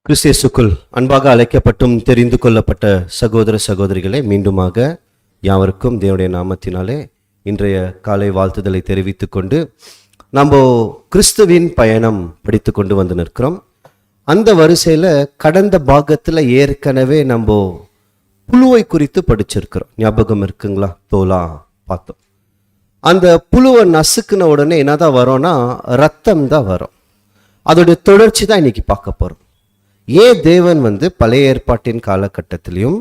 கிறிஸ்தேசுக்குள் அன்பாக அழைக்கப்பட்டும் தெரிந்து கொள்ளப்பட்ட சகோதர சகோதரிகளே, மீண்டுமாக யாவருக்கும் தேவனுடைய நாமத்தினாலே இன்றைய காலை வாழ்த்துதலை தெரிவித்துக் கொண்டு நம்ம கிறிஸ்துவின் பயணம் படித்து கொண்டு வந்து நிற்கிறோம். அந்த வரிசையில் கடந்த பாகத்தில் ஏற்கனவே நம்ம புழுவை குறித்து படிச்சிருக்கிறோம். ஞாபகம் இருக்குங்களா? தோலா பார்த்தோம். அந்த புழுவை நசுக்குன உடனே என்னதான் வரோம்னா ரத்தம் தான் வரும். அதோடைய தொடர்ச்சி தான் இன்னைக்கு பார்க்க போகிறோம். ஏன் தேவன் பழைய ஏற்பாட்டின் காலகட்டத்திலையும்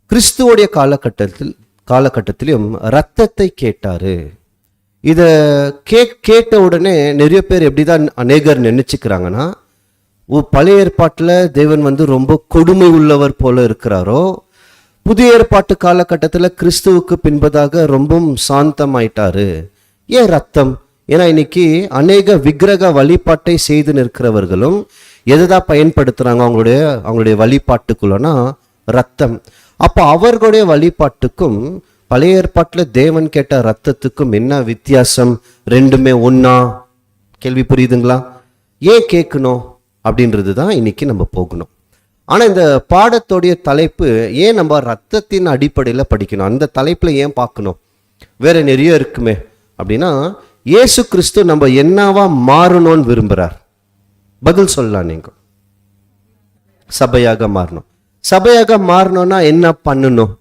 கிறிஸ்துவோடைய காலகட்டத்திலையும் ரத்தத்தை கேட்டாரு. இதை கேட்ட உடனே நிறைய பேர் எப்படிதான் அநேகர் நினைச்சுக்கிறாங்கன்னா, பழைய ஏற்பாட்டில் தேவன் ரொம்ப கொடுமை உள்ளவர் போல இருக்கிறாரோ, புதிய ஏற்பாட்டு காலகட்டத்தில் கிறிஸ்துவுக்கு பின்பதாக ரொம்பவும் சாந்தமாயிட்டாரு. ஏன் ரத்தம்? ஏன்னா இன்னைக்கு அநேக விக்கிரக வழிபாட்டை செய்து நிற்கிறவர்களும் எதைதான் பயன்படுத்துறாங்க அவங்களுடைய வழிபாட்டுக்குள்ளனா ரத்தம். அப்போ அவர்களுடைய வழிபாட்டுக்கும் பழைய ஏற்பாட்டில் தேவன் கேட்ட ரத்தத்துக்கும் என்ன வித்தியாசம்? ரெண்டுமே ஒன்னா? கேள்வி புரியுதுங்களா? ஏன் கேட்கணும் அப்படின்றது தான் இன்னைக்கு நம்ம போகணும். ஆனால் இந்த பாடத்தோடைய தலைப்பு ஏன் நம்ம ரத்தத்தின் அடிப்படையில் படிக்கணும், அந்த தலைப்பில் ஏன் பார்க்கணும்? வேற நிறைய இருக்குமே அப்படின்னா, இயேசு கிறிஸ்து நம்ம என்னவா மாறணும்னு விரும்புகிறார்? பதில் சொல்லலாம். நீங்க சபையாக மாறணும். சபையாக மாறணும்னா என்ன பண்ணணும்?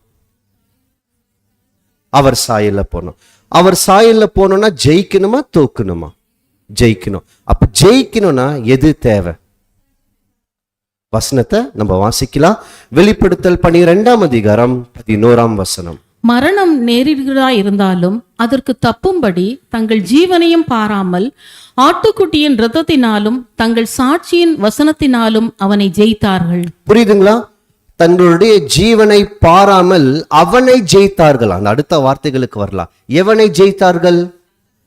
அவர் சாயல்ல போகணும். அவர் சாயல்ல போனோம்னா ஜெயிக்கணுமா தோக்கணுமா? ஜெயிக்கணும். அப்ப ஜெயிக்கணும்னா எது தேவை? வசனத்தை நம்ம வாசிக்கலாம். வெளிப்படுத்தல் 12ஆம் அதிகாரம் 11ஆம் வசனம். மரணம் நேரிடுகிறதா இருந்தாலும் அதற்கு தப்பும்படி தங்கள் ஜீவனையும் பாராமல் ஆட்டுக்குட்டியின் இரத்தத்தினாலும் தங்கள் சாட்சியின் வசனத்தினாலும் அவனை ஜெயித்தார்கள். புரியுதுங்களா? தங்களுடைய ஜீவனை பாராமல் அவனை ஜெயித்தார்கள். அந்த அடுத்த வார்த்தைகளுக்கு வரலாம். எவனை ஜெயித்தார்கள்?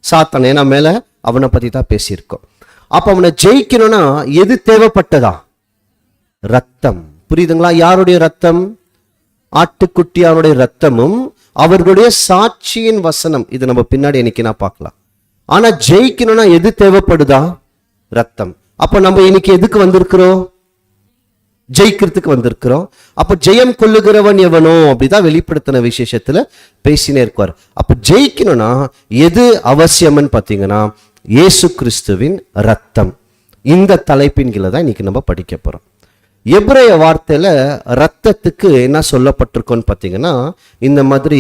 சாத்தான். ஏன்னா மேல அவனை பத்தி தான் பேசியிருக்கோம். அப்ப அவனை ஜெயிக்கணும்னா எது தேவைப்பட்டதா? ரத்தம். புரியுதுங்களா? யாருடைய ரத்தம்? ஆட்டுக்குட்டியாருடைய ரத்தமும் அவர்களுடைய சாட்சியின் வசனம். இது நம்ம பின்னாடி இன்னைக்கு நான் பார்க்கலாம். ஆனா ஜெயிக்கணும்னா எது தேவைப்படுதா? ரத்தம். அப்ப நம்ம இன்னைக்கு எதுக்கு வந்திருக்கிறோம்? ஜெயிக்கிறதுக்கு வந்திருக்கிறோம். அப்ப ஜெயம் கொள்ளுகிறவன் எவனோ அப்படிதான் வெளிப்படுத்தின விசேஷத்துல பேசினே இருக்குவார். அப்ப ஜெயிக்கணும்னா எது அவசியம்னு பார்த்தீங்கன்னா இயேசு கிறிஸ்துவின் ரத்தம். இந்த தலைப்பின் கீழே தான் இன்னைக்கு நம்ம படிக்க போறோம். எபிரேய வார்த்தையில ரத்தத்துக்கு என்ன சொல்லப்பட்டிருக்கோன்னு பார்த்தீங்கன்னா, இந்த மாதிரி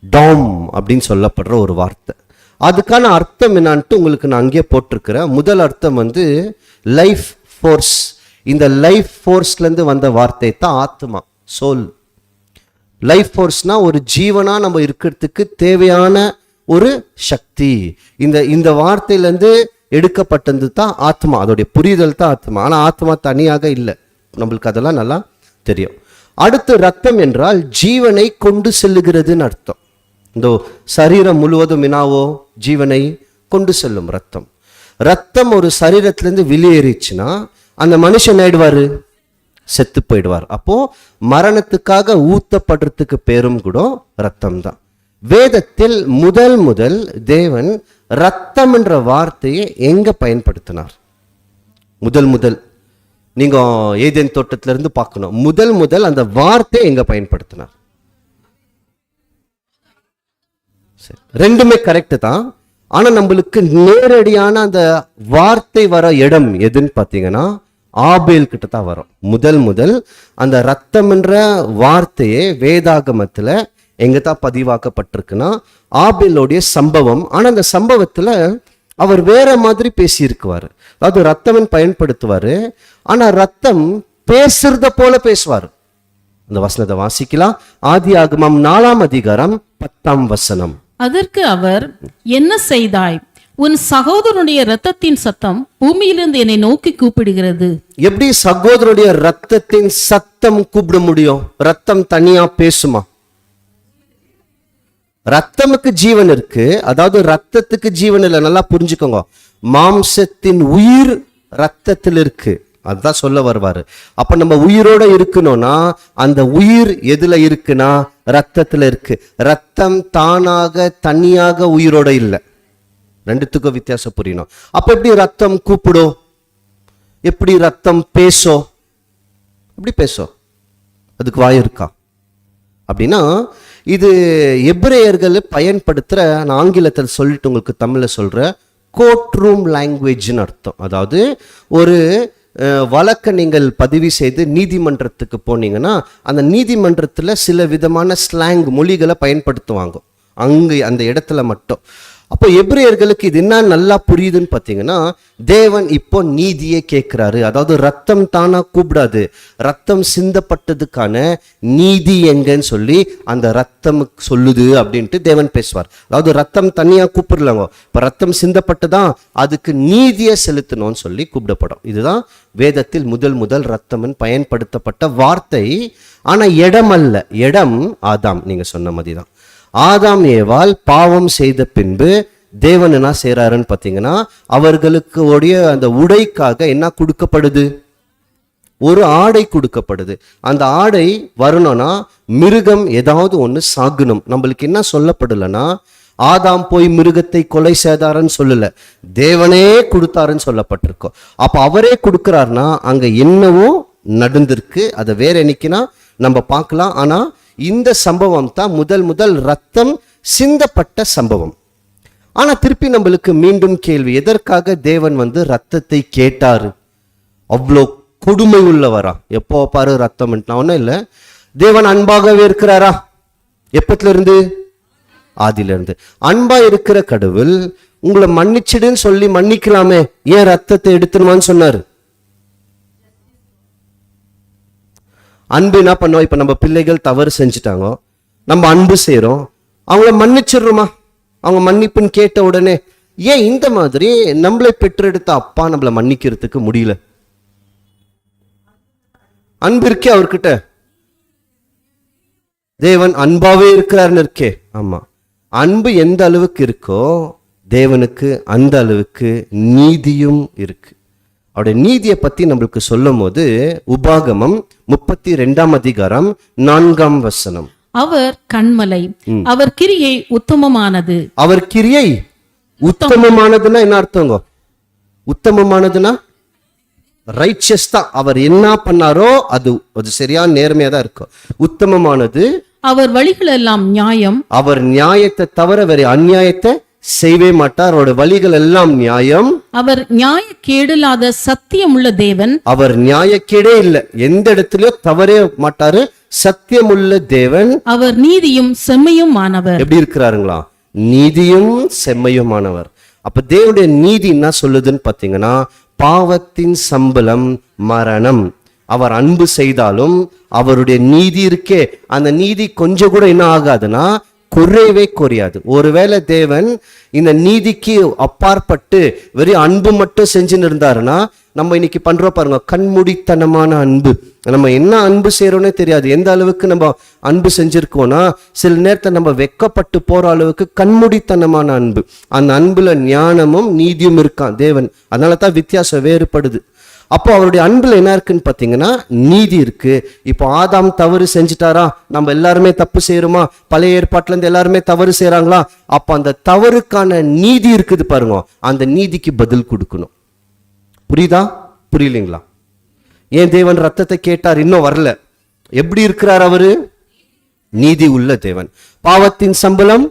டாம் அப்படின்னு சொல்லப்படுற ஒரு வார்த்தை. அதுக்கான அர்த்தம் என்னான்ட்டு உங்களுக்கு நான் அங்கேயே போட்டிருக்கிறேன். முதல் அர்த்தம் லைஃப் ஃபோர்ஸ். இந்த லைஃப் ஃபோர்ஸ்லேருந்து வந்த வார்த்தை தான் ஆத்மா, சோல். லைஃப் ஃபோர்ஸ்னா ஒரு ஜீவனா நம்ம இருக்கிறதுக்கு தேவையான ஒரு சக்தி. இந்த வார்த்தையிலேருந்து எடுக்கப்பட்டது தான் ஆத்மா. அதோடைய புரிதல் தான் ஆத்மா. ஆனால் ஆத்மா தனியாக இல்லை. நம்மளுக்கு அதெல்லாம் நல்லா தெரியும். அடுத்து ரத்தம் என்றால் ஜீவனை கொண்டு செல்லுகிறதுன்னு அர்த்தம். இந்த சரீரம் முழுவதும் என்னாவோ ஜீவனை கொண்டு செல்லும் ரத்தம். ரத்தம் ஒரு சரீரத்திலேருந்து வெளியேறிச்சுன்னா அந்த மனுஷன் ஆயிடுவாரு, செத்து போயிடுவார். அப்போ மரணத்துக்காக ஊத்தப்படுறதுக்கு பேரும் கூட ரத்தம் தான். வேதத்தில் முதல் தேவன் ரத்தம் என்ற வார்த்தையை எங்க பயன்படுத்தினார்? முதல் நீங்க ஏதேன் தோட்டத்திலிருந்து பார்க்கணும். முதல் அந்த வார்த்தையை எங்க பயன்படுத்தினார்? ரெண்டுமே கரெக்ட் தான். ஆனா நம்மளுக்கு நேரடியான அந்த வார்த்தை வர இடம் எதுன்னு பார்த்தீங்கன்னா ஆபேல் கிட்ட தான் வரும். முதல் அந்த ரத்தம் என்ற வார்த்தையே வேதாகமத்துல எங்க தான் பதிவாக்கப்பட்டிருக்குன்னா ஆபேலோடைய சம்பவம். ஆனா அந்த சம்பவத்துல அவர் வேற மாதிரி பேசியிருக்குவார். அதாவது ரத்தம் பயன்படுத்துவாரு, ஆனா ரத்தம் பேசுறத போல பேசுவார். அந்த வசனத்தை வாசிக்கலாம். ஆதியாகமம் 4ஆம் அதிகாரம் 10ஆம் வசனம். அதற்கு அவர், என்ன செய்தாய்? உன் சகோதரனுடைய இரத்தத்தின் சத்தம் பூமியிலிருந்து என்னை நோக்கி கூப்பிடுகிறது. எப்படி சகோதரனுடைய ரத்தத்தின் சத்தம் கூப்பிட முடியும்? ரத்தம் தனியா பேசுமா? ரத்தமுக்கு ஜீவன் இருக்கு. அதாவது ரத்தத்துக்கு ஜீவன் இல்லை. நல்லா புரிஞ்சுக்கோங்க. மாம்சத்தின் உயிர் ரத்தத்தில் இருக்கு. அதுதான் சொல்ல வருவாரு. அப்ப நம்ம உயிரோட இருக்கணும்னா அந்த உயிர் எதுல இருக்குன்னா ரத்தத்துல இருக்கு. ரத்தம் தானாக தனியாக உயிரோட இல்லை. ரெண்டுத்துக்கும் வித்தியாசம் புரியணும். அப்ப எப்படி ரத்தம் கூப்பிடும்? எப்படி ரத்தம் பேசும்? எப்படி பேசும்? அதுக்கு வாய் இருக்கா? அப்படின்னா இது எபிரேயர்கள் பயன்படுத்துகிற, நான் ஆங்கிலத்தில் சொல்லிட்டு உங்களுக்கு தமிழில் சொல்கிற கோர்ட் ரூம் லாங்குவேஜ்னு அர்த்தம். அதாவது ஒரு வழக்கை நீங்கள் பதிவு செய்து நீதிமன்றத்துக்கு போனீங்கன்னா அந்த நீதிமன்றத்தில் சில விதமான ஸ்லாங் மொழிகளை பயன்படுத்துவாங்க அங்கே அந்த இடத்துல மட்டும். அப்போ எபிரேயர்களுக்கு இது என்ன நல்லா புரியுதுன்னு பார்த்தீங்கன்னா, தேவன் இப்போ நீதியை கேட்குறாரு. அதாவது ரத்தம் தானா கூப்பிடாது, ரத்தம் சிந்தப்பட்டதுக்கான நீதி எங்கன்னு சொல்லி அந்த ரத்தம் சொல்லுது அப்படின்ட்டு தேவன் பேசுவார். அதாவது ரத்தம் தனியாக கூப்பிடலாங்க, இப்போ ரத்தம் சிந்தப்பட்டுதான் அதுக்கு நீதியை செலுத்தணும்னு சொல்லி கூப்பிடப்படும். இதுதான் வேதத்தில் முதல் ரத்தம்னு பயன்படுத்தப்பட்ட வார்த்தை. ஆனால் இடம் அல்ல, இடம் ஆதாம். நீங்கள் சொன்ன மாதிரி தான் ஆதாம் ஏவாள் பாவம் செய்த பின்பு தேவன் என்ன செய்றாருன்னு பார்த்தீங்கன்னா, அவர்களுக்கு உடைய அந்த உடைக்காக என்ன கொடுக்கப்படுது? ஒரு ஆடை கொடுக்கப்படுது. அந்த ஆடை வரணும்னா மிருகம் ஏதாவது ஒன்று சாகணும். நம்மளுக்கு என்ன சொல்லப்படலைன்னா, ஆதாம் போய் மிருகத்தை கொலை செய்தாருன்னு சொல்லல, தேவனே கொடுத்தாருன்னு சொல்லப்பட்டிருக்கோம். அப்போ அவரே கொடுக்குறாருன்னா அங்க என்னவோ நடந்திருக்கு. அதை வேற என்னைக்குன்னா நம்ம பார்க்கலாம். ஆனா இந்த சம்பவம் தான் முதல் ரத்தம் சிந்தப்பட்ட சம்பவம். ஆனா திருப்பி நம்மளுக்கு மீண்டும் கேள்வி, எதற்காக தேவன் ரத்தத்தை கேட்டாரு? அவ்வளோ கொடுமை உள்ளவரா? எப்போ பாரு ரத்தம் ஒன்றும் இல்லை. தேவன் அன்பாகவே இருக்கிறாரா? எப்பத்துல இருந்து? ஆதியில இருந்து. அன்பா இருக்கிற கடவுள் உங்களை மன்னிச்சிடுன்னு சொல்லி மன்னிக்கலாமே, ஏன் ரத்தத்தை எடுத்துருவான்னு சொன்னாரு? அன்பு என்ன பண்ணோம்? இப்ப நம்ம பிள்ளைகள் தவறு செஞ்சுட்டாங்க, நம்ம அன்பு செய்யறோம், அவங்கள மன்னிச்சிடுறோமா? அவங்க மன்னிப்புன்னு கேட்ட உடனே ஏன் இந்த மாதிரி நம்மளை பெற்றெடுத்த அப்பா நம்மளை மன்னிக்கிறதுக்கு முடியல? அன்பு இருக்கே அவர்கிட்ட, தேவன் அன்பாவே இருக்கிறாருன்னு இருக்கே. ஆமா, அன்பு எந்த அளவுக்கு இருக்கோ தேவனுக்கு அந்த அளவுக்கு நீதியும் இருக்கு. அவருடைய நீதியை பத்தி நம்மளுக்கு சொல்லும் போது உபாகமம் 32 அதிகாரம் 4 அவர் கண்மலை, அவர் கிரியை உத்தமமானது. அவர் கிரியை உத்தமமானதுன்னா என்ன அர்த்தங்க? உத்தமமானதுன்னா ரைச்சஸ் தான். அவர் என்ன பண்ணாரோ அது சரியான நேர்மையா தான் இருக்கும். உத்தமமானது. அவர் வழிகள் எல்லாம் நியாயம். அவர் நியாயத்தை தவிர வேற அநியாயத்தை செய்வே மாட்டார். அவருடைய வழிகள் எல்லாம் நியாயம். அவர் நியாய கேடில்லாத சத்தியம் உள்ள தேவன். அவர் நியாயக்கேடே இல்லை, எந்த இடத்துலயோ தவறே மாட்டாரு, சத்தியமுள்ள தேவன். அவர் நீதியும் செம்மையுமானவர். எப்படி இருக்கிறாருங்களா? நீதியும் செம்மையுமானவர். அப்ப தேவனுடைய நீதி என்ன சொல்லுதுன்னு பாத்தீங்கன்னா, பாவத்தின் சம்பளம் மரணம். அவர் அன்பு செய்தாலும் அவருடைய நீதி இருக்கே, அந்த நீதி கொஞ்சம் கூட என்ன ஆகாதுன்னா குறைவே குறையாது. ஒருவேளை தேவன் இந்த நீதிக்கு அப்பாற்பட்டு வெறும் அன்பு மட்டும் செஞ்சுன்னு இருந்தாருன்னா, நம்ம இன்னைக்கு பண்றோம் பாருங்க கண்மூடித்தனமான அன்பு. நம்ம என்ன அன்பு செய்யறோன்னே தெரியாது. எந்த அளவுக்கு நம்ம அன்பு செஞ்சிருக்கோம்னா சில நேரத்தை நம்ம வெக்கப்பட்டு போற அளவுக்கு கண்மூடித்தனமான அன்பு. அந்த அன்புல ஞானமும் நீதியும் இருக்கான் தேவன். அதனால தான் வித்தியாசம் வேறுபடுது. அப்போ அவருடைய அன்புல என்ன இருக்குன்னு பார்த்தீங்கன்னா நீதி இருக்கு. இப்போ ஆதாம் தவறு செஞ்சுட்டாரா? நம்ம எல்லாருமே தப்பு செய்யறோமா? பழைய ஏற்பாட்டுல இருந்து எல்லாருமே தவறு செய்யறாங்களா? அப்போ அந்த தவறுக்கான நீதி இருக்குது பாருங்க, அந்த நீதிக்கு பதில் கொடுக்கணும். புரியுதா? புரியலைங்களா? ஏன் தேவன் ரத்தத்தை கேட்டார்? இன்னும் வரல. எப்படி இருக்கிறார் அவரு? நீதி உள்ள தேவன். பாவத்தின் சம்பளம்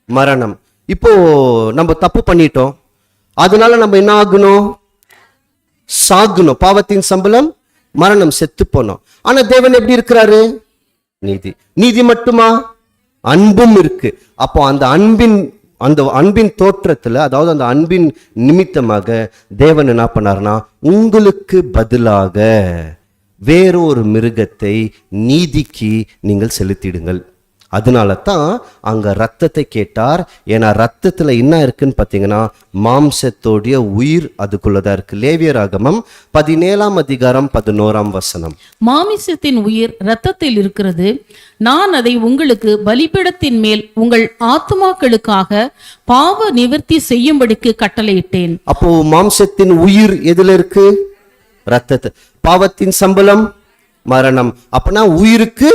மரணம். இப்போ நம்ம தப்பு பண்ணிட்டோம், அதனால நம்ம என்ன ஆகணும்? சாகணும். பாவத்தின் சம்பளம் மரணம், செத்து போனோம். ஆனா தேவன் எப்படி இருக்கிறாரு? நீதி. நீதி மட்டுமா? அன்பும் இருக்கு. அப்போ அந்த அன்பின் தோற்றத்துல, அதாவது அந்த அன்பின் நிமித்தமாக தேவன் என்ன பண்ணார்னா, உங்களுக்கு பதிலாக வேறொரு மிருகத்தை நீதிக்கு நீங்கள் செலுத்திடுங்கள். அதனால தான் அங்க ரத்தத்தை கேட்டார். ஏன்னா ரத்தத்துல என்ன இருக்குன்னு பார்த்தீங்கன்னா மாம்சத்தோடைய உயிர் அதுக்குள்ளதான் இருக்கு. லேவியராகமம் 17 அதிகாரம் 11 மாமிசத்தின் உயிர் ரத்தத்தில் இருக்கிறது, நான் அதை உங்களுக்கு பலிபீடத்தின் மேல் உங்கள் ஆத்துமாக்களுக்காக பாவ நிவர்த்தி செய்யும்படிக்கு கட்டளையிட்டேன். அப்போ மாம்சத்தின் உயிர் எதுல இருக்கு? ரத்தத்து. பாவத்தின் சம்பளம் மரணம். அப்பனா உயிருக்கு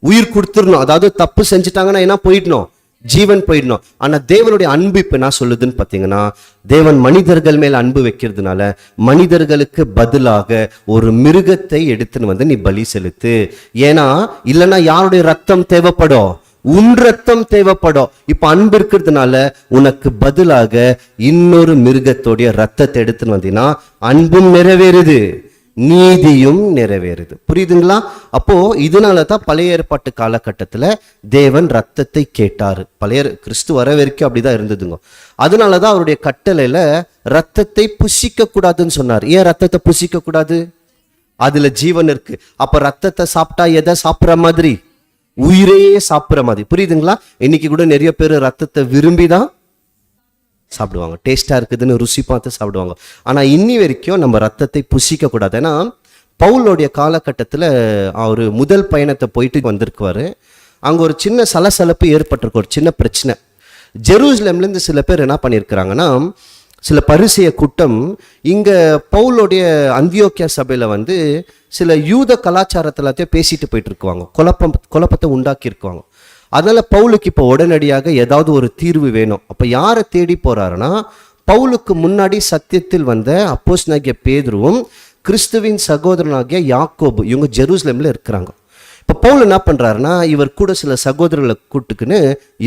உயிர் கொடுத்துடணும். அதாவது தப்பு செஞ்சுட்டாங்கன்னா என்ன போயிடணும்? ஜீவன் போயிடணும். ஆனா தேவனுடைய அன்பு இப்ப என்ன சொல்லுதுன்னு பாத்தீங்கன்னா, தேவன் மனிதர்கள் மேல் அன்பு வைக்கிறதுனால மனிதர்களுக்கு பதிலாக ஒரு மிருகத்தை எடுத்துன்னு வந்து நீ பலி செலுத்து. ஏன்னா இல்லைன்னா யாருடைய ரத்தம் தேவைப்படும்? உன் ரத்தம் தேவைப்படும். இப்ப அன்பு இருக்கிறதுனால உனக்கு பதிலாக இன்னொரு மிருகத்தோடைய ரத்தத்தை எடுத்துன்னு வந்தீங்கன்னா அன்பும் நிறைவேறுது, நீதியும் நிறைவேறுது. புரியுதுங்களா? அப்போ இதனால தான் பழைய ஏற்பாட்டு காலகட்டத்தில் தேவன் ரத்தத்தை கேட்டாரு. கிறிஸ்து வர வரைக்கும் அப்படிதான் இருந்ததுங்க. அதனாலதான் அவருடைய கட்டளையில ரத்தத்தை புசிக்க கூடாதுன்னு சொன்னார். ஏன் ரத்தத்தை புசிக்க கூடாது? அதுல ஜீவன் இருக்கு. அப்ப ரத்தத்தை சாப்பிட்டா எதை சாப்பிட்ற மாதிரி? உயிரையே சாப்பிட்ற மாதிரி. புரியுதுங்களா? இன்னைக்கு கூட நிறைய பேர் ரத்தத்தை விரும்பிதான் சாப்பிடுவாங்க, டேஸ்டா இருக்குதுன்னு ருசி பார்த்து சாப்பிடுவாங்க. ஆனா இன்னி வரைக்கும் நம்ம ரத்தத்தை புசிக்க கூடாது. ஏன்னா பவுலோடைய காலகட்டத்தில் அவர் முதல் பயணத்தை போயிட்டு வந்திருக்குவாரு. அங்க ஒரு சின்ன சலசலப்பு ஏற்பட்டிருக்கு, ஒரு சின்ன பிரச்சனை. ஜெருசலேம்லேருந்து சில பேர் என்ன பண்ணியிருக்கிறாங்கன்னா, சில பரிசேய கூட்டம் இங்க பவுலோடைய அந்தியோக்கியா சபையில வந்து சில யூத கலாச்சாரத்தை எல்லாத்தையும் பேசிட்டு போயிட்டு இருக்குவாங்க, குழப்பத்தை உண்டாக்கி இருக்குவாங்க. அதனால பவுலுக்கு இப்போ உடனடியாக ஏதாவது ஒரு தீர்வு வேணும். அப்ப யாரை தேடி போறாருன்னா, பவுலுக்கு முன்னாடி சத்தியத்தில் வந்த அப்போஸ்தலனாகிய பேதுருவும் கிறிஸ்துவின் சகோதரனாகிய யாக்கோபு, இவங்க ஜெருசலேம்ல இருக்கிறாங்க. இப்போ பவுல் என்ன பண்றாருன்னா, இவர் கூட சில சகோதரர்களை கூட்டுக்குன்னு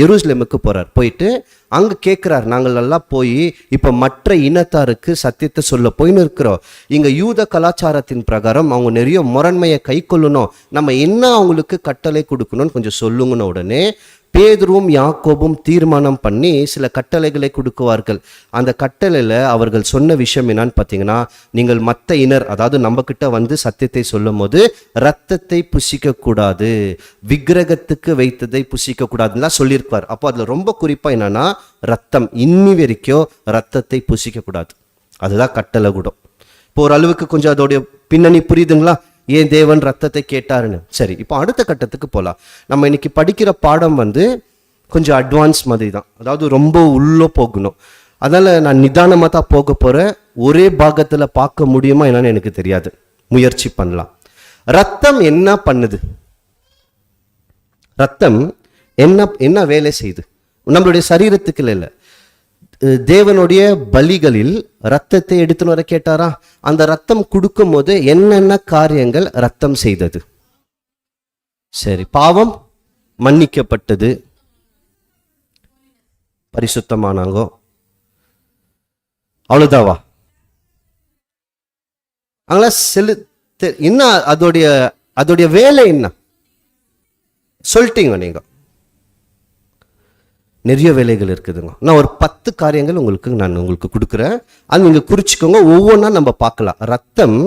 எருசலேமுக்கு போறார். போயிட்டு அங்க கேட்கிறார், நாங்கள் எல்லாம் போய் இப்ப மற்ற இனத்தாருக்கு சத்தியத்தை சொல்ல போயின்னு இருக்கிறோம். இங்க யூத கலாச்சாரத்தின் பிரகாரம் அவங்க நிறைய முரண்மையை கை கொள்ளணும், நம்ம என்ன அவங்களுக்கு கட்டளை கொடுக்கணும்னு கொஞ்சம் சொல்லுங்கன்னு உடனே பேதுருவும் யாக்கோபும் தீர்மானம் பண்ணி சில கட்டளைகளை கொடுக்குவார்கள். அந்த கட்டளையில அவர்கள் சொன்ன விஷயம் என்னன்னு பார்த்தீங்கன்னா, நீங்கள் மற்ற இனர், அதாவது நம்ம கிட்ட வந்து சத்தியத்தை சொல்லும் போது ரத்தத்தை புசிக்க கூடாது, விக்கிரகத்துக்கு வைத்ததை புசிக்க கூடாதுன்னு சொல்லியிருப்பார். அப்போ அதுல ரொம்ப குறிப்பா என்னன்னா, ரத்தம், இன்னி வரைக்கும் ரத்தத்தை புசிக்க கூடாது, அதுதான் கட்டளை கூட. இப்போ ஒரு அளவுக்கு கொஞ்சம் அதோடைய பின்னணி புரியுதுங்களா, ஏன் தேவன் ரத்தத்தை கேட்டாருன்னு. சரி, இப்போ அடுத்த கட்டத்துக்கு போகலாம். நம்ம இன்னைக்கு படிக்கிற பாடம் வந்து கொஞ்சம் அட்வான்ஸ் மாதிரி தான், அதாவது ரொம்ப உள்ளே போகணும். அதனால நான் நிதானமாக தான் போக போகிறேன். ஒரே பாகத்தில் பார்க்க முடியுமா என்னன்னு எனக்கு தெரியாது, முயற்சி பண்ணலாம். ரத்தம் என்ன பண்ணுது? ரத்தம் என்ன வேலை செய்யுது நம்மளுடைய சரீரத்துக்கு? இல்லை, தேவனுடைய பலிகளில் ரத்தத்தை எடுத்துன்னு வர கேட்டாரா? அந்த ரத்தம் கொடுக்கும் போது என்னென்ன காரியங்கள் ரத்தம் செய்தது? சரி, பாவம் மன்னிக்கப்பட்டது, பரிசுத்தமானாங்கோ, அவ்வளவுதாவா? அங்களா என்ன அதோடைய வேலை என்ன சொல்லிட்டீங்க நீங்க? நிறைய வேலைகள் இருக்குதுங்க. நான் ஒரு 10 காரியங்கள் நான் உங்களுக்கு கொடுக்குறேன், அது நீங்கள் குறிச்சிக்கோங்க. ஒவ்வொன்றா நம்ம பார்க்கலாம் ரத்தம்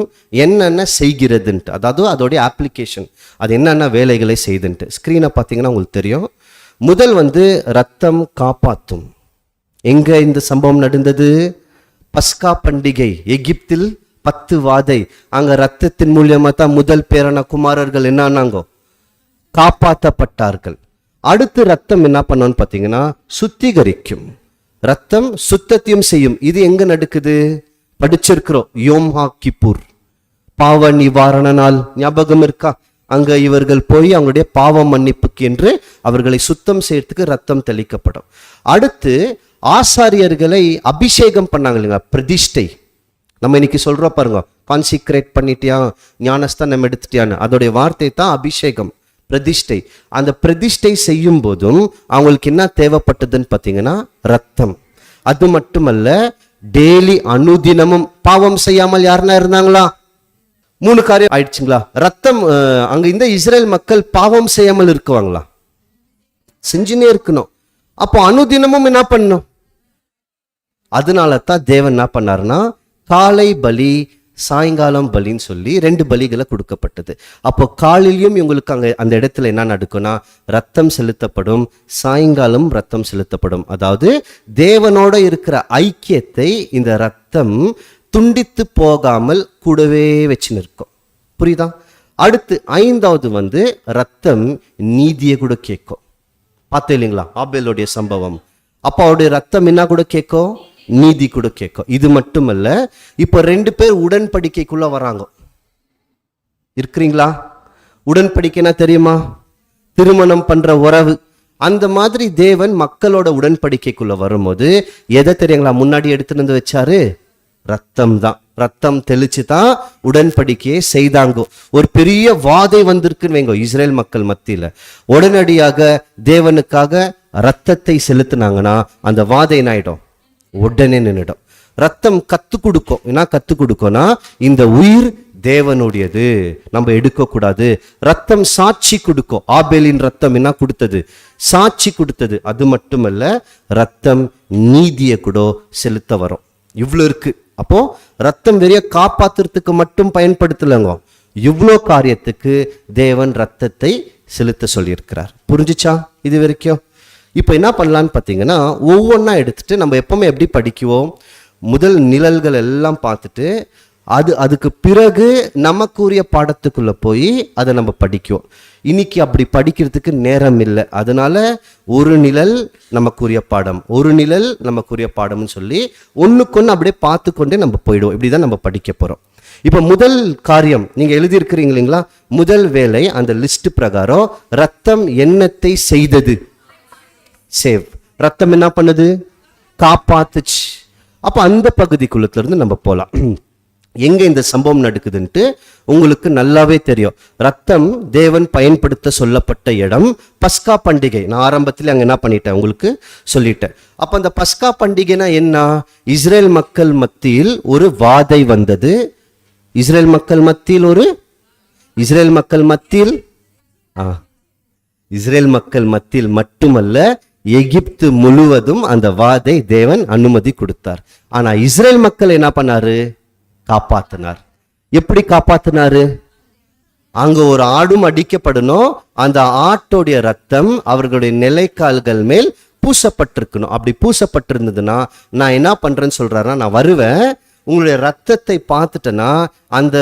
என்னென்ன செய்கிறதுன்ட்டு, அதாவது அதோடைய அப்ளிகேஷன், அது என்னென்ன வேலைகளை செய்துன்ட்டு. ஸ்க்ரீனை பார்த்தீங்கன்னா உங்களுக்கு தெரியும். முதல் வந்து ரத்தம் காப்பாற்றும். எங்க இந்த சம்பவம் நடந்தது? பஸ்கா பண்டிகை, எகிப்தில் 10 வாதை. அங்க ரத்தத்தின் மூலியமா தான் முதல் பேரான குமாரர்கள் என்னானாங்கோ? காப்பாற்றப்பட்டார்கள். அடுத்து ரத்தம் என்ன பண்ணோன்னு பார்த்தீங்கன்னா, சுத்திகரிக்கும். ரத்தம் சுத்தத்தையும் செய்யும். இது எங்க நடக்குது? படிச்சிருக்கிறோம், யோம் கிப்பூர், பாவ நிவாரண நாள், ஞாபகம் இருக்கா? அங்க இவர்கள் போய் அவங்களுடைய பாவ மன்னிப்புக்கு என்று அவர்களை சுத்தம் செய்யறதுக்கு ரத்தம் தெளிக்கப்படும். அடுத்து ஆசாரியர்களை அபிஷேகம் பண்ணாங்க இல்லைங்களா, பிரதிஷ்டை. நம்ம இன்னைக்கு சொல்றோம் பாருங்க, கான்சிக்ரேட் பண்ணிட்டியா, ஞானஸ்தானம் எடுத்துட்டியான்னு, அதோடைய வார்த்தை தான் அபிஷேகம், பிரதிஷ்டை. அந்த பிரதிஷ்டை செய்யும் போதும் அவங்களுக்கு என்ன தேவைப்பட்டதுன்னு பார்த்தீங்கன்னா ரத்தம். அது மட்டுமல்ல, டெய்லி அனுதினமும் பாவம் செய்யாமல் யாருன்னா இருந்தாங்களா? 3 காரியம் ஆயிடுச்சுங்களா? ரத்தம், அங்க இந்த இஸ்ரேல் மக்கள் பாவம் செய்யாமல் இருக்குவாங்களா? செஞ்சுனே இருக்கணும். அப்போ அனுதினமும் என்ன பண்ணணும்? அதனால தான் தேவன் என்ன பண்ணாருன்னா, காலை பலி சாயங்காலம் பலின்னு சொல்லி 2 பலிகளை கொடுக்கப்பட்டது. அப்போ காலையிலையும் இவங்களுக்கு அங்க அந்த இடத்துல என்ன நடக்கும்னா, ரத்தம் செலுத்தப்படும், சாயங்காலம் ரத்தம் செலுத்தப்படும். அதாவது தேவனோட இருக்கிற ஐக்கியத்தை இந்த ரத்தம் துண்டித்து போகாமல் கூடவே வச்சு நிற்கும். புரியுதா? அடுத்து 5வது வந்து ரத்தம் நீதியை கூட கேட்கும். பார்த்தே இல்லைங்களா ஆபேலுடைய சம்பவம்? அப்போ அவருடைய ரத்தம் என்ன கூட கேட்கும்? நீதி கூட கேட்கும். இது மட்டுமல்ல, இப்போ 2 பேர் உடன்படிக்கைக்குள்ள வராங்க. இருக்கிறீங்களா? உடன்படிக்கைனா தெரியுமா? திருமணம் பண்ற உறவு. அந்த மாதிரி தேவன் மக்களோட உடன்படிக்கைக்குள்ள வரும்போது எதை தெரியுங்களா முன்னாடி எடுத்துட்டு வந்து வச்சாரு? ரத்தம் தான். ரத்தம் தெளிச்சு தான் உடன்படிக்கையை செய்தாங்க. ஒரு பெரிய வாதை வந்திருக்குன்னு வைங்க இஸ்ரேல் மக்கள் மத்தியில. உடனடியாக தேவனுக்காக ரத்தத்தை செலுத்தினாங்கன்னா அந்த வாதை என்ன ஆயிடும்? உடனே நின்றுடும். ரத்தம் கத்து கொடுக்கும். என்ன கத்து கொடுக்கும்னா, இந்த உயிர் தேவனுடையது, நம்ம எடுக்க கூடாது. ரத்தம் சாட்சி கொடுக்கும். ஆபேலின் ரத்தம் என்ன கொடுத்தது? சாட்சி கொடுத்தது. அது மட்டுமல்ல, ரத்தம் நீதியை கூட செலுத்த வரும். இவ்வளவு இருக்கு. அப்போ ரத்தம் வெறிய காப்பாத்துறதுக்கு மட்டும் பயன்படுத்தலங்க, இவ்வளோ காரியத்துக்கு தேவன் ரத்தத்தை செலுத்த சொல்லியிருக்கிறார். புரிஞ்சுச்சா இது வரைக்கும்? இப்போ என்ன பண்ணலான்னு பார்த்தீங்கன்னா, ஒவ்வொன்றா எடுத்துட்டு நம்ம எப்பவுமே எப்படி படிக்குவோம்? முதல் நிழல்கள் எல்லாம் பார்த்துட்டு அதுக்கு பிறகு நமக்குரிய பாடத்துக்குள்ள போய் அதை நம்ம படிக்குவோம். இன்னைக்கு அப்படி படிக்கிறதுக்கு நேரம் இல்லை. அதனால ஒரு நிழல் நமக்குரிய பாடம், ஒரு நிழல் நமக்குரிய பாடம்னு சொல்லி ஒன்றுக்கொன்று அப்படியே பார்த்து கொண்டே நம்ம போயிடுவோம். இப்படிதான் நம்ம படிக்க போறோம். இப்போ முதல் காரியம் நீங்க எழுதியிருக்கிறீங்க இல்லைங்களா? முதல் வேலை அந்த லிஸ்ட் பிரகாரம் ரத்தம் என்னத்தை செய்தது? சேவ். ரத்தம் என்ன பண்ணுது? காப்பாத்துச்சு. அப்ப அந்த பகுதிக்குள்ளத்துல இருந்து நம்ம போலாம். எங்க இந்த சம்பவம் நடக்குதுன்ட்டு உங்களுக்கு நல்லாவே தெரியும். ரத்தம் தேவன் பயன்படுத்த சொல்லப்பட்ட இடம் பஸ்கா பண்டிகை. நான் ஆரம்பத்தில் அங்க என்ன பண்ணிட்டேன் உங்களுக்கு சொல்லிட்டேன். அப்ப அந்த பஸ்கா பண்டிகைனா என்ன? இஸ்ரேல் மக்கள் மத்தியில் ஒரு வாதை வந்தது. இஸ்ரேல் மக்கள் மத்தியில் இஸ்ரேல் மக்கள் மத்தியில் மட்டுமல்ல, எகிப்து முழுவதும் அந்த வாதை தேவன் அனுமதி கொடுத்தார். ஆனா இஸ்ரேல் மக்கள் என்ன பண்ணாரு? காப்பாத்தினார். எப்படி காப்பாத்தினாரு? அங்க ஒரு ஆடும் அடிக்கப்படணும். அந்த ஆட்டோடைய ரத்தம் அவர்களுடைய நிலைக்கால்கள் மேல் பூசப்பட்டிருக்கணும். அப்படி பூசப்பட்டிருந்ததுன்னா நான் என்ன பண்றேன்னு சொல்றாருன்னா, நான் வருவேன், உங்களுடைய ரத்தத்தை பார்த்துட்டேன்னா அந்த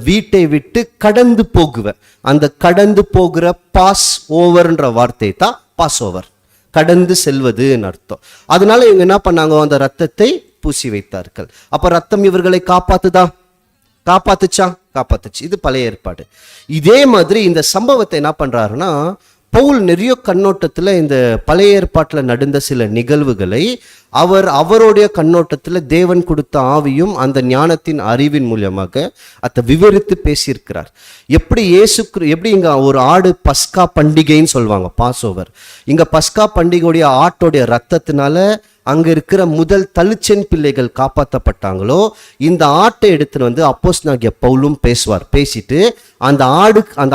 வீட்டை விட்டு கடந்து போகுவேன். அந்த கடந்து போகிற பாஸ் ஓவர்ன்ற வார்த்தை தான் பாஸ் ஓவர், கடந்து செல்வதுன்னு அர்த்தம். அதனால இவங்க என்ன பண்ணாங்க? அந்த ரத்தத்தை பூசி வைத்தார்கள். அப்ப ரத்தம் இவர்களை காப்பாத்துச்சா? காப்பாத்துச்சு. இது பழைய ஏற்பாடு. இதே மாதிரி இந்த சம்பவத்தை என்ன பண்றாருன்னா, பவுல் நிறைய கண்ணோட்டத்துல இந்த பழைய ஏற்பாட்டுல நடந்த சில நிகழ்வுகளை அவருடைய கண்ணோட்டத்துல தேவன் கொடுத்த ஆவியும் அந்த ஞானத்தின் அறிவின் மூலமாக அதை விவரித்து பேசியிருக்கிறார். எப்படி எப்படி இங்க ஒரு ஆடு பஸ்கா பண்டிகைன்னு சொல்லுவாங்க, பாஸ் ஓவர். இங்க பஸ்கா பண்டிகையுடைய ஆட்டோடைய ரத்தத்தினால அங்க இருக்கிற முதல் தளிச்சென் பிள்ளைகள் காப்பாற்றப்பட்டாங்களோ, இந்த ஆட்டை எடுத்துன்னு வந்து அப்போஸ்தலனாகிய பவுலும் பேசிட்டு அந்த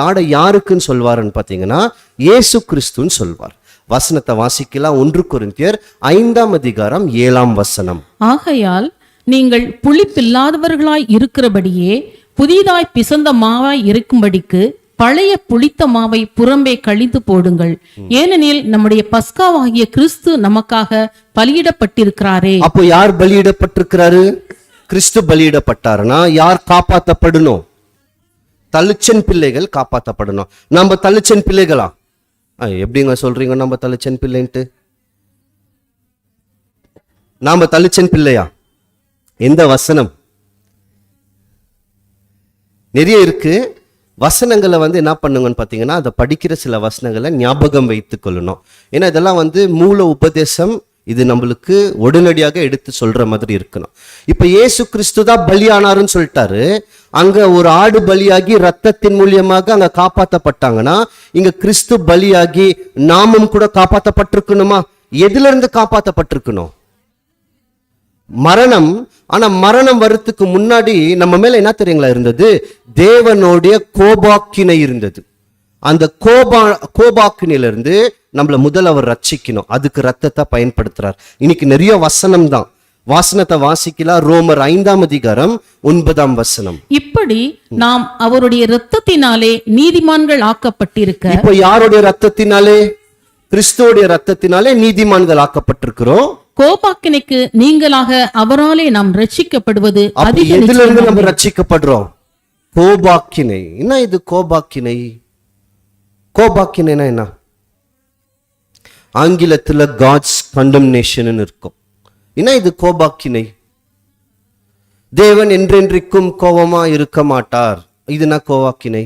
ஆடை யாருக்குன்னு சொல்வாருன்னு பார்த்தீங்கன்னா இயேசு கிறிஸ்துன்னு சொல்வார். வசனத்தை வாசிக்கலாம். 1 கொரிந்தியர் 5:7. ஆகையால் நீங்கள் புளிப்பில்லாதவர்களாய் இருக்கிறபடியே புதிதாய் பிசைந்த மாவாய் இருக்கும்படிக்கு பழைய புளித்த மாவை புறம்பே கழித்து போடுங்கள். ஏனெனில் நம்முடைய பஸ்காவாகிய கிறிஸ்து நமக்காக பலியிடப்பட்டிருக்கிறாரே. அப்போ யார் பலியிடப்பட்டிருக்கிறாரு? கிறிஸ்து பலியிடப்பட்டாருன்னா யார் காப்பாற்றப்படணும்? தளிச்சன் பிள்ளைகள் காப்பாற்றப்படணும். நம்ம தளிச்சன் பிள்ளைகளா? எப்படிங்க சொல்றீங்க நம்ம தளிச்சன் பிள்ளைன்ட்டு? நாம தளிச்சன் பிள்ளையா? எந்த வசனம்? நிறைய இருக்கு. வசனங்களை என்ன பண்ணுங்கன்னு பார்த்தீங்கன்னா, அதை படிக்கிற சில வசனங்களை ஞாபகம் வைத்து கொள்ளணும். ஏன்னா இதெல்லாம் மூல உபதேசம். இது நம்மளுக்கு உடனடியாக எடுத்து சொல்ற மாதிரி இருக்கணும். இப்ப இயேசு கிறிஸ்து தான் பலியானாருன்னு சொல்லிட்டாரு. அங்க ஒரு ஆடு பலியாகி ரத்தத்தின் மூலியமாக அங்க காப்பாற்றப்பட்டாங்கன்னா, இங்க கிறிஸ்து பலியாகி நாமும் கூட காப்பாற்றப்பட்டிருக்கணுமா? எதுல இருந்து காப்பாற்றப்பட்டிருக்கணும்? மரணம். ஆனா மரணம் வர்றதுக்கு முன்னாடி நம்ம மேல என்ன தெரியுங்களா இருந்தது? தேவனுடைய கோபாக்கினை இருந்தது. அந்த கோபாக்கினில இருந்து நம்மள முதல் அவர் ரட்சிக்கணும். அதுக்கு ரத்தத்தை பயன்படுத்துறார். இன்னைக்கு நிறைய வசனம் தான். வாசனத்தை வாசிக்கலாம். ரோமர் 5:9. இப்படி நாம் அவருடைய இரத்தத்தினாலே நீதிமான்கள் ஆக்கப்பட்டிருக்க. இப்போ யாருடைய ரத்தத்தினாலே? கிறிஸ்துவோடைய ரத்தத்தினாலே நீதிமான்கள் ஆக்கப்பட்டிருக்கிறோம். கோபாக்கினைக்கு நீங்களாக அவராலே நாம் ரட்சிக்கப்படுவது எதுல இருந்து நம்ம ரட்சிக்கப்படுறோம்? கோபாக்கினை. என்ன இது கோபாக்கினை? கோபாக்கினைனா என்ன? ஆங்கிலத்துல காட்ஸ் கண்டம்னேஷன் இருக்கும். என்ன இது கோபாக்கினை? தேவன் என்றென்றைக்கும் கோபமா இருக்க மாட்டார். இதுனா கோபாக்கினை.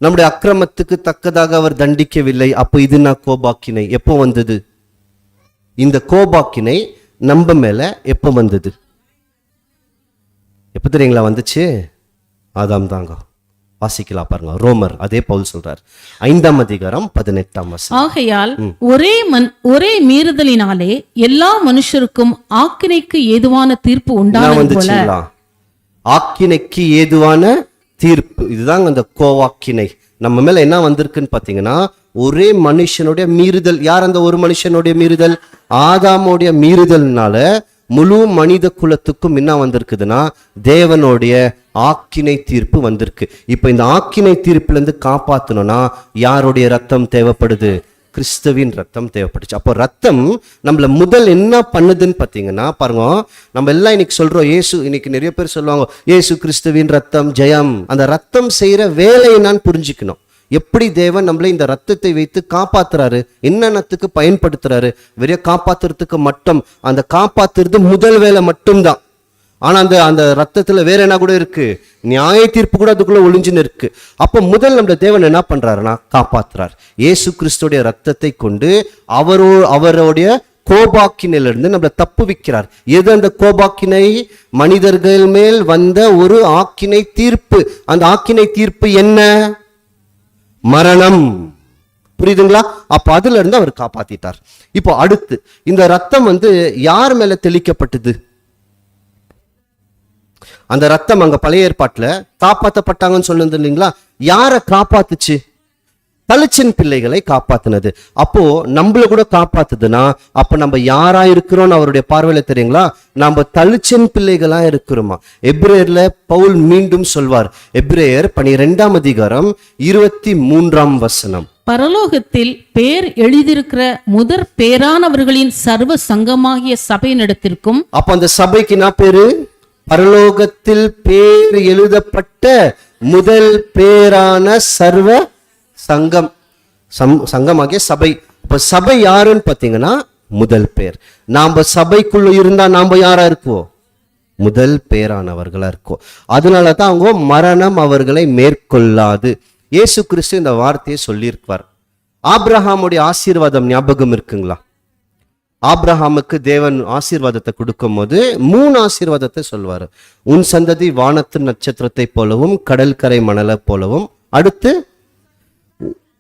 நம்முடைய அக்கிரமத்துக்கு தக்கதாக அவர் தண்டிக்கவில்லை. அப்போ இது நான் கோபாக்கினை எப்போ வந்தது? இந்த கோபாக்கினை நம்ம மேல எப்போ வந்தது? எப்போ தெரியுங்களா வந்துச்சு? ஆதாம் தாங்க. வாசிக்கலாம் பாருங்க, ரோமர் அதே பவுல் சொல்றார் 5ஆம் அதிகாரம் 18ஆம் வசனம். ஆகையால் ஒரே மீறுதலினாலே எல்லா மனுஷருக்கும் ஆக்கினைக்கு ஏதுவான தீர்ப்பு உண்டானது போல. ஆக்கினைக்கு ஏதுவான தீர்ப்பு, இதுதாங்க அந்த கோவாக்கினை. நம்ம மேல என்ன வந்திருக்குன்னு பாத்தீங்கன்னா, ஒரே மனுஷனுடைய மீறுதல். யார் அந்த ஒரு மனுஷனுடைய மீறுதல்? ஆதாமுடைய மீறுதல்னால முழு மனித குலத்துக்கும் என்ன வந்திருக்குதுன்னா, தேவனுடைய ஆக்கினை தீர்ப்பு வந்திருக்கு. இப்ப இந்த ஆக்கினை தீர்ப்புல இருந்து காப்பாத்தணும்னா யாருடைய ரத்தம் தேவைப்படுது? கிறிஸ்துவின் ரத்தம் தேவைப்படுச்சு. அப்போ ரத்தம் நம்மள முதல் என்ன பண்ணுதுன்னு பார்த்தீங்கன்னா பாருங்க, நம்ம எல்லாம் இன்னைக்கு சொல்றோம் இயேசு, இன்னைக்கு நிறைய பேர் சொல்லுவாங்க இயேசு கிறிஸ்துவின் ரத்தம் ஜெயம். அந்த ரத்தம் செய்யற வேலையை நான் புரிஞ்சுக்கணும். எப்படி தேவன் நம்மளை இந்த ரத்தத்தை வைத்து காப்பாத்துறாரு, என்னென்னத்துக்கு பயன்படுத்துறாரு? வெறிய காப்பாத்துறதுக்கு மட்டும், அந்த காப்பாத்துறது முதல் வேலை மட்டும்தான். ஆனா அந்த ரத்தத்துல வேற என்ன கூட இருக்கு? நியாய தீர்ப்பு கூட அதுக்குள்ள ஒளிஞ்சுன்னு இருக்கு. அப்ப முதல் நம்ம தேவன் என்ன பண்றாருன்னா காப்பாத்துறார். இயேசு கிறிஸ்துடைய ரத்தத்தை கொண்டு அவருடைய கோபாக்கினிலிருந்து நம்மளை தப்புவிக்கிறார். எது அந்த கோபாக்கினை? மனிதர்கள் மேல் வந்த ஒரு ஆக்கினை தீர்ப்பு. அந்த ஆக்கினை தீர்ப்பு என்ன? மரணம். புரியுதுங்களா? அப்ப அதுல இருந்து அவர் காப்பாத்திட்டார். இப்போ அடுத்து இந்த ரத்தம் யார் மேல தெளிக்கப்பட்டது? அந்த ரத்தம் அங்க பழைய ஏற்பாட்டுல காப்பாற்றப்பட்டாங்கன்னு சொல்லுது இல்லைங்களா? யாரை காப்பாத்துச்சு? தலிச்சின் பிள்ளைகளை காப்பாத்தினது. அப்போ நம்மள கூட காப்பாத்துதுன்னா அப்ப நம்ம யாரா இருக்கிறோம்னு அவருடைய பார்வையில தெரியுங்களா? நம்ம தலிச்சின் பிள்ளைகளா இருக்கிறோமா? எபிரேயர்ல பவுல் மீண்டும் சொல்வார், எபிரேயர் 12ஆம் அதிகாரம் 23ஆம் வசனம். பரலோகத்தில் பேர் எழுதியிருக்கிற முதற் பேரானவர்களின் சர்வ சங்கமாகிய சபையினிடத்திற்கும். அப்ப அந்த சபைக்கு என்ன பேரு? பரலோகத்தில் பேர் எழுதப்பட்ட முதல் பேரான சர்வ சங்கம், சங்கமாகிய சபை. இப்ப சபை யாருன்னு பாத்தீங்கன்னா முதல் பேர். நாம சபைக்குள்ள இருந்தா நாம யாரா இருக்குவோம்? முதல் பேரானவர்களா இருக்கும். அதனாலதான் அவங்க மரணம் அவர்களை மேற்கொள்ளாது. இயேசு கிறிஸ்து இந்த வார்த்தையை சொல்லியிருப்பார். ஆபிரகாமுடைய ஆசீர்வாதம் ஞாபகம் இருக்குங்களா? ஆபிரகாமுக்கு தேவன் ஆசீர்வாதத்தை கொடுக்கும் போது 3 ஆசீர்வாதத்தை சொல்வாரு. உன் சந்ததி வானத்து நட்சத்திரத்தை போலவும் கடல் கரை மணலை போலவும், அடுத்து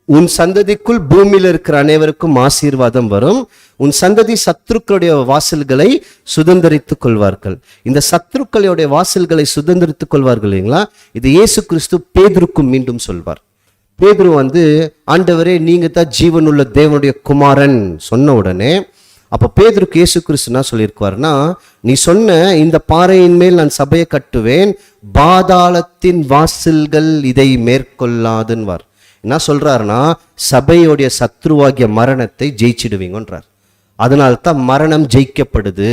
உன் சந்ததிக்குள் பூமியில இருக்கிற அனைவருக்கும் ஆசீர்வாதம் வரும், உன் சந்ததி சத்துருக்களுடைய வாசல்களை சுதந்திரித்துக் கொள்வார்கள். இந்த சத்துருக்களுடைய வாசல்களை சுதந்திரித்துக் கொள்வார்கள் இல்லைங்களா? இது இயேசு கிறிஸ்து பேதுருக்கும் மீண்டும் சொல்வார். பேதுரு ஆண்டவரே நீங்க தான் ஜீவனுள்ள தேவனுடைய குமாரன் சொன்ன உடனே அப்ப பேதுருக்கு இயேசு கிறிஸ்து என்ன சொல்லியிருக்குவார்னா, நீ சொன்ன இந்த பாறையின் மேல் நான் சபையை கட்டுவேன், பாதாளத்தின் வாசல்கள் இதை மேற்கொள்ளாதுன்னுவார். என்ன சொல்றாருன்னா, சபையுடைய சத்ருவாகிய மரணத்தை ஜெயிச்சிடுவீங்கன்றார். அதனால்தான் மரணம் ஜெயிக்கப்படுது.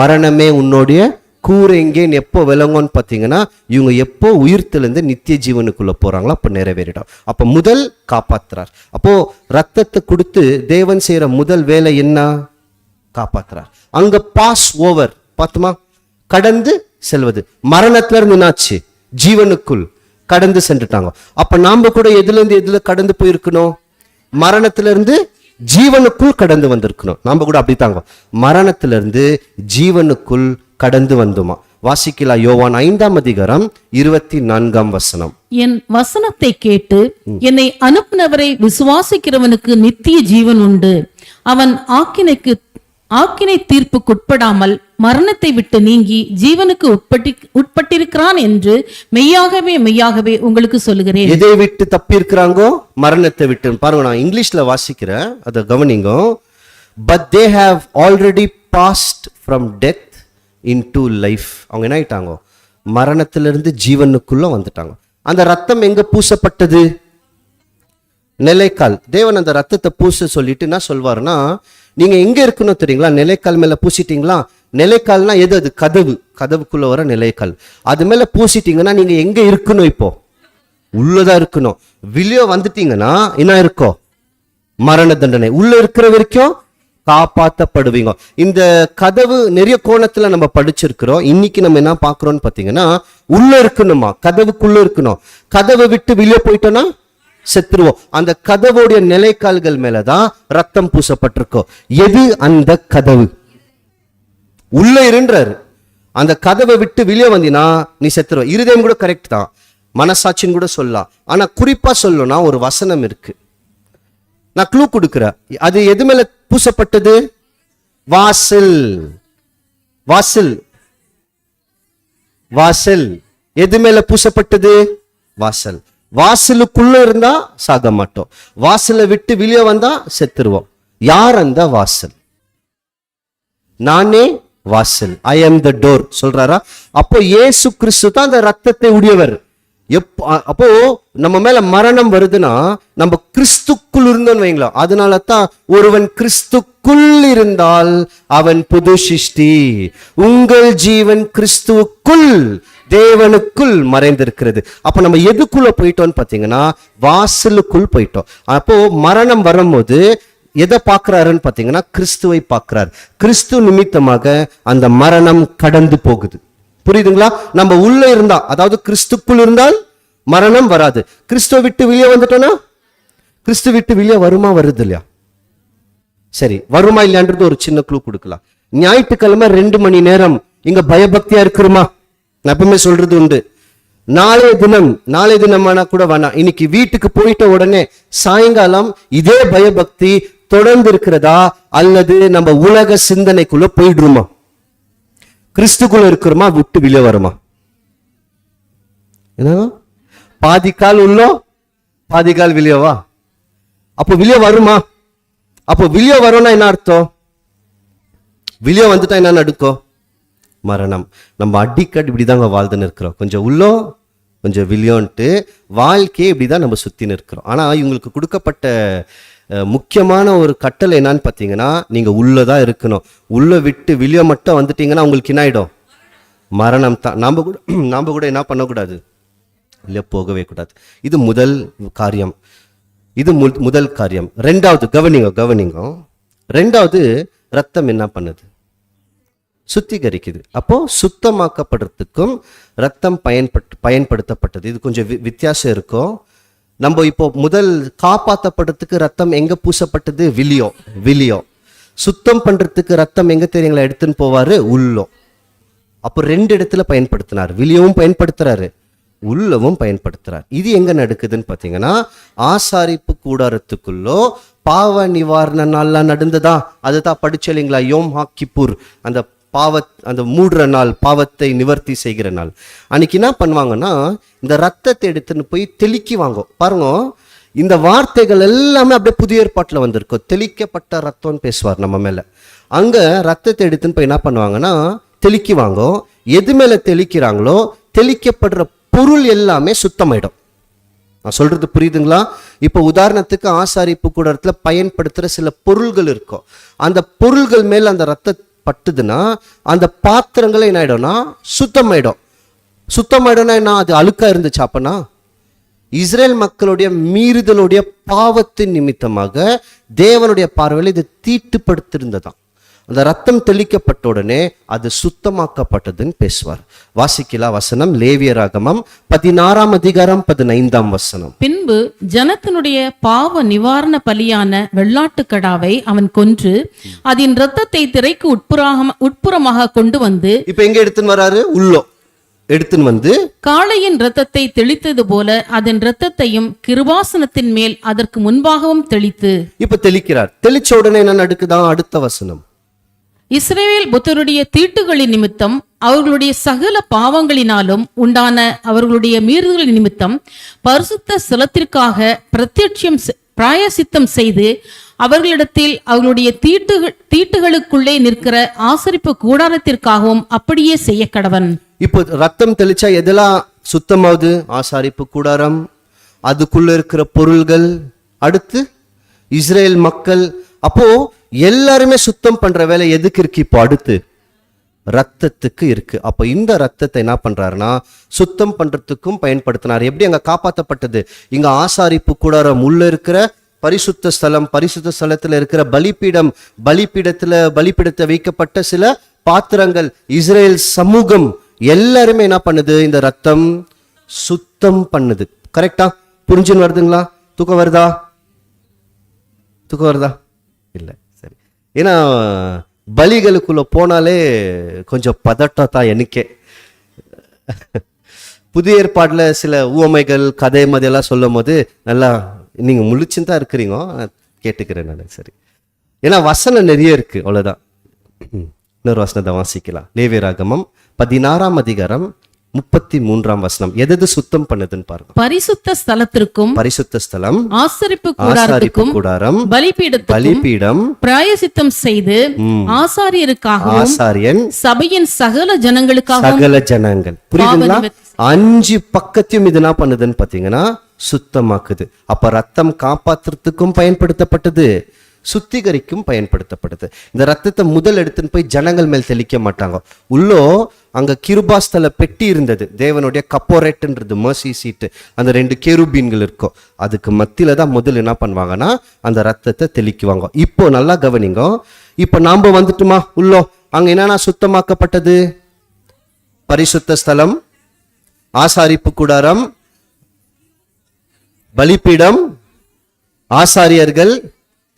மரணமே உன்னுடைய கூரெங்கேன்னு எப்போ விளங்கும்னு பார்த்தீங்கன்னா, இவங்க எப்போ உயிர்த்தெழுந்து நித்திய ஜீவனுக்குள்ள போறாங்களோ அப்போ நிறைவேறிடும். அப்போ முதல் காப்பாத்துறார். அப்போ ரத்தத்தை கொடுத்து தேவன் செய்யற முதல் வேலை என்ன? காப்பாத்துறார். அங்க பாஸ் ஓவர் பார்த்துமா, கடந்து செல்வது. மரணத்துல இருந்து என்னாச்சு? ஜீவனுக்குள் கடந்து சென்றுட்டாங்க. அப்ப நாம கூட எதுல இருந்து எதுல கடந்து போயிருக்கணும்? மரணத்திலிருந்து ஜீவனுக்குள் கடந்து வந்திருக்கணும். நாம கூட அப்படித்தாங்க, மரணத்திலிருந்து ஜீவனுக்குள் கடந்து வந்தோமா. வாசிக்கலாம், யோவான் 5ஆம் அதிகாரம் 24ஆம் வசனம். என் வசனத்தை கேட்டு என்னை அனுப்பினவரை விசுவாசிக்கிறவனுக்கு நித்திய ஜீவன் உண்டு, அவன் ஆக்கினை தீர்ப்புக்குட்படாமல் மரணத்தை விட்டு நீங்கி ஜீவனுக்கு உட்பட்டிருக்கிறான் என்று மெய்யாகவே மெய்யாகவே உங்களுக்கு சொல்லுகிறேன். எதை விட்டு தப்பி இருக்கிறாங்கோ? மரணத்தை விட்டு. பாருங்க, நான் இங்கிலீஷ்ல வாசிக்கிறேன், அதை கவனிங்க. But they have already passed from death into life. அவங்க என்ன ஆயிட்டாங்க? மரணத்திலிருந்து ஜீவனுக்குள்ள வந்துட்டாங்க. அந்த ரத்தம் எங்க பூசப்பட்டது? நிலைக்கால். தேவன் அந்த ரத்தத்தை பூச சொல்லிட்டு என்ன சொல்வாருன்னா, நீங்க எங்க இருக்கணும் தெரியுங்களா? நிலைக்கால் மேல பூசிட்டீங்களா? நிலைக்கால்னா எது? அது கதவு, கதவுக்குள்ள வர நிலைக்கால். அது மேல பூசிட்டீங்கன்னா நீங்க எங்க இருக்கணும்? இப்போ உள்ளதான் இருக்கணும். வெளியே வந்துட்டீங்கன்னா என்ன இருக்கோ? மரண தண்டனை. உள்ள இருக்கிற வரைக்கும் காப்பாற்றப்படுவீங்க. இந்த கதவு நிறைய கோணத்துல நம்ம படிச்சிருக்கிறோம். இன்னைக்கு நம்ம என்ன பார்க்கிறோம்னு பார்த்தீங்கன்னா, உள்ள இருக்கணுமா, கதவுக்குள்ள இருக்கணும். கதவை விட்டு வெளியே போயிட்டோம்னா செத்துருவோம். அந்த கதவுடைய நிலைக்கால்கள் மேலதான் ரத்தம் பூசப்பட்டிருக்கோம். எது அந்த கதவு? உள்ள இருன்றாரு. அந்த கதவை விட்டு வெளியே வந்தினா நீ செத்துருவ. இருதயம் கூட கரெக்ட் தான், மனசாட்சின்னு கூட சொல்லலாம். ஆனா குறிப்பா சொல்லணும்னா ஒரு வசனம் இருக்கு, நான் க்ளூ கொடுக்கிறேன். அது எது மேல பூசப்பட்டது? வாசல். வாசல். வாசல் எது மேல பூசப்பட்டது? வாசல். வாசலுக்குள்ள இருந்தா சாக மாட்டோம், வாசலை விட்டு வெளியே வந்தா செத்துருவோம். யார் அந்த வாசல்? நானே வாசல், ஐ ஆம் த டோர் சொல்றாரா? அப்போ இயேசு கிறிஸ்து தான் அந்த ரத்தத்தை உடையவர். அப்போ நம்ம மேல மரணம் வருதுன்னா நம்ம கிறிஸ்துக்குள் இருந்தோம்னு வைங்களா. அதனால தான் ஒருவன் கிறிஸ்துக்குள் இருந்தால் அவன் புது சிருஷ்டி. உங்கள் ஜீவன் கிறிஸ்துவுக்குள் தேவனுக்குள் மறைந்திருக்கிறது. அப்ப நம்ம எதுக்குள்ள போயிட்டோம்னு பாத்தீங்கன்னா வாசலுக்குள் போயிட்டோம். அப்போ மரணம் வரும்போது எதை பார்க்கிறாருன்னு பாத்தீங்கன்னா கிறிஸ்துவை பார்க்கிறார். கிறிஸ்து நிமித்தமாக அந்த மரணம் கடந்து போகுது. புரியுதுங்களா? நம்ம உள்ள இருந்தா, அதாவது கிறிஸ்துக்குள் இருந்தால் மரணம் வராது. கிறிஸ்துவை விட்டு வெளியே வந்துட்டோம்னா, கிறிஸ்து விட்டு வெளியே வருமா, வருது இல்லையா? சரி, வருமா இல்லையான்றது ஒரு சின்ன க்ளூ கொடுக்கலாம். ஞாயிற்றுக்கிழமை 2 மணி நேரம் இங்க பயபக்தியா இருக்கிறோமா? நான் எப்பவுமே சொல்றது உண்டு. நாளைய தினமானா கூட வேணாம், இன்னைக்கு வீட்டுக்கு போயிட்ட உடனே சாயங்காலம் இதே பயபக்தி தொடர்ந்து இருக்கிறதா, அல்லது நம்ம உலக சிந்தனைக்குள்ள போயிடுமா? கிறிஸ்துக்குள்ள இருக்கிறோமா, விட்டு வெளியே வருமா? என்ன, பாதி கால் உள்ளோ பாதி கால் வெளியவா? அப்போ வெளியே வருமா? அப்போ வெளியே வரும்னா என்ன அர்த்தம்? வெளியே வந்துட்டா என்ன நடக்கும்? மரணம். நம்ம அடிக்கடி இப்படிதாங்க வாழ்ந்துன்னு இருக்கிறோம், கொஞ்சம் உள்ளோ கொஞ்சம் வெளியோன்ட்டு வாழ்க்கையே இப்படிதான் நம்ம சுத்தின்னு இருக்கிறோம். ஆனா இவங்களுக்கு கொடுக்கப்பட்ட முக்கியமான ஒரு கட்டளை என்னன்னு பார்த்தீங்கன்னா, நீங்க உள்ளதான் இருக்கணும். உள்ள விட்டு வெளியே மட்டும் வந்துட்டீங்கன்னா உங்களுக்கு என்ன ஆயிடும்? மரணம் தான். நாம கூட என்ன பண்ணக்கூடாது? இல்ல, போகவே கூடாது. இது முதல் காரியம். முதல் காரியம். ரெண்டாவது கவனிங்க. ரெண்டாவது, ரத்தம் என்ன பண்ணுது? சுத்திகரிக்குது. அப்போ சுத்தமாக்கப்படுறதுக்கும் ரத்தம் பயன்படுத்தப்பட்டது. இது கொஞ்சம் வித்தியாசம் இருக்கும். நம்ம இப்போ முதல் காப்பாற்றப்படுறதுக்கு ரத்தம் எங்க பூசப்பட்டது? விலியோ. சுத்தம் பண்றதுக்கு ரத்தம் எங்க தெரியுங்களா எடுத்துன்னு போவாரு? உள்ளோ. அப்போ 2 இடத்துல பயன்படுத்தினார். விலியவும் பயன்படுத்துறாரு, உள்ளவும் பயன்படுத்துறார். இது எங்க நடக்குதுன்னு பாத்தீங்கன்னா, ஆசாரிப்பு கூடாரத்துக்குள்ளோ பாவ நிவாரண நாள்லாம் நடந்ததா? அதுதான் படிச்சு இல்லைங்களா, யோம் கிப்பூர், அந்த மூடுற நாள், பாவத்தை நிவர்த்தி செய்கிற நாள். அன்னைக்கு என்ன பண்ணுவாங்கன்னா, இந்த ரத்தத்தை எடுத்துன்னு போய் தெளிக்குவாங்க. பாருங்க, இந்த வார்த்தைகள் எல்லாமே அப்படியே புதிய ஏற்பாட்டில் வந்திருக்கும். தெளிக்கப்பட்ட ரத்தம்னு பேசுவார் நம்ம மேல. அங்க ரத்தத்தை எடுத்துன்னு போய் என்ன பண்ணுவாங்கன்னா தெளிக்குவாங்க. எது மேல தெளிக்கிறாங்களோ தெளிக்கப்படுற பொருள் எல்லாமே சுத்தமாயிடும். நான் சொல்றது புரியுதுங்களா? இப்போ உதாரணத்துக்கு ஆசாரிப்பு கூடத்துல பயன்படுத்துற சில பொருள்கள் இருக்கும். அந்த பொருள்கள் மேல அந்த ரத்த பட்டுதுன்னா அந்த பாத்திரங்கள் என்ன ஆயிடும்னா சுத்தமாயிடும். சுத்தமாயிடும்னா என்ன? அது அழுக்கா இருந்துச்சு. அப்பனா இஸ்ரேல் மக்களுடைய மீறுதலுடைய பாவத்தின் நிமித்தமாக தேவனுடைய பார்வையில் இது தீட்டுப்படுத்திருந்ததாம். அந்த ரத்தம் தெளிக்கப்பட்ட உடனே அது சுத்தமாக்கப்பட்டதுன்னு பேசுவார். வாசிக்கலாம் வசனம், லேவியராகமம் 16ஆம் அதிகாரம் 15ஆம் வசனம். பின்பு ஜனத்தினுடைய பாவ நிவாரண பலியான வெள்ளாட்டுக்கடாவை அவன் கொன்று அதன் இரத்தத்தை திரைக்கு உட்புறமாக கொண்டு வந்து, இப்ப எங்க எடுத்துன்னு வராரு? உள்ளோ எடுத்துன்னு வந்து காளையின் இரத்தத்தை தெளித்தது போல அதன் இரத்தத்தையும் கிருபாசனத்தின் மேல் அதற்கு முன்பாகவும் தெளித்து. இப்ப தெளிக்கிறார். தெளிச்ச உடனே என்ன நடக்குதான்? அடுத்த வசனம், இஸ்ரவேல் புத்தருடைய தீட்டுகளின் நிமித்தம் அவர்களுடைய சகல பாவங்களினாலும் உண்டான அவர்களுடைய மீறுதலின் நிமித்தம் பரிசுத்த ஸ்தலத்திற்காக பிராயசித்தம் செய்து அவர்களிடத்தில் அவர்களுடைய தீட்டுகளுக்குள்ளே நிற்கிற ஆசரிப்பு கூடாரத்திற்காகவும் அப்படியே செய்ய கடவன். இப்போ ரத்தம் தெளிச்சா எதெல்லாம் சுத்தமாவது? ஆசாரிப்பு கூடாரம், அதுக்குள்ள இருக்கிற பொருள்கள், அடுத்து இஸ்ரேல் மக்கள். அப்போ எல்லாருமே சுத்தம் பண்ற வேலை எதுக்கு இருக்கு? இப்போ அடுத்து ரத்தத்துக்கு இருக்கு. அப்ப இந்த ரத்தத்தை என்ன பண்றாருன்னா சுத்தம் பண்றதுக்கும் பயன்படுத்தினார். எப்படி அங்க காப்பாற்றப்பட்டது? இங்க ஆசாரிப்பு கூடாரம் உள்ள இருக்கிற பரிசுத்த ஸ்தலம், பரிசுத்த ஸ்தலத்துல இருக்கிற பலிபீடம், பலிபீடத்தை வைக்கப்பட்ட சில பாத்திரங்கள், இஸ்ரேல் சமூகம் எல்லாருமே என்ன பண்ணுது? இந்த ரத்தம் சுத்தம் பண்ணுது. கரெக்டா? புரிஞ்சுன்னு வருதுங்களா? தூக்கம் வருதா? இல்ல, சரி. ஏன்னா பலிகளுக்குள்ள போனாலே கொஞ்சம் பதட்டம் தான் எனக்கே. புதிய ஏற்பாடுல சில உவமைகள், கதை மாதிரியெல்லாம் சொல்லும் போது நல்லா நீங்க முழிச்சுன்னு தான் இருக்கிறீங்க, கேட்டுக்கிறேன் நான். சரி, ஏன்னா வசனம் நிறைய இருக்கு, அவ்வளவுதான். இன்னொரு வசனத்தை வாசிக்கலாம். லேவியராகமம் 16ஆம் அதிகாரம் 33ஆம் வசனம். எது சுத்தம் பண்ணுதுன்னு பாருங்க. பரிசுத்த ஸ்தலத்திற்கும், பரிசுத்த ஸ்தலம், ஆசரிப்பு கூடாரம், பலிபீடம் பிராயசித்தம் செய்து ஆசாரியருக்காகவும் ஆசாரியன் சபையின் சகல ஜனங்கள். புரியுதுங்களா? 5 பக்கத்தையும் இது என்ன பண்ணுதுன்னு பாத்தீங்கன்னா சுத்தமாக்குது. அப்ப ரத்தம் காப்பாற்றுறதுக்கும் பயன்படுத்தப்பட்டது, சுத்திகரிக்கும் பயன்படுத்தப்படுது. இந்த ரத்தத்தை முதல் எடுத்துன்னு போய் ஜனங்கள் மேல் தெளிக்க மாட்டாங்க. உள்ளோ அங்க கிருபாஸ்தல பெட்டி இருந்தது, தேவனுடைய கப்போரேட்ன்றது மர்சி சீட்டு, அந்த 2 கேருபீன்கள் இருக்கும், அதுக்கு மத்தியில தான் முதல் என்ன பண்ணுவாங்கன்னா அந்த ரத்தத்தை தெளிக்குவாங்க. இப்போ நல்லா கவனிங்க. இப்போ நாம வந்துட்டுமா உள்ளோ? அங்க என்னன்னா சுத்தமாக்கப்பட்டது? பரிசுத்த ஸ்தலம், ஆசாரிப்பு கூடாரம், பலிபீடம், ஆசாரியர்கள்,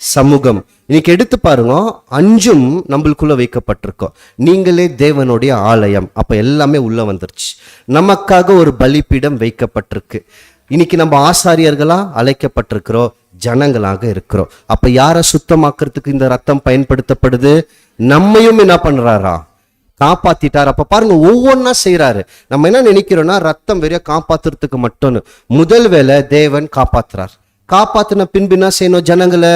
சமூகம். இன்னைக்கு எடுத்து பாருங்க, 5ம் நம்மளுக்குள்ள வைக்கப்பட்டிருக்கோம். நீங்களே தேவனுடைய ஆலயம். அப்ப எல்லாமே உள்ள வந்துருச்சு. நமக்காக ஒரு பலிபீடம் வைக்கப்பட்டிருக்கு. இன்னைக்கு நம்ம ஆசாரியர்களா அழைக்கப்பட்டிருக்கிறோம், ஜனங்களாக இருக்கிறோம். அப்ப யாரை சுத்தமாக்குறதுக்கு இந்த ரத்தம் பயன்படுத்தப்படுது? நம்மையும் என்ன பண்றாரா? காப்பாத்திட்டார். அப்ப பாருங்க, ஒவ்வொன்னா செய்யறாரு. நம்ம என்ன நினைக்கிறோம்னா ரத்தம் வெறிய காப்பாத்துறதுக்கு மட்டும்னு. முதல் வேலை தேவன் காப்பாத்துறார். காப்பாத்தின பின்பு என்ன செய்யணும்? ஜனங்களை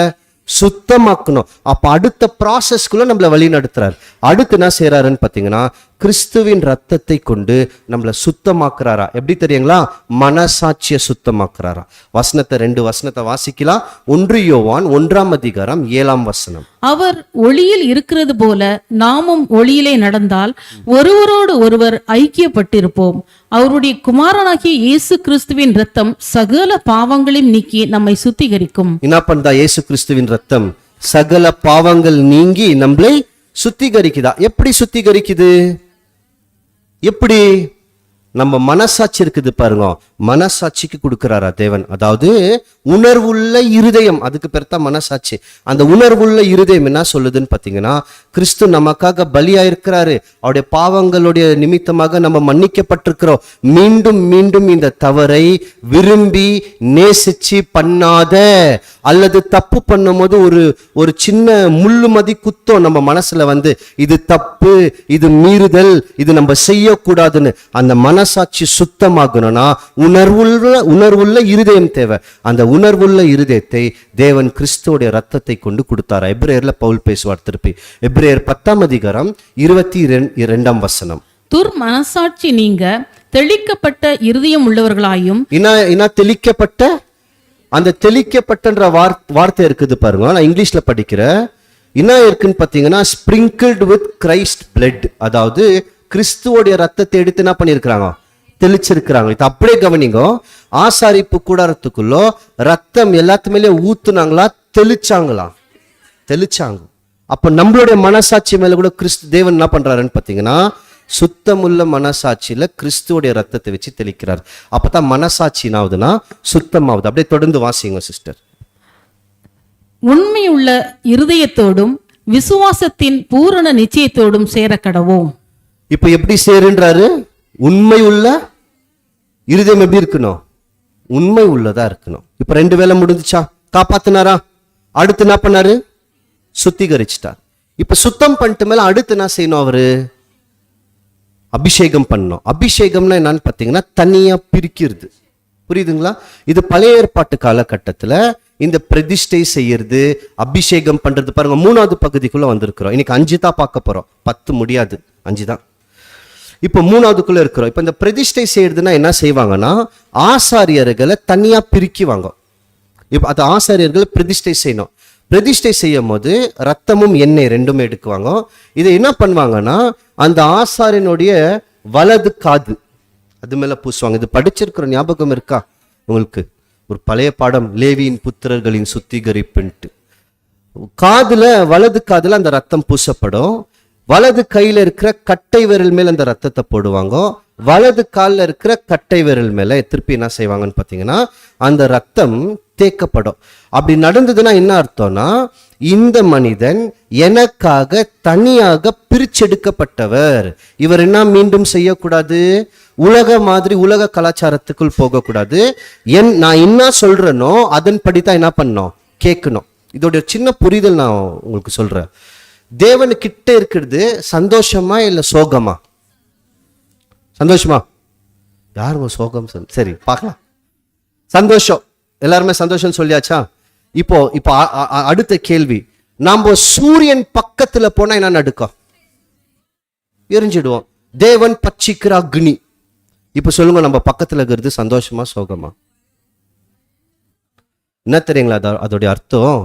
சுத்தமாக்கணும். அப்ப அடுத்த ப்ராசஸ்க்குள்ள நம்மள வழி நடத்துறாரு. அடுத்து என்ன செய்யறாருன்னு பாத்தீங்கன்னா கிறிஸ்துவின் ரத்தத்தை கொண்டு நம்மளை சுத்தமாக்குறாரா? எப்படி தெரியுங்களா? மனசாட்சியை சுத்தமாக்குறாரா. வசனத்தை 2 வசனத்தை வாசிக்கலாம். 1 யோவான் 1ஆம் அதிகாரம் 7ஆம் வசனம். அவர் ஒளியில் இருக்கிறது போல நாமும் ஒளியிலே நடந்தால் ஒருவரோடு ஒருவர் ஐக்கியப்பட்டிருப்போம். அவருடைய குமாரனாகிய இயேசு கிறிஸ்துவின் ரத்தம் சகல பாவங்களையும் நீக்கி நம்மை சுத்திகரிக்கும். என்ன பண்ணா? இயேசு கிறிஸ்துவின் ரத்தம் சகல பாவங்கள் நீங்கி நம்மளை சுத்திகரிக்குதா? எப்படி சுத்திகரிக்குது? எப்படி? நம்ம மனசாட்சி இருக்குது பாருங்க, மனசாட்சிக்கு கொடுக்கிறாரா தேவன். அதாவது உணர்வுள்ள இருதயம், அதுக்கு பேர் தான் மனசாட்சி. அந்த உணர்வுள்ள இருதயம் என்ன சொல்லுதுன்னு பாத்தீங்கன்னா, கிறிஸ்து நமக்காக பலியாயிருக்கிறாரு, அவருடைய பாவங்களுடைய நிமித்தமாக நம்ம மன்னிக்கப்பட்டிருக்கிறோம். மீண்டும் மீண்டும் இந்த தவறை விரும்பி நேசிச்சு பண்ணாத, அல்லது தப்பு பண்ணும் போது ஒரு சின்ன முள்ளுமதி குத்தம் நம்ம மனசுல வந்து இது தப்பு, இது மீறுதல், இது நம்ம செய்யக்கூடாதுன்னு அந்த மனசாட்சி சுத்தமாகணும்னா உணர்வுள்ள இருதயம் தேவை. அந்த உணர்வுள்ள இருதயத்தை தேவன் கிறிஸ்துவோட ரத்தத்தை கொண்டு கொடுத்தாரா. எபிரேயர்ல பவுல் பேசுவார் திருப்பி. எபிரேயர் 10ஆம் அதிகாரம் 22ஆம் வசனம். மனசாட்சி நீங்க தெளிக்கப்பட்ட இருதயம் உள்ளவர்களாயும். தெளிக்கப்பட்ட, அந்த தெளிக்கப்பட்டன்ற வார்த்தை இருக்குது பாருங்க, நான் இங்கிலீஷ்ல படிக்கிறேன். என்ன இருக்குன்னு பாத்தீங்கன்னா ஸ்பிரிங்கிள்டு வித் கிரைஸ்ட் பிளட். அதாவது கிறிஸ்துவோடைய ரத்தத்தை எடுத்து என்ன பண்ணிருக்கிறாங்க? தெளிச்சிருக்கிறாங்க. இது அப்படியே கவனிங்க. ஆசாரிப்பு கூடாரத்துக்குள்ள ரத்தம் எல்லாத்துமேலே ஊத்துனாங்களா, தெளிச்சாங்களா? தெளிச்சாங்க. அப்ப நம்மளுடைய மனசாட்சி மேல கூட கிறிஸ்து தேவன் என்ன பண்றாருன்னு பாத்தீங்கன்னா சுத்தமுள்ள மனசாட்சியில கிறிஸ்துவோடைய ரத்தத்தை வச்சு தெளிக்கிறார். அப்பதான் மனசாட்சி என்னாவதுன்னா சுத்தமாவது. அப்படியே தொடர்ந்து வாசிங்க சிஸ்டர். உண்மையுள்ள இருதயத்தோடும் விசுவாசத்தின் பூரண நிச்சயத்தோடும் சேர கடவோம். இப்ப எப்படி சேருன்றாரு? உண்மை உள்ள இருதயம் எப்படி இருக்கணும்? உண்மை உள்ளதா இருக்கணும். இப்ப 2 வேலை முடிஞ்சுச்சா? காப்பாத்தினாரா? அடுத்து என்ன பண்ணாரு? சுத்திகரிச்சிட்டார். இப்ப சுத்தம் பண்ணிட்டு மேல அடுத்து என்ன செய்யணும்? அவரு அபிஷேகம் பண்ணணும். அபிஷேகம்னா என்னன்னு பாத்தீங்கன்னா தனியா பிரிக்கிறது. புரியுதுங்களா? இது பழைய ஏற்பாட்டு காலகட்டத்துல இந்த பிரதிஷ்டை செய்யறது, அபிஷேகம் பண்றது பாருங்க 3வது பகுதிக்குள்ள வந்திருக்கிறோம். இன்னைக்கு 5 தான் பார்க்க போறோம், 10 முடியாது, 5 தான். இப்ப 3வதுக்குள்ள இருக்கிறோம். இப்ப இந்த பிரதிஷ்டை செய்யறதுன்னா என்ன செய்வாங்கன்னா ஆசாரியர்களை தனியா பிரிக்குவாங்க. இப்ப அது ஆசாரியர்கள் பிரதிஷ்டை செய்யணும். பிரதிஷ்டை செய்யும் போது ரத்தமும் எண்ணெய் 2மே எடுக்குவாங்க. இதை என்ன பண்ணுவாங்கன்னா அந்த ஆசாரியனுடைய வலது காது அது மேல பூசுவாங்க. இது படிச்சிருக்கிற ஞாபகம் இருக்கா உங்களுக்கு? ஒரு பழைய பாடம், லேவியின் புத்திரர்களின் சுத்திகரிப்புன்ட்டு. காதுல, வலது காதுல அந்த ரத்தம் பூசப்படும். வலது கையில இருக்கிற கட்டை விரல் மேல அந்த ரத்தத்தை போடுவாங்க. வலது காலில் இருக்கிற கட்டை விரல் மேல திருப்பி என்ன செய்வாங்கன்னு பார்த்தீங்கன்னா அந்த ரத்தம் தேக்கப்படும். அப்படி நடந்ததுன்னா என்ன அர்த்தம்னா, இந்த மனிதன் எனக்காக தனியாக பிரிச்செடுக்கப்பட்டவர். இவர் என்ன மீண்டும் செய்யக்கூடாது, உலக மாதிரி உலக கலாச்சாரத்துக்குள் போகக்கூடாது. நான் என்ன சொல்றேனோ அதன்படி தான் என்ன பண்ணணும், கேட்கணும். இதோட சின்ன புரிதல் நான் உங்களுக்கு சொல்றேன். தேவனு கிட்ட இருக்கிறது சந்தோஷமா இல்ல சோகமா? சந்தோஷமா? யாருங்க சோகம்? சரி, பார்க்கலாம். சந்தோஷம், எல்லாருமே சந்தோஷம் சொல்லியாச்சா? இப்போ அடுத்த கேள்வி, நாம சூரியன் பக்கத்துல போனா என்ன நடக்கும்? எரிஞ்சிடுவோம். தேவன் பட்சிக்கிற அக்னி. இப்ப சொல்லுங்க, நம்ம பக்கத்துல இருக்கிறது சந்தோஷமா சோகமா? என்ன தெரியுங்களா அதோடைய அர்த்தம்?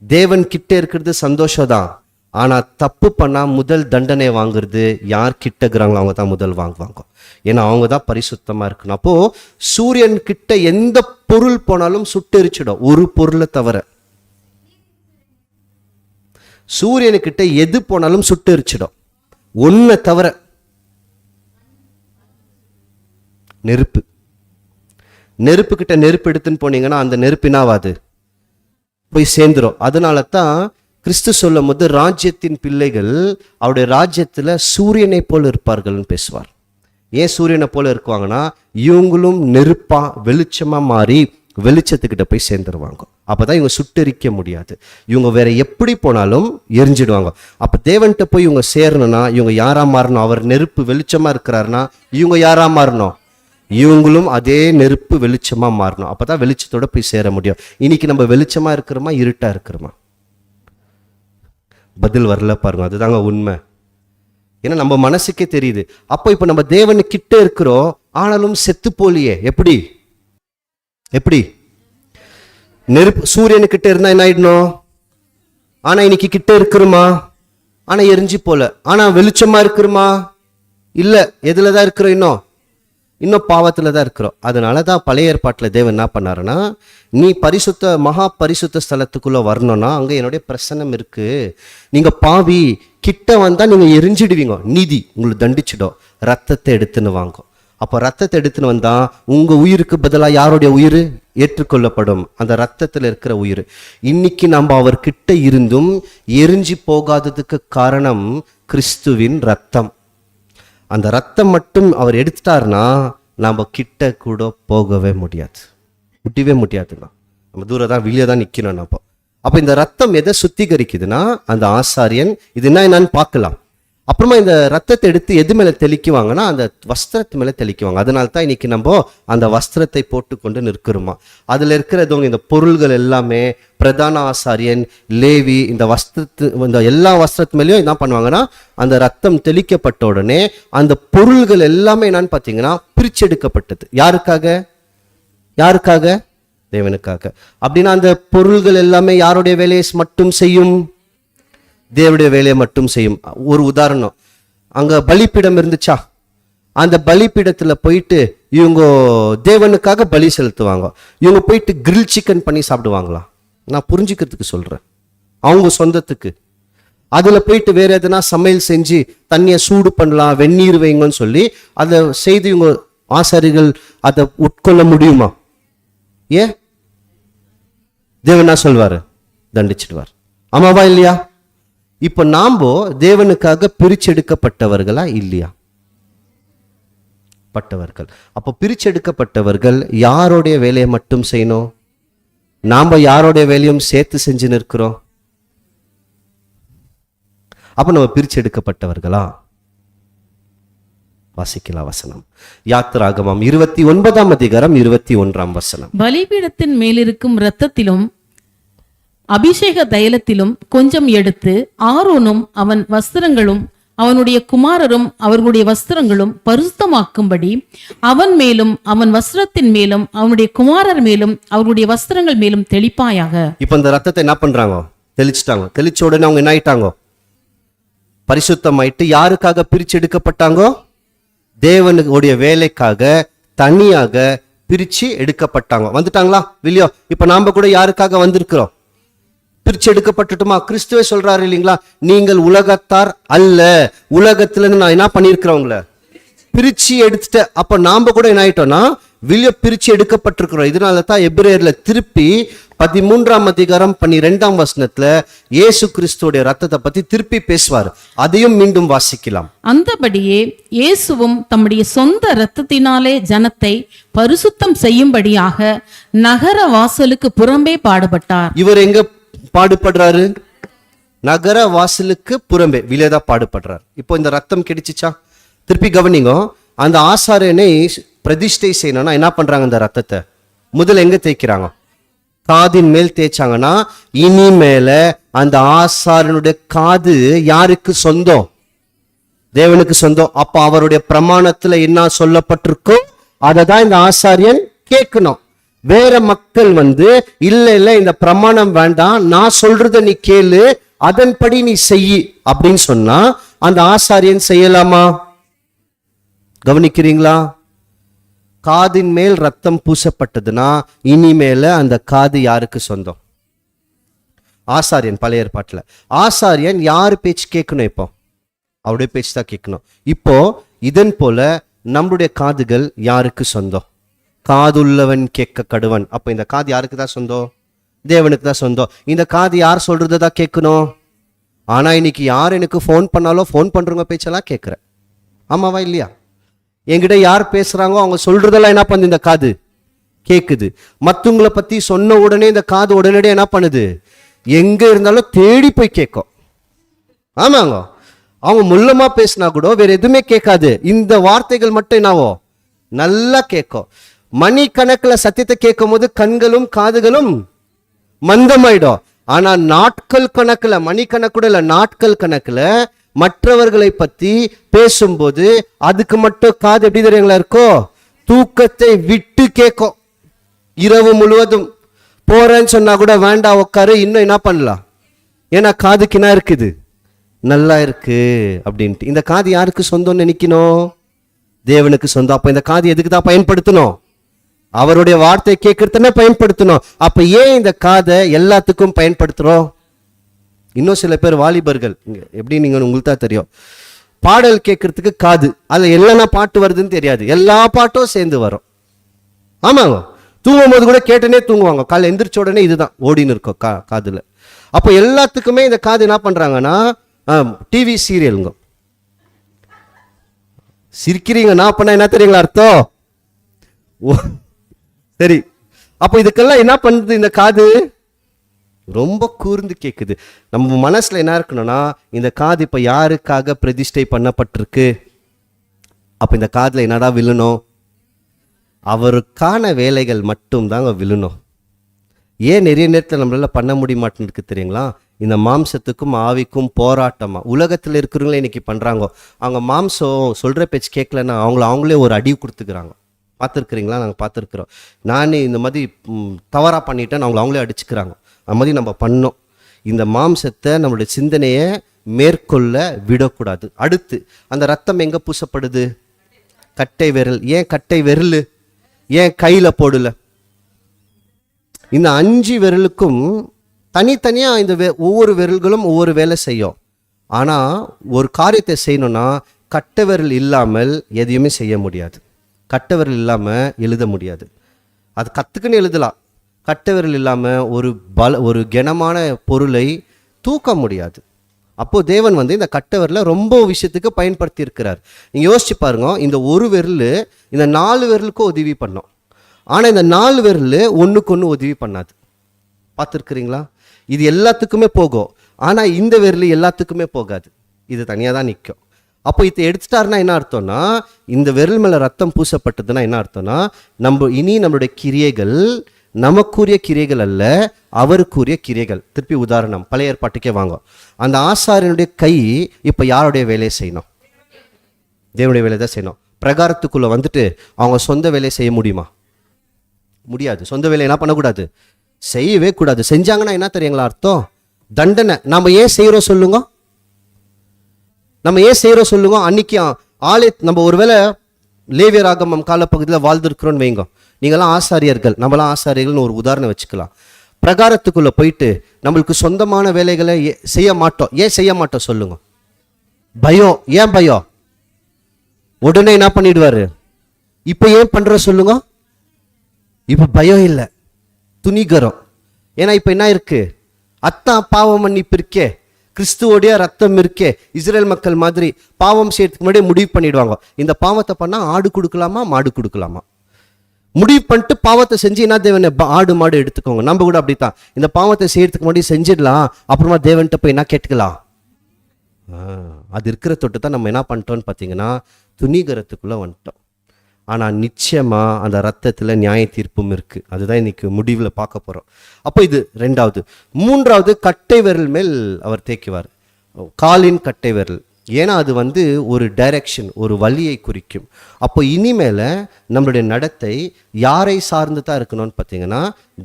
தேவன் கிட்ட இருக்கிறது சந்தோஷம் தான். ஆனா தப்பு பண்ணா முதல் தண்டனை வாங்குறது யார் கிட்ட இருக்கிறாங்களோ அவங்க தான் முதல் வாங்குவாங்க. ஏன்னா அவங்க தான் பரிசுத்தமா இருக்கணும். அப்போ சூரியன் கிட்ட எந்த பொருள் போனாலும் சுட்டெரிச்சிடும், ஒரு பொருளை தவிர. சூரியனுக்கிட்ட எது போனாலும் சுட்டெரிச்சிடும், ஒன்ன தவிர. நெருப்பு. நெருப்பு கிட்ட நெருப்பு எடுத்துன்னு போனீங்கன்னா அந்த நெருப்பு என்னாவாது, போய் சேர்ந்துரும். அதனால தான் கிறிஸ்து சொல்லும் போது ராஜ்யத்தின் பிள்ளைகள் அவருடைய ராஜ்யத்துல சூரியனை போல இருப்பார்கள்னு பேசுவார். ஏன் சூரியனை போல இருக்குவாங்கன்னா, இவங்களும் நெருப்பா வெளிச்சமா மாறி வெளிச்சத்துக்கிட்ட போய் சேர்ந்துருவாங்க. அப்பதான் இவங்க சுட்டெரிக்க முடியாது. இவங்க வேற எப்படி போனாலும் எரிஞ்சிடுவாங்க. அப்ப தேவன்கிட்ட போய் இவங்க சேரணும்னா இவங்க யாரா மாறணும்? அவர் நெருப்பு வெளிச்சமா இருக்கிறாருன்னா இவங்க யாரா மாறணும்? இவங்களும் அதே நெருப்பு வெளிச்சமா மாறணும். அப்பதான் வெளிச்சத்தோட போய் சேர முடியும். இன்னைக்கு நம்ம வெளிச்சமா இருக்கிறோமா, இருட்டா இருக்கிறோமா? பதில் வரல பாருங்க. அதுதாங்க உண்மை. ஏன்னா நம்ம மனசுக்கே தெரியுது. அப்போ இப்ப நம்ம தேவனு கிட்ட இருக்கிறோம், ஆனாலும் செத்து போலியே. எப்படி எப்படி நெருப்பு சூரியனுக்கிட்ட இருந்தா என்ன ஆயிடணும்? ஆனா இன்னைக்கு கிட்ட இருக்கிறோமா? ஆனா எரிஞ்சு போல. ஆனா வெளிச்சமா இருக்கிறோமா? இல்ல. எதுலதான் இருக்கிறோம்? இன்னும் பாவத்துல தான் இருக்கிறோம். அதனாலதான் பழைய ஏற்பாட்டுல தேவன் என்ன பண்ணாருன்னா, நீ பரிசுத்த மகா பரிசுத்த ஸ்தலத்துக்குள்ள வரணும்னா அங்க என்னுடைய பிரசன்னம் இருக்கு. நீங்க பாவி கிட்ட வந்தா நீங்க எரிஞ்சிடுவீங்க, நீதி உங்களை தண்டிச்சிடும். ரத்தத்தை எடுத்துன்னு வாங்க. அப்போ ரத்தத்தை எடுத்துன்னு வந்தா உங்க உயிருக்கு பதிலாக யாருடைய உயிர் ஏற்றுக்கொள்ளப்படும்? அந்த ரத்தத்தில் இருக்கிற உயிர். இன்னைக்கு நம்ம அவர்கிட்ட இருந்தும் எரிஞ்சு போகாததுக்கு காரணம் கிறிஸ்துவின் ரத்தம். அந்த ரத்தம் மட்டும் அவர் எடுத்துட்டாருன்னா நம்ம கிட்ட கூட போகவே முடியாது, முட்டிவே முடியாதுன்னா. நம்ம தூரம் தான், வெளியே தான் நிற்கணும் நம்ம. அப்போ இந்த ரத்தம் எதை சுத்திகரிக்குதுன்னா அந்த ஆசாரியன் இது என்னன்னு பார்க்கலாம். அப்புறமா இந்த ரத்தத்தை எடுத்து எது மேலே தெளிக்குவாங்கன்னா அந்த வஸ்திரத்து மேலே தெளிக்குவாங்க. அதனால தான் இன்னைக்கு நம்ம அந்த வஸ்திரத்தை போட்டுக்கொண்டு நிற்கிறோமா. அதில் இருக்கிறதவங்க இந்த பொருள்கள் எல்லாமே பிரதான ஆசாரியன் லேவி இந்த இந்த எல்லா வஸ்திரத்து மேலேயும் என்ன பண்ணுவாங்கன்னா அந்த ரத்தம் தெளிக்கப்பட்ட உடனே அந்த பொருள்கள் எல்லாமே என்னன்னு பார்த்தீங்கன்னா பிரிச்செடுக்கப்பட்டது. யாருக்காக? யாருக்காக? தேவனுக்காக. அப்படின்னா அந்த பொருள்கள் எல்லாமே யாருடைய வேலையை மட்டும் செய்யும்? தேவனுடைய வேலையை மட்டும் செய்யும். ஒரு உதாரணம், அங்க பலிப்பீடம் இருந்துச்சா? அந்த பலிப்பீடத்துல போயிட்டு இவங்க தேவனுக்காக பலி செலுத்துவாங்க. இவங்க போயிட்டு கிரில் சிக்கன் பண்ணி சாப்பிடுவாங்களா? நான் புரிஞ்சுக்கிறதுக்கு சொல்றேன், அவங்க சொந்தத்துக்கு. அதுல போயிட்டு வேற எதுனா சமையல் செஞ்சு தண்ணியை சூடு பண்ணலாம், வெந்நீர் வைங்கன்னு சொல்லி அதை செய்து இவங்க ஆசாரிகள் அதை உட்கொள்ள முடியுமா? ஏன்? தேவன் என்ன சொல்வாரு? தண்டிச்சிடுவார். ஆமாவா இல்லையா? இப்ப நாம தேவனுக்காக பிரிச்செடுக்கப்பட்டவர்களா இல்லையா? பட்டவர்கள். அப்போ பிரிச்செடுக்கப்பட்டவர்கள் யாருடைய வேலையை மட்டும் செய்யணும்? நாம யாருடைய வேலையும் சேர்த்து செஞ்சு நிற்கிறோம்? அப்ப நம்ம பிரிச்செடுக்கப்பட்டவர்களா? வாசிக்கலாம் வசனம். யாத்திராகமம் 29ஆம் அதிகாரம் 21ஆம் வசனம். பலிபீடத்தின் மேலிருக்கும் இரத்தத்திலும் அபிஷேக தைலத்திலும் கொஞ்சம் எடுத்து ஆரோனும் அவன் வஸ்திரங்களும் அவனுடைய குமாரரும் அவர்களுடைய வஸ்திரங்களும் பரிசுத்தமாக்கும்படி அவன் மேலும் அவன் வஸ்திரத்தின் மேலும் அவனுடைய குமாரர் மேலும் அவர்களுடைய வஸ்திரங்கள் மேலும் தெளிப்பாயாக. இப்ப இந்த ரத்தத்தை என்ன பண்றாங்க? தெளிச்சிட்டாங்க. தெளிச்ச உடனே அவங்க என்ன ஆயிட்டாங்க? பரிசுத்தமாயிட்டு யாருக்காக பிரிச்சு எடுக்கப்பட்டாங்க? தேவனுடைய வேலைக்காக தனியாக பிரிச்சு எடுக்கப்பட்டாங்க. வந்துட்டாங்களா இல்லையோ? இப்ப நாம கூட யாருக்காக வந்திருக்கிறோம்? பிரிச்சு எடுக்கப்பட்டுட்டுமா? கிறிஸ்துவே சொல்றாரு இல்லைங்களா, நீங்கள் உலகத்தார் அல்ல, உலகத்துல இருந்து நான் என்ன பண்ணிருக்கிறவங்கள பிரிச்சு எடுத்துட்ட. அப்ப நாம கூட என்ன ஆயிட்டோம்னா வெளிய பிரிச்சு எடுக்கப்பட்டிருக்கிறோம். இதனால தான் எபிரேயர்ல திருப்பி 13ஆம் அதிகாரம் 12ஆம் வசனத்துல இயேசு கிறிஸ்துவோட ரத்தத்தை பத்தி திருப்பி பேசுவார். அதையும் மீண்டும் வாசிக்கலாம். அந்தபடியே இயேசுவும் தம்முடைய சொந்த இரத்தத்தினாலே ஜனத்தை பரிசுத்தம் செய்யும்படியாக நகர வாசலுக்கு புறம்பே பாடுபட்டார். இவர் எங்க பாடுபடுறாரு? நகர வாசலுக்கு புறம்பே விலையதான் பாடுபடுறார். இப்போ இந்த ரத்தம் கிடைச்சிச்சா? திருப்பி கவனிங்க. அந்த ஆசாரியனை பிரதிஷ்டை செய்யணும்னா என்ன பண்றாங்க? அந்த ரத்தத்தை முதல்ல எங்க தேய்க்கிறாங்க? காதின் மேல் தேய்ச்சாங்கன்னா இனிமேல அந்த ஆசாரியனுடைய காது யாருக்கு சொந்தம்? தேவனுக்கு சொந்தம். அப்ப அவருடைய பிரமாணத்துல என்ன சொல்லப்பட்டிருக்கோ அதை தான் இந்த ஆசாரியன் கேட்கணும். வேற மக்கள் இல்ல இந்த பிரமாணம் வேண்டாம், நான் சொல்றத நீ கேளு, அதன்படி நீ செய் அப்படின்னு சொன்னா அந்த ஆசாரியன் செய்யலாமா? கவனிக்கிறீங்களா? காதின் மேல் ரத்தம் பூசப்பட்டதுன்னா இனிமேல அந்த காது யாருக்கு சொந்தம்? ஆசாரியன். பழைய ஏற்பாட்டுல ஆசாரியன் யாரு பேச்சு கேட்கணும்? இப்போ அவருடைய பேச்சு தான் கேட்கணும். இப்போ இதன் போல நம்முடைய காதுகள் யாருக்கு சொந்தம்? காதுள்ளவன் கேட்க கடுவன். அப்ப இந்த காது யாருக்கு தான் சொந்தம்? தேவனுக்கு தான் சொந்தம். இந்த காது யார் சொல்றதான் கேட்கணும். ஆனா இன்னைக்கு யார் எனக்கு ஃபோன் பண்ணாலும் ஃபோன் பண்றவங்க பேச்செல்லாம் கேட்கிறேன். ஆமாவா இல்லையா? என்கிட்ட யார் பேசுறாங்க அவங்க சொல்றதெல்லாம் என்ன பண்ணுது? இந்த காது கேக்குது. மற்றவங்களை பத்தி சொன்ன உடனே இந்த காது உடனடியாக என்ன பண்ணுது? எங்க இருந்தாலும் தேடி போய் கேட்கும். ஆமாங்க, அவங்க முள்ளமா பேசினா கூட வேற எதுவுமே கேட்காது, இந்த வார்த்தைகள் மட்டும் என்னவோ நல்லா கேட்கும். மணி கணக்குல சத்தியத்தை கேட்கும் போது கண்களும் காதுகளும் மந்தமாயிடும். ஆனா நாட்கள் கணக்குல, மணி கணக்குட இல்ல, நாட்கள் கணக்குல மற்றவர்களை பத்தி பேசும்போது அதுக்கு மட்டும் காது எப்படி தெரியுங்களா இருக்கோ? தூக்கத்தை விட்டு கேட்கும். இரவு முழுவதும் போறேன்னு சொன்னா கூட வேண்டாம் உட்காரு, இன்னும் என்ன பண்ணலாம், ஏன்னா காதுக்கு என்ன இருக்குது? நல்லா இருக்கு அப்படின்ட்டு. இந்த காது யாருக்கு சொந்தம்னு நினைக்கணும்? தேவனுக்கு சொந்தம். அப்ப இந்த காது எதுக்கு தான் பயன்படுத்தணும்? அவருடைய வார்த்தை கேட்கறதுன்னு பயன்படுத்தணும். அப்ப ஏன் இந்த காதை எல்லாத்துக்கும் பயன்படுத்துறோம்? இன்னும் சில பேர் வாலிபர்கள் எப்படி நீங்க உங்களுக்கு தான் தெரியும், பாடல் கேட்கறதுக்கு காது, அதுல என்னென்ன பாட்டு வருதுன்னு தெரியாது, எல்லா பாட்டும் சேர்ந்து வரும். ஆமாங்க, தூங்கும் போது கூட கேட்டனே தூங்குவாங்க, காலை எந்திரிச்ச உடனே இதுதான் ஓடின்னு இருக்கும் காதுல. அப்போ எல்லாத்துக்குமே இந்த காது என்ன பண்றாங்கன்னா டிவி சீரியலுங்க. சிரிக்கிறீங்க, நான் பண்ண என்ன தெரியுங்களா அர்த்தம்? சரி, அப்போ இதுக்கெல்லாம் என்ன பண்ணுது? இந்த காது ரொம்ப கூர்ந்து கேட்குது. நம்ம மனசுல என்ன இருக்கணும்னா, இந்த காது இப்ப யாருக்காக பிரதிஷ்டை பண்ணப்பட்டிருக்கு? அப்ப இந்த காதுல என்னடா விழணும்? அவருக்கான வேலைகள் மட்டும் தாங்க விழணும். ஏன் நிறைய நேரத்தில் நம்மளால பண்ண முடிய மாட்டேன்னு தெரியுங்களா? இந்த மாம்சத்துக்கும் ஆவிக்கும் போராட்டமா உலகத்தில் இருக்கிறவங்களே இன்னைக்கு பண்றாங்க. அவங்க மாம்சம் சொல்ற பேச்சு கேட்கலன்னா அவங்களே ஒரு அடி கொடுத்துக்கிறாங்க. பார்த்துருக்குறீங்களா? நாங்கள் பார்த்துருக்குறோம். நான் இந்த மாதிரி தவறாக பண்ணிட்டேன், அவங்களே அடிச்சுக்கிறாங்க. அது மாதிரி நம்ம பண்ணோம். இந்த மாம்சத்தை நம்மளுடைய சிந்தனையை மேற்கொள்ள விடக்கூடாது. அடுத்து அந்த ரத்தம் எங்கே பூசப்படுது? கட்டை விரல். ஏன் கட்டை விரல்? ஏன் கையில் போடல? இந்த 5 விரலுக்கும் தனித்தனியாக இந்த ஒவ்வொரு விரல்களும் ஒவ்வொரு வேலை செய்யும். ஆனால் ஒரு காரியத்தை செய்யணும்னா கட்டை விரல் இல்லாமல் எதையுமே செய்ய முடியாது. கட்டை விரல் இல்லாமல் எழுத முடியாது. அது கற்றுக்குன்னு எழுதலாம். கட்டை விரல் இல்லாமல் ஒரு கனமான பொருளை தூக்க முடியாது. அப்போது தேவன் இந்த கட்டை விரலை ரொம்ப விஷயத்துக்கு பயன்படுத்தி இருக்கிறார். நீங்கள் யோசிச்சு பாருங்க, இந்த ஒரு விரல் இந்த 4 விரலுக்கும் உதவி பண்ணோம். ஆனால் இந்த 4 விரல் ஒன்றுக்கு ஒன்று உதவி பண்ணாது. பார்த்துருக்குறீங்களா? இது எல்லாத்துக்குமே போகும், ஆனால் இந்த விரல் எல்லாத்துக்குமே போகாது. இது தனியாக தான் நிற்கும். அப்போ இதை எடுத்துட்டாருன்னா என்ன அர்த்தம்னா, இந்த விரல் மேலே ரத்தம் பூசப்பட்டதுன்னா என்ன அர்த்தம்னா, நம்மளுடைய கிரியைகள் நமக்குரிய கிரியைகள் அல்ல, அவருக்குரிய கிரியைகள். திருப்பி உதாரணம், பழைய ஏற்பாட்டுக்கே வாங்க. அந்த ஆசாரியனுடைய கை இப்போ யாருடைய வேலையை செய்யணும்? தேவனுடைய வேலையை தான் செய்யணும். பிரகாரத்துக்குள்ளே அவங்க சொந்த வேலையை செய்ய முடியுமா? முடியாது. சொந்த வேலையை என்ன பண்ணக்கூடாது? செய்யவே கூடாது. செஞ்சாங்கன்னா என்ன தெரியுங்களா அர்த்தம்? தண்டனை. நம்ம ஏன் செய்கிறோம் சொல்லுங்க? அன்னைக்கு நம்ம ஒருவேளை லேவியராகமம் காலப்பகுதியில் வாழ்ந்துருக்கிறோன்னு வைங்க, நீங்களாம் ஆசாரியர்கள், நம்மளாம் ஆசாரியர்கள்னு ஒரு உதாரணம் வச்சுக்கலாம். பிரகாரத்துக்குள்ளே போயிட்டு நம்மளுக்கு சொந்தமான வேலைகளை செய்ய மாட்டோம். ஏன் செய்ய மாட்டோம் சொல்லுங்க? பயம். ஏன் பயம்? உடனே என்ன பண்ணிடுவாரு? இப்போ ஏன் பண்ற சொல்லுங்க? இப்போ பயம் இல்லை, துணிகரம். ஏன்னா இப்போ என்ன இருக்கு? அத்தான் பாவம் மன்னிப்பு இருக்கே, கிறிஸ்துவோடைய ரத்தம் இருக்கே. இஸ்ரேல் மக்கள் மாதிரி பாவம் செய்யறதுக்கு முன்னாடியே முடிவு பண்ணிடுவாங்க, இந்த பாவத்தை பண்ணா ஆடு கொடுக்கலாமா மாடு கொடுக்கலாமா. முடிவு பண்ணிட்டு பாவத்தை செஞ்சு என்ன தேவனை ஆடு மாடு எடுத்துக்கோங்க. நம்ம கூட அப்படித்தான், இந்த பாவத்தை செய்யறதுக்கு முன்னாடி செஞ்சிடலாம், அப்புறமா தேவன்கிட்ட போய் என்ன கேட்டுக்கலாம். அது இருக்கிற தொட்டு தான் நம்ம என்ன பண்ணிட்டோம்னு பார்த்தீங்கன்னா துணிகரத்துக்குள்ளே வந்துட்டோம். ஆனால் நிச்சயமாக அந்த ரத்தத்தில் நியாய தீர்ப்பும் இருக்குது. அதுதான் இன்னைக்கு முடிவில் பார்க்க போகிறோம். அப்போ இது ரெண்டாவது. மூன்றாவது, கட்டை விரல் மேல் அவர் தேய்க்குவார், காலின் கட்டை விரல். ஏன்னா அது ஒரு டைரக்ஷன், ஒரு வழியை குறிக்கும். அப்போ இனிமேல் நம்மளுடைய நடத்தை யாரை சார்ந்து தான் இருக்கணும்னு பார்த்தீங்கன்னா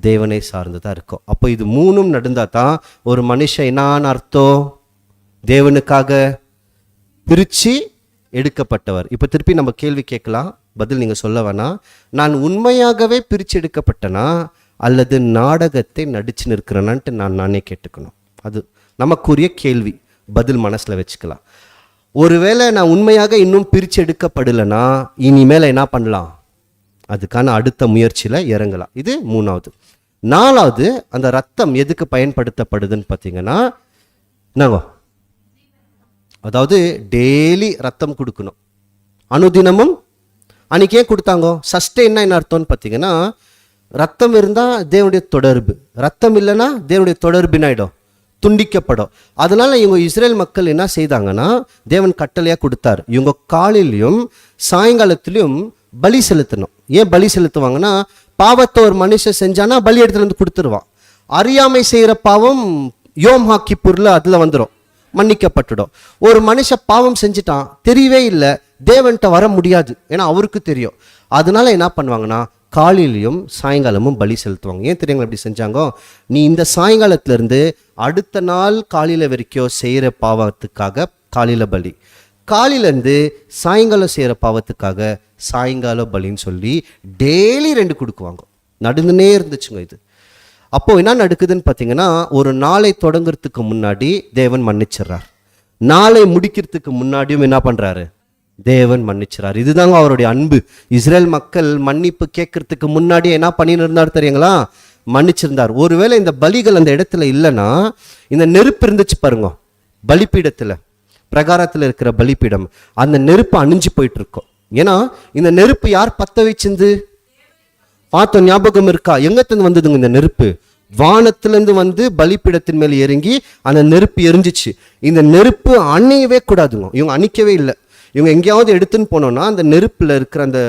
தேவனை சார்ந்து தான் இருக்கும். அப்போ இது மூணும் நடந்தால் தான் ஒரு மனுஷன் என்னான்னு அர்த்தம்? தேவனுக்காக பிரித்து எடுக்கப்பட்டவர். இப்போ திருப்பி நம்ம கேள்வி கேட்கலாம், பதில் நீங்கள் சொல்ல வேணாம். நான் உண்மையாகவே பிரித்து எடுக்கப்பட்டனா அல்லது நாடகத்தை நடிச்சு நிற்கிறேனான்ட்டு நானே கேட்டுக்கணும். அது நமக்குரிய கேள்வி, பதில் மனசில் வச்சுக்கலாம். ஒருவேளை நான் உண்மையாக இன்னும் பிரித்து எடுக்கப்படலைன்னா இனிமேல் என்ன பண்ணலாம்? அதுக்கான அடுத்த முயற்சியில் இறங்கலாம். இது மூணாவது. நாலாவது, அந்த ரத்தம் எதுக்கு பயன்படுத்தப்படுதுன்னு பார்த்தீங்கன்னா நாங்க அதாவது டெய்லி ரத்தம் கொடுக்கணும், அனுதினமும். அன்றைக்கி ஏன் கொடுத்தாங்க? சஸ்டெயின்னா என்ன அர்த்தம்னு பார்த்தீங்கன்னா ரத்தம் இருந்தால் தேவனுடைய தொடர்பு, ரத்தம் இல்லைன்னா தேவனுடைய தொடர்பினாயிடும், துண்டிக்கப்படும். அதனால இவங்க இஸ்ரேல் மக்கள் என்ன செய்தாங்கன்னா தேவன் கட்டளையாக கொடுத்தார், இவங்க காலையிலையும் சாயங்காலத்திலையும் பலி செலுத்தணும். ஏன் பலி செலுத்துவாங்கன்னா பாவத்தை ஒரு மனுஷன் செஞ்சானா பலி எடுத்துட்டு வந்து கொடுத்துருவான். அறியாமை செய்கிற பாவம் யோம் கிப்புர்ல அதில் வந்துடும், மன்னிக்கப்பட்டுடும். ஒரு மனுஷன் பாவம் செஞ்சுட்டான், தெரியவே இல்லை, தேவன்கிட்ட வர முடியாது, ஏன்னா அவருக்கு தெரியும். அதனால என்ன பண்ணுவாங்கன்னா காலையிலையும் சாயங்காலமும் பலி செலுத்துவாங்க. ஏன் தெரியுங்களா எப்படி செஞ்சாங்க? நீ இந்த சாயங்காலத்திலேருந்து அடுத்த நாள் காலையில் வரைக்கும் செய்கிற பாவத்துக்காக காலையில் பலி, காலையிலேருந்து சாயங்காலம் செய்கிற பாவத்துக்காக சாயங்காலம் பலின்னு சொல்லி டெய்லி 2 கொடுக்குவாங்க. நடந்துனே இருந்துச்சுங்க இது. அப்போது என்ன நடக்குதுன்னு பார்த்தீங்கன்னா ஒரு நாளை தொடங்குறதுக்கு முன்னாடி தேவன் மன்னிச்சிடுறார், நாளை முடிக்கிறதுக்கு முன்னாடியும் என்ன பண்ணுறாரு? தேவன் மன்னிச்சிறார். இதுதாங்க அவருடைய அன்பு. இஸ்ரேல் மக்கள் மன்னிப்பு கேட்கறதுக்கு முன்னாடி என்ன பண்ணின்னு இருந்தார் தெரியுங்களா? மன்னிச்சிருந்தார். ஒருவேளை இந்த பலிகள் அந்த இடத்துல இல்லைன்னா இந்த நெருப்பு இருந்துச்சு பாருங்க, பலிப்பீடத்தில், பிரகாரத்தில் இருக்கிற பலிப்பீடம், அந்த நெருப்பு அணிஞ்சு போயிட்டு இருக்கும். ஏன்னா இந்த நெருப்பு யார் பற்ற வச்சிருந்து பார்த்தோம், ஞாபகம் இருக்கா? எங்கத்திலிருந்து வந்ததுங்க இந்த நெருப்பு? வானத்திலிருந்து பலிப்பீடத்தின் மேல் இறங்கி அந்த நெருப்பு எரிஞ்சிச்சு. இந்த நெருப்பு அணையவே கூடாதுங்க, இவங்க அணிக்கவே இல்லை. இவங்க எங்கேயாவது எடுத்துன்னு போனோன்னா அந்த நெருப்பில் இருக்கிற அந்த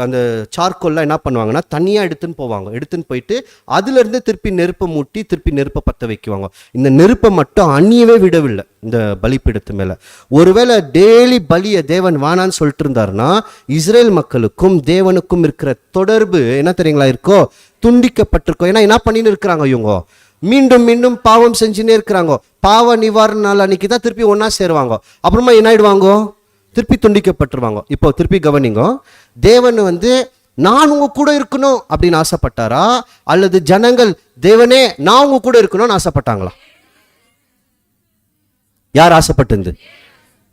அந்த சார்கோல்லாம் என்ன பண்ணுவாங்கன்னா தனியாக எடுத்துன்னு போவாங்க. எடுத்துன்னு போயிட்டு அதுலேருந்து திருப்பி நெருப்பை மூட்டி திருப்பி நெருப்பை பற்ற வைக்குவாங்க. இந்த நெருப்பை மட்டும் அணியவே விடவில்லை இந்த பலிப்பீடத்து மேலே. ஒருவேளை டெய்லி பலியை தேவன் வானான்னு சொல்லிட்டு இருந்தாருன்னா இஸ்ரேல் மக்களுக்கும் தேவனுக்கும் இருக்கிற தொடர்பு என்ன தெரியுங்களா இருக்கோ? துண்டிக்கப்பட்டிருக்கோம். ஏன்னா என்ன பண்ணின்னு இருக்கிறாங்க இவங்க? மீண்டும் மீண்டும் பாவம் செஞ்சுன்னே இருக்கிறாங்க. பாவ நிவாரண நாள் அன்னைக்கு தான் திருப்பி ஒன்றா சேருவாங்க. அப்புறமா என்ன ஆயிடுவாங்க? திருப்பி துண்டிக்கப்பட்டுருவாங்க. இப்போ திருப்பி கவனிங்க, தேவன் நான் உங்க கூட இருக்கணும் அப்படின்னு ஆசைப்பட்டாரா அல்லது ஜனங்கள் தேவனே நான் உங்க கூட இருக்கணும்னு ஆசைப்பட்டாங்களா? யார் ஆசைப்பட்டது?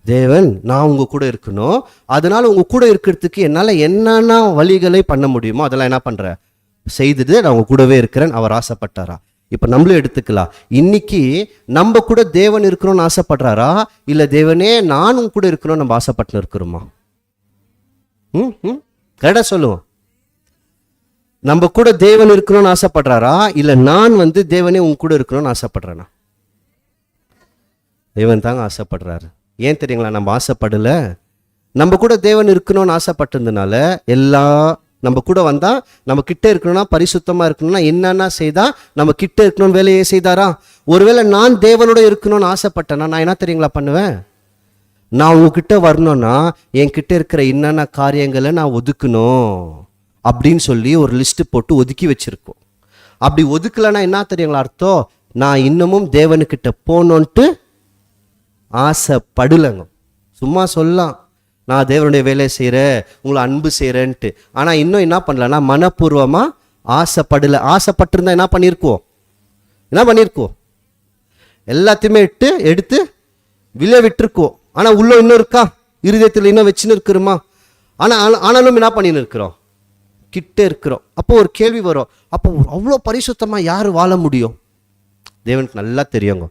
தேவன் நான் உங்க கூட இருக்கணும், அதனால உங்க கூட இருக்கிறதுக்கு என்னால் என்னென்ன வழிகளை பண்ண முடியுமோ அதெல்லாம் என்ன பண்ற செய்துட்டு நான் உங்க கூடவே இருக்கிறேன் அவர் ஆசைப்பட்டாரா? இப்போ நம்மளும் எடுத்துக்கலாம். இன்னைக்கு நம்ம கூட தேவன் இருக்கணும்னு ஆசைப்படுறாரா இல்லை தேவனே நானும் கூட இருக்கணும்னு நம்ம ஆசைப்பட்டு இருக்கிறோமா? கரெக்டாக சொல்லுவோம். நம்ம கூட தேவன் இருக்கணும்னு ஆசைப்படுறாரா இல்லை நான் தேவனே உங்க கூட இருக்கணும்னு ஆசைப்படுறேனா? தேவன் தாங்க ஆசைப்படுறாரு. ஏன் தெரியுங்களா? நம்ம ஆசைப்படலை. நம்ம கூட தேவன் இருக்கணும்னு ஆசைப்பட்டதுனால எல்லாம் நம்ம கூட வந்தா நம்ம கிட்ட இருக்கணும்னா பரிசுத்தமா இருக்கணும்னா என்னன்னா செய்தா நம்ம கிட்ட இருக்கணும்னு வேலையை செய்தாரா? ஒருவேளை நான் தேவனோட இருக்கணும்னு ஆசைப்பட்டேன்னா நான் என்ன தெரியுங்களா பண்ணுவேன்? நான் உங்ககிட்ட வரணும்னா என்கிட்ட இருக்கிற என்னென்ன காரியங்களை நான் ஒதுக்கணும் அப்படின்னு சொல்லி ஒரு லிஸ்ட் போட்டு ஒதுக்கி வச்சிருக்கோம். அப்படி ஒதுக்கலைன்னா என்ன தெரியுங்களா அர்த்தம்? நான் இன்னமும் தேவனுக்கிட்ட போகணுன்ட்டு ஆசைப்படலைங்க. சும்மா சொல்லலாம் நான் தேவனுடைய வேலையை செய்கிறேன், உங்களை அன்பு செய்கிறேன்ட்டு. ஆனால் இன்னும் என்ன பண்ணலன்னா மனப்பூர்வமாக ஆசைப்படலை. ஆசைப்பட்டிருந்தா என்ன பண்ணியிருக்குவோம்? எல்லாத்தையுமே எடுத்து விலை விட்டுருக்குவோம். ஆனால் உள்ள இன்னும் இருக்கா? இருதயத்தில் இன்னும் வச்சுன்னு இருக்கிறோமா? ஆனாலும் என்ன பண்ணின்னு இருக்கிறோம்? கிட்டே இருக்கிறோம். அப்போ ஒரு கேள்வி வரும், அப்போ அவ்வளோ பரிசுத்தமாக யார் வாழ முடியும்? தேவனுக்கு நல்லா தெரியுங்க.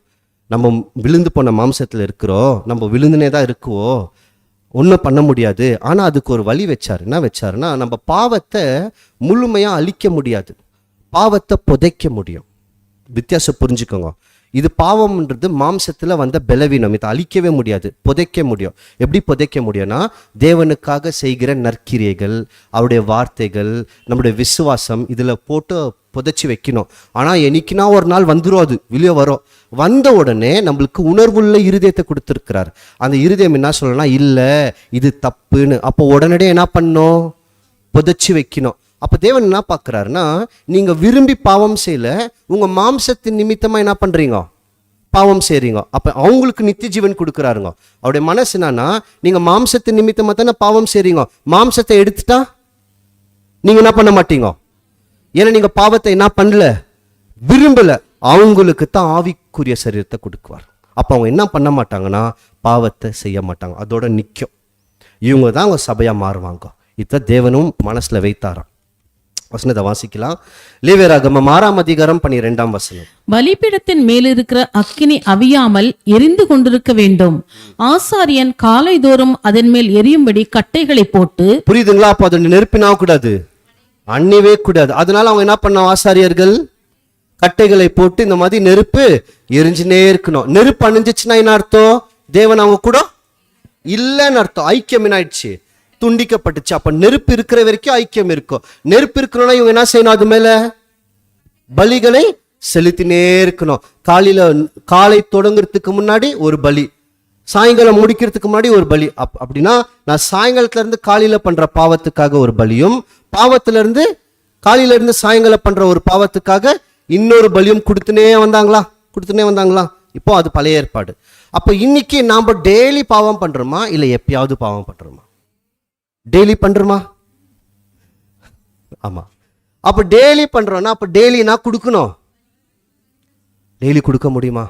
நம்ம விழுந்து போன மாம்சத்தில் இருக்கிறோம், நம்ம விழுந்துனே தான் இருக்குவோம், ஒன்றும் பண்ண முடியாது. ஆனால் அதுக்கு ஒரு வழி வச்சார். என்ன வச்சாருன்னா, நம்ம பாவத்தை முழுமையாக அழிக்க முடியாது, பாவத்தை புதைக்க முடியும். வித்தியாசம் புரிஞ்சுக்கோங்க. இது பாவம்ன்றது மாம்சத்தில் வந்த பலவீனம், இதை அழிக்கவே முடியாது, புதைக்க முடியும். எப்படி புதைக்க முடியும்னா, தேவனுக்காக செய்கிற நற்கிரியைகள், அவருடைய வார்த்தைகள், நம்முடைய விசுவாசம் இதில் போட்டு புதைச்சி வைக்கணும். ஆனால் என்னைக்குனா ஒரு நாள் வந்துடும், அது வெளியே வரும். வந்த உடனே நம்மளுக்கு உணர்வுள்ள இருதயத்தை கொடுத்துருக்கிறார். அந்த இருதயம் என்ன சொல்லணும்னா, இல்லை இது தப்புன்னு. அப்போ உடனடியே என்ன பண்ணணும்? புதைச்சி வைக்கணும். அப்போ தேவன் என்ன பார்க்குறாருன்னா, நீங்கள் விரும்பி பாவம் செய்யல, உங்கள் மாம்சத்தின் நிமித்தமாக என்ன பண்ணுறீங்க? பாவம் செய்கிறீங்க. அப்போ அவங்களுக்கு நித்திய ஜீவன் கொடுக்குறாருங்க. அவருடைய மனசு என்னன்னா, நீங்கள் மாம்சத்தின் நிமித்தமாக தானே பாவம் செய்கிறீங்க, மாம்சத்தை எடுத்துட்டா நீங்கள் என்ன பண்ண மாட்டீங்க. ஏன்னா நீங்கள் பாவத்தை என்ன பண்ணல, விரும்பலை. அவங்களுக்கு தான் ஆவிக்குரிய சரீரத்தை கொடுக்குவார். அப்போ அவங்க என்ன பண்ண மாட்டாங்கன்னா, பாவத்தை செய்ய மாட்டாங்க, அதோட நிற்கும். இவங்க தான் அவங்க சபையாக மாறுவாங்க. இதை தேவனும் மனசில் வைத்தாராம். வசனத்தை வாசிக்கலாம். லேவியராகமம் 6ஆம் அதிகாரம் 12ஆம் வசனம். பலிபீடத்தின் மேலிருக்கிற அக்கினி அவியாமல் எரிந்து கொண்டிருக்க வேண்டும். ஆசாரியன் காலைதோறும் அதன் மேல் எரியும்படி கட்டைகளை போட்டு. புரியுதுங்களா? அப்போ அது நெருப்பினா கூடாது, அன்னிவே கூடாது. அதனால அவங்க என்ன பண்ண, ஆசாரியர்கள் கட்டைகளை போட்டு இந்த மாதிரி நெருப்பு எரிஞ்சுனே இருக்கணும். நெருப்பு அணிஞ்சிச்சுன்னா என்ன அர்த்தம்? தேவன் அவங்க கூட இல்லைன்னு அர்த்தம். ஐக்கியம் என்ன ஆயிடுச்சு? துண்டிக்கப்பட்டுச்சு. அப்ப நெருப்பு இருக்கிற வரைக்கும் ஐக்கியம் இருக்கும். நெருப்பு இருக்கணும்னா இவங்க என்ன செய்யணும்? அது மேல பலிகளை செலுத்தினே இருக்கணும். காலை தொடங்குறதுக்கு முன்னாடி ஒரு பலி, சாயங்காலம் முடிக்கிறதுக்கு முன்னாடி ஒரு பலி. அப்படின்னா நான் சாயங்காலத்துல இருந்து காலையில பண்ற பாவத்துக்காக ஒரு பலியும், பாவத்துல இருந்து காலையில இருந்து சாயங்காலம் பண்ற ஒரு பாவத்துக்காக இன்னொரு பலியும் கொடுத்துனே வந்தாங்களா? இப்போ அது பழைய ஏற்பாடு. அப்போ இன்னைக்கு நாம டெய்லி பாவம் பண்றோமா, இல்லை எப்பயாவது பாவம் பண்றோமா? டெய்லி பண்றோமா? ஆமா. அப்ப டெய்லி பண்றோம்னா, அப்ப டெய்லி நான் கொடுக்கணும். டெய்லி கொடுக்க முடியுமா?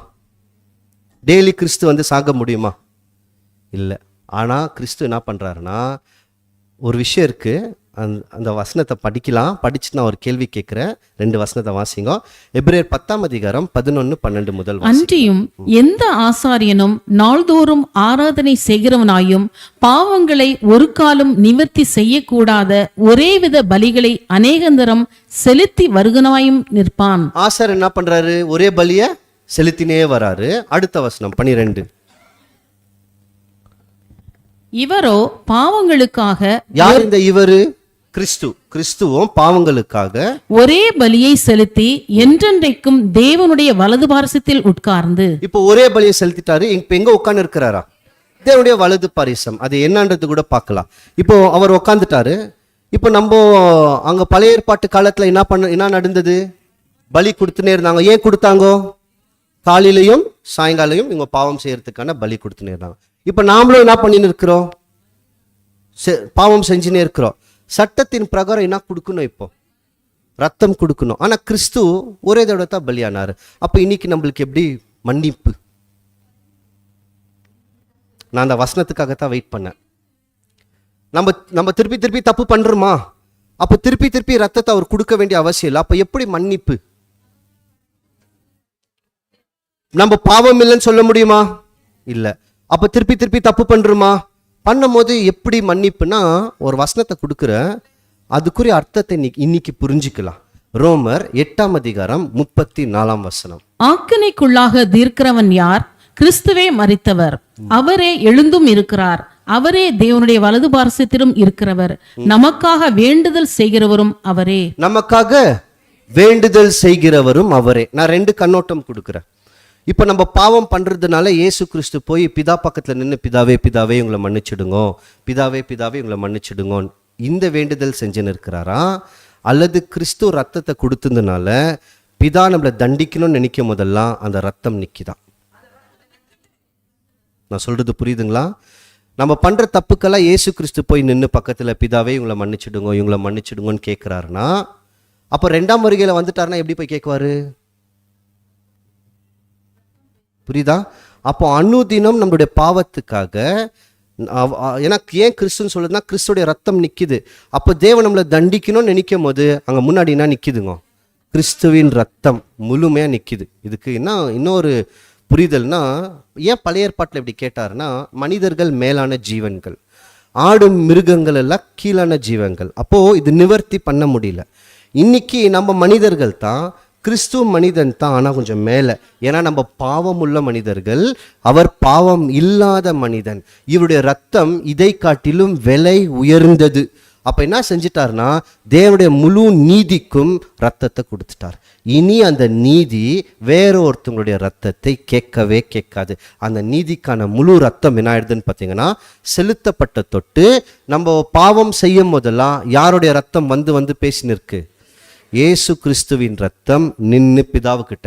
டெய்லி கிறிஸ்து வந்து சாக முடியுமா? இல்லை. ஆனா கிறிஸ்து என்ன பண்றாருன்னா, ஒரு விஷயம் இருக்கு. அந்த வசனத்தை படிக்கலாம். படிச்சு நான் ஒரு கேள்வி கேட்கிறேன். 2 வசனத்தை வாசிங்க. எபிரேயர் 10ஆம் அதிகாரம் 11-12 முதல். அன்றியும் எந்த ஆசாரியனும் நாள்தோறும் ஆராதனை செய்கிறவனாயும் பாவங்களை ஒரு காலம் நிவர்த்தி செய்யக்கூடாத ஒரேவித பலிகளை அநேகந்தரம் செலுத்தி வருகனாயும் நிற்பான். ஆசார் என்ன பண்றாரு? ஒரே பலிய செலுத்தினே வராரு. அடுத்த வசனம் 12. இவரோ பாவங்களுக்காக. யார் இந்த இவரு? கிறிஸ்துவும் பாவங்களுக்காக ஒரே பலியை செலுத்தி என்றென்றைக்கும் தேவனுடைய வலது பாரசத்தில் உட்கார்ந்து. இப்போ ஒரே பலியை செலுத்திட்டாரு. இப்ப எங்க உட்கார்ந்து இருக்கிறாரா? தேவனுடைய வலது பாரிசம். அது என்னன்றது கூட பார்க்கலாம். இப்போ அவர் உட்காந்துட்டாரு. இப்போ நம்ம அங்க பழைய ஏற்பாட்டு காலத்துல என்ன நடந்தது? பலி கொடுத்துனே இருந்தாங்க. ஏன் கொடுத்தாங்க? காலையிலையும் சாயங்காலையும் இவங்க பாவம் செய்யறதுக்கான பலி கொடுத்துனே இருந்தாங்க. இப்ப நாமளும் என்ன பண்ணின்னு இருக்கிறோம்? பாவம் செஞ்சுனே இருக்கிறோம். சட்டத்தின் பிரகாரம் என்ன கொடுக்கணும்? இப்போ ரத்தம் கொடுக்கணும். ஆனா கிறிஸ்து ஒரே தடவை தான் பலியானாரு. அப்ப இன்னைக்கு நம்மளுக்கு எப்படி மன்னிப்பு? நான் அந்த வசனத்துக்காகத்தான் வெயிட் பண்ணேன். நம்ம திருப்பி தப்பு பண்றோமா? அப்ப திருப்பி ரத்தத்தை அவர் கொடுக்க வேண்டிய அவசியம் இல்லை. அப்ப எப்படி மன்னிப்பு? நம்ம பாவம் இல்லைன்னு சொல்ல முடியுமா? இல்லை. அப்ப திருப்பி தப்பு பண்றோமா? பண்ணும் போது எப்படி மன்னிப்புனா, ஒரு வசனத்தை கொடுக்குற, அதுக்குரிய அர்த்தத்தை இன்னைக்கு புரிஞ்சுக்கலாம். ரோமர் 8ஆம் அதிகாரம் 34ஆம் வசனம். ஆக்கினைக்குள்ளாக தீர்க்கிறவன் யார்? கிறிஸ்துவே மரித்தவர், அவரே எழுந்தும் இருக்கிறார், அவரே தேவனுடைய வலது பாரசத்திலும் இருக்கிறவர், நமக்காக வேண்டுதல் செய்கிறவரும் அவரே. நமக்காக வேண்டுதல் செய்கிறவரும் அவரே. நான் 2 கண்ணோட்டம் கொடுக்குறேன். இப்போ நம்ம பாவம் பண்ணுறதுனால இயேசு கிறிஸ்து போய் பிதா பக்கத்தில் நின்று, பிதாவே உங்களை மன்னிச்சிடுங்கோ, பிதாவே உங்களை மன்னிச்சிடுங்கோ, இந்த வேண்டுதல் செஞ்சுன்னு இருக்கிறாரா? அல்லது கிறிஸ்து ரத்தத்தை கொடுத்ததுனால பிதா நம்மளை தண்டிக்கணும்னு நினைக்கும் போதெல்லாம் அந்த ரத்தம் நிற்கிதான்? நான் சொல்றது புரியுதுங்களா? நம்ம பண்ற தப்புக்கெல்லாம் இயேசு கிறிஸ்து போய் நின்று பக்கத்துல பிதாவே இவங்களை மன்னிச்சிடுங்க இவங்களை மன்னிச்சிடுங்கன்னு கேட்கிறாருன்னா, அப்போ 2ஆம் வருகையில வந்துட்டாருன்னா எப்படி போய் கேட்குவாரு? புரியுதா? அப்போ அனுதினம் நம்மளுடைய பாவத்துக்காக, எனக்கு ஏன் கிறிஸ்துன்னு சொல்லுதுன்னா கிறிஸ்துடைய ரத்தம் நிக்குது. அப்போ தேவன் நம்மளை தண்டிக்கணும்னு நினைக்கும் போது அங்க முன்னாடி என்ன நிக்குதுங்க? கிறிஸ்துவின் ரத்தம் முழுமையா நிக்குது. இதுக்கு இன்னொரு புரிதல்னா, ஏன் பழைய ஏற்பாட்டில் இப்படி கேட்டாருன்னா, மனிதர்கள் மேலான ஜீவன்கள், ஆடு மிருகங்கள் எல்லாம் கீழான ஜீவன்கள். அப்போ இது நிவர்த்தி பண்ண முடியல. இன்னைக்கு நம்ம மனிதர்கள் தான், கிறிஸ்துவ மனிதன் தான், ஆனால் கொஞ்சம் மேலே. ஏன்னா நம்ம பாவம் உள்ள மனிதர்கள், அவர் பாவம் இல்லாத மனிதன். இவருடைய ரத்தம் இதை காட்டிலும் விலை உயர்ந்தது. அப்போ என்ன செஞ்சிட்டார்னா, தேவனுடைய முழு நீதிக்கும் ரத்தத்தை கொடுத்துட்டார். இனி அந்த நீதி வேற ஒருத்தவங்களுடைய ரத்தத்தை கேட்கவே கேட்காது. அந்த நீதிக்கான முழு ரத்தம் என்ன ஆயிடுதுன்னு பார்த்தீங்கன்னா, செலுத்தப்பட்ட தொட்டு நம்ம பாவம் செய்யும் போதெல்லாம் யாருடைய ரத்தம் வந்து பேசின்னு இருக்கு? இயேசு கிறிஸ்துவின் ரத்தம் நின்று பிதாவுக்கிட்ட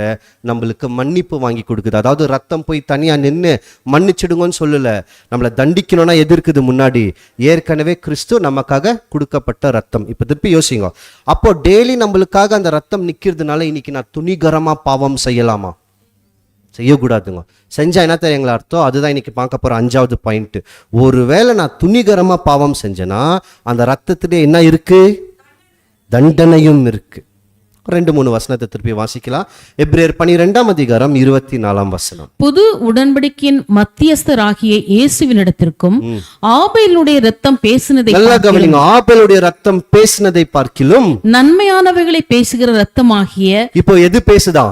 நம்மளுக்கு மன்னிப்பு வாங்கி கொடுக்குது. அதாவது ரத்தம் போய் தனியாக நின்று மன்னிச்சிடுங்கன்னு சொல்லலை. நம்மளை தண்டிக்கணும்னா எது இருக்குது முன்னாடி? ஏற்கனவே கிறிஸ்து நமக்காக கொடுக்கப்பட்ட ரத்தம். இப்போ திருப்பி யோசிங்க. அப்போ டெய்லி நம்மளுக்காக அந்த ரத்தம் நிற்கிறதுனால இன்னைக்கு நான் துணிகரமாக பாவம் செய்யலாமா? செய்யக்கூடாதுங்க. செஞ்சா என்ன தெரியுங்களா அர்த்தம்? அதுதான் இன்னைக்கு பார்க்க போகிற 5வது பாயிண்ட். ஒருவேளை நான் துணிகரமாக பாவம் செஞ்சேன்னா அந்த ரத்தத்திலே என்ன இருக்கு? தண்டனையும் இருக்கு. 2-3 வசனத்தை திருப்பி வாசிக்கலாம். எபிரேயர் 12ஆம் அதிகாரம் 24ஆம் வசனம். புது உடன்படிக்கையின் மத்தியஸ்தராகிய இயேசுவினிடத்திற்கும் ஆபேலுடைய ரத்தம் பேசினதை நல்லா கவனிங்க. ஆபேலுடைய ரத்தம் பேசினதை பார்க்கிலும் நன்மையானவைகளை பேசுகிற ரத்தமாகிய, இப்போ எது பேசுதா?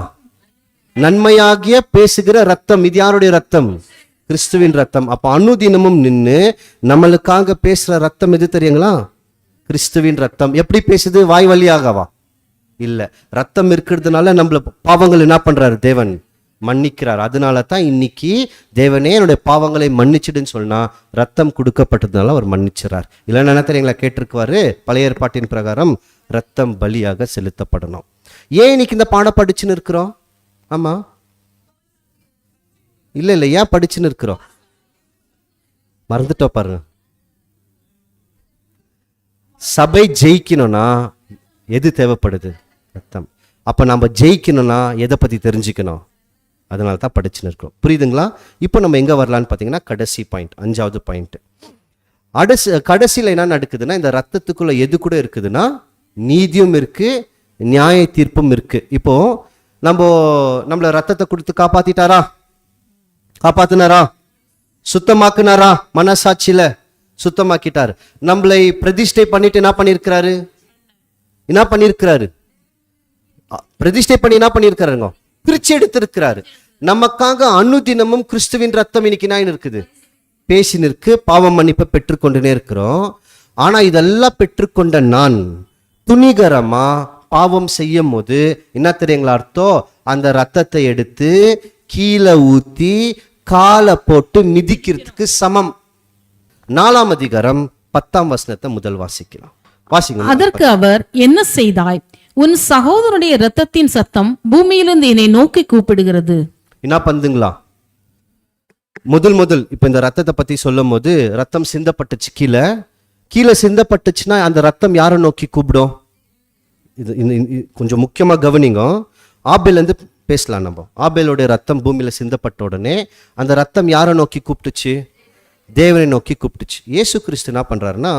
நன்மையாகிய பேசுகிற ரத்தம். இது யாருடைய ரத்தம்? கிறிஸ்துவின் ரத்தம். அப்ப அனுதினமும் நின்று நம்மளுக்காக பேசுற ரத்தம் எது தெரியுங்களா? கிறிஸ்துவின் ரத்தம். எப்படி பேசுது? வாய் வழியாகவா? இல்ல, ரத்தம் இருக்கிறதுனால நம்மள பாவங்கள் என்ன பண்றாரு? தேவன் மன்னிக்கிறார். அதனால தான் இன்னைக்கு தேவனே என்னுடைய பாவங்களை மன்னிச்சிடுன்னு சொன்னா ரத்தம் கொடுக்கப்பட்டதுனால அவர் மன்னிச்சுறார். இல்லைன்னா என்ன தெரியுங்களா கேட்டிருக்குவாரு? பழைய ஏற்பாட்டின் பிரகாரம் ரத்தம் பலியாக செலுத்தப்படணும். ஏன் இன்னைக்கு இந்த பாடம் படிச்சுன்னு இருக்கிறோம்? ஆமா, இல்ல ஏன் படிச்சுன்னு இருக்கிறோம்? மறந்துட்டோம் பாருங்க. சபை ஜெயிக்கணும்னா எது தேவைப்படுது? ரத்தம். அப்போ நம்ம ஜெயிக்கணும்னா எதை பற்றி தெரிஞ்சுக்கணும்? அதனால தான் படிச்சுன்னு இருக்கோம். புரியுதுங்களா? இப்போ நம்ம எங்கே வரலான்னு பார்த்தீங்கன்னா, கடைசி பாயிண்ட், 5வது பாயிண்ட். கடைசியில் என்ன நடக்குதுன்னா, இந்த ரத்தத்துக்குள்ள எது கூட இருக்குதுன்னா, நீதியும் இருக்கு, நியாய தீர்ப்பும் இருக்கு. இப்போ நம்மள ரத்தத்தை கொடுத்து காப்பாத்தினாரா? சுத்தமாக்குனாரா? மனசாட்சியில சுத்தமாக்கிட்டார். நம்மளை பிரதிஷ்டை பண்ணிட்டு என்ன பண்ணிருக்கிறாரு? பிரதிஷ்டை பண்ணி என்ன பண்ணிருக்காருங்க? பிரிச்சு எடுத்திருக்கிறாரு. நமக்காக அனுதினமும் கிறிஸ்துவின் ரத்தம் இன்னைக்கு என்ன இருக்குது? பேசி நிற்கு. பாவம் மன்னிப்பை பெற்றுக்கொண்டுனே இருக்கிறோம். ஆனா இதெல்லாம் பெற்றுக்கொண்ட நான் துணிகரமா பாவம் செய்யும் போது என்ன தெரியுங்களா அர்த்தம்? அந்த ரத்தத்தை எடுத்து கீழே ஊத்தி காலை போட்டு மிதிக்கிறதுக்கு சமம். 4ஆம் அதிகாரம் 10ஆம் வசனத்தை முதல் வாசிக்கலாம். வாசிங்க. அதற்கு அவர், என்ன செய்தாய்? உன் சகோதரனுடைய ரத்தத்தின் சத்தம் பூமியிலிருந்து என்னை நோக்கி கூப்பிடுகிறது. என்ன பண்ணுங்களா? முதல் இப்ப இந்த ரத்தத்தை பத்தி சொல்லும் போது, ரத்தம் சிந்தப்பட்டுச்சு, கீழே சிந்தப்பட்டுச்சுன்னா அந்த ரத்தம் யாரை நோக்கி கூப்பிடும்? இது கொஞ்சம் முக்கியமா கவனிங்க. ஆபேலேருந்து பேசலாம் நம்ம. ஆபேலுடைய ரத்தம் பூமியில சிந்தப்பட்ட உடனே அந்த ரத்தம் யாரை நோக்கி கூப்பிட்டுச்சு? தேவனை நோக்கி கூப்பிட்டுச்சு. இயேசு கிறிஸ்து என்ன பண்றாருன்னா,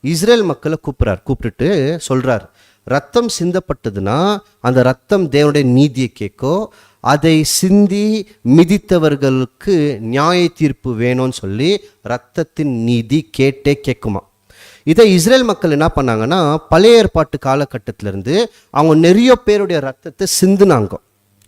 இஸ்ரேல் மக்களை கூப்பிட்டுட்டு சொல்றார், ரத்தம் சிந்தப்பட்டதுன்னா அந்த ரத்தம் தேவனுடைய நீதியை கேட்கோ, அதை சிந்தி மிதித்தவர்களுக்கு நியாய தீர்ப்பு வேணும்னு சொல்லி ரத்தத்தின் நீதி கேட்குமா. இதை இஸ்ரேல் மக்கள் என்ன பண்ணாங்கன்னா, பழைய ஏற்பாட்டு காலகட்டத்திலிருந்து அவங்க நிறைய பேருடைய ரத்தத்தை சிந்துனாங்க.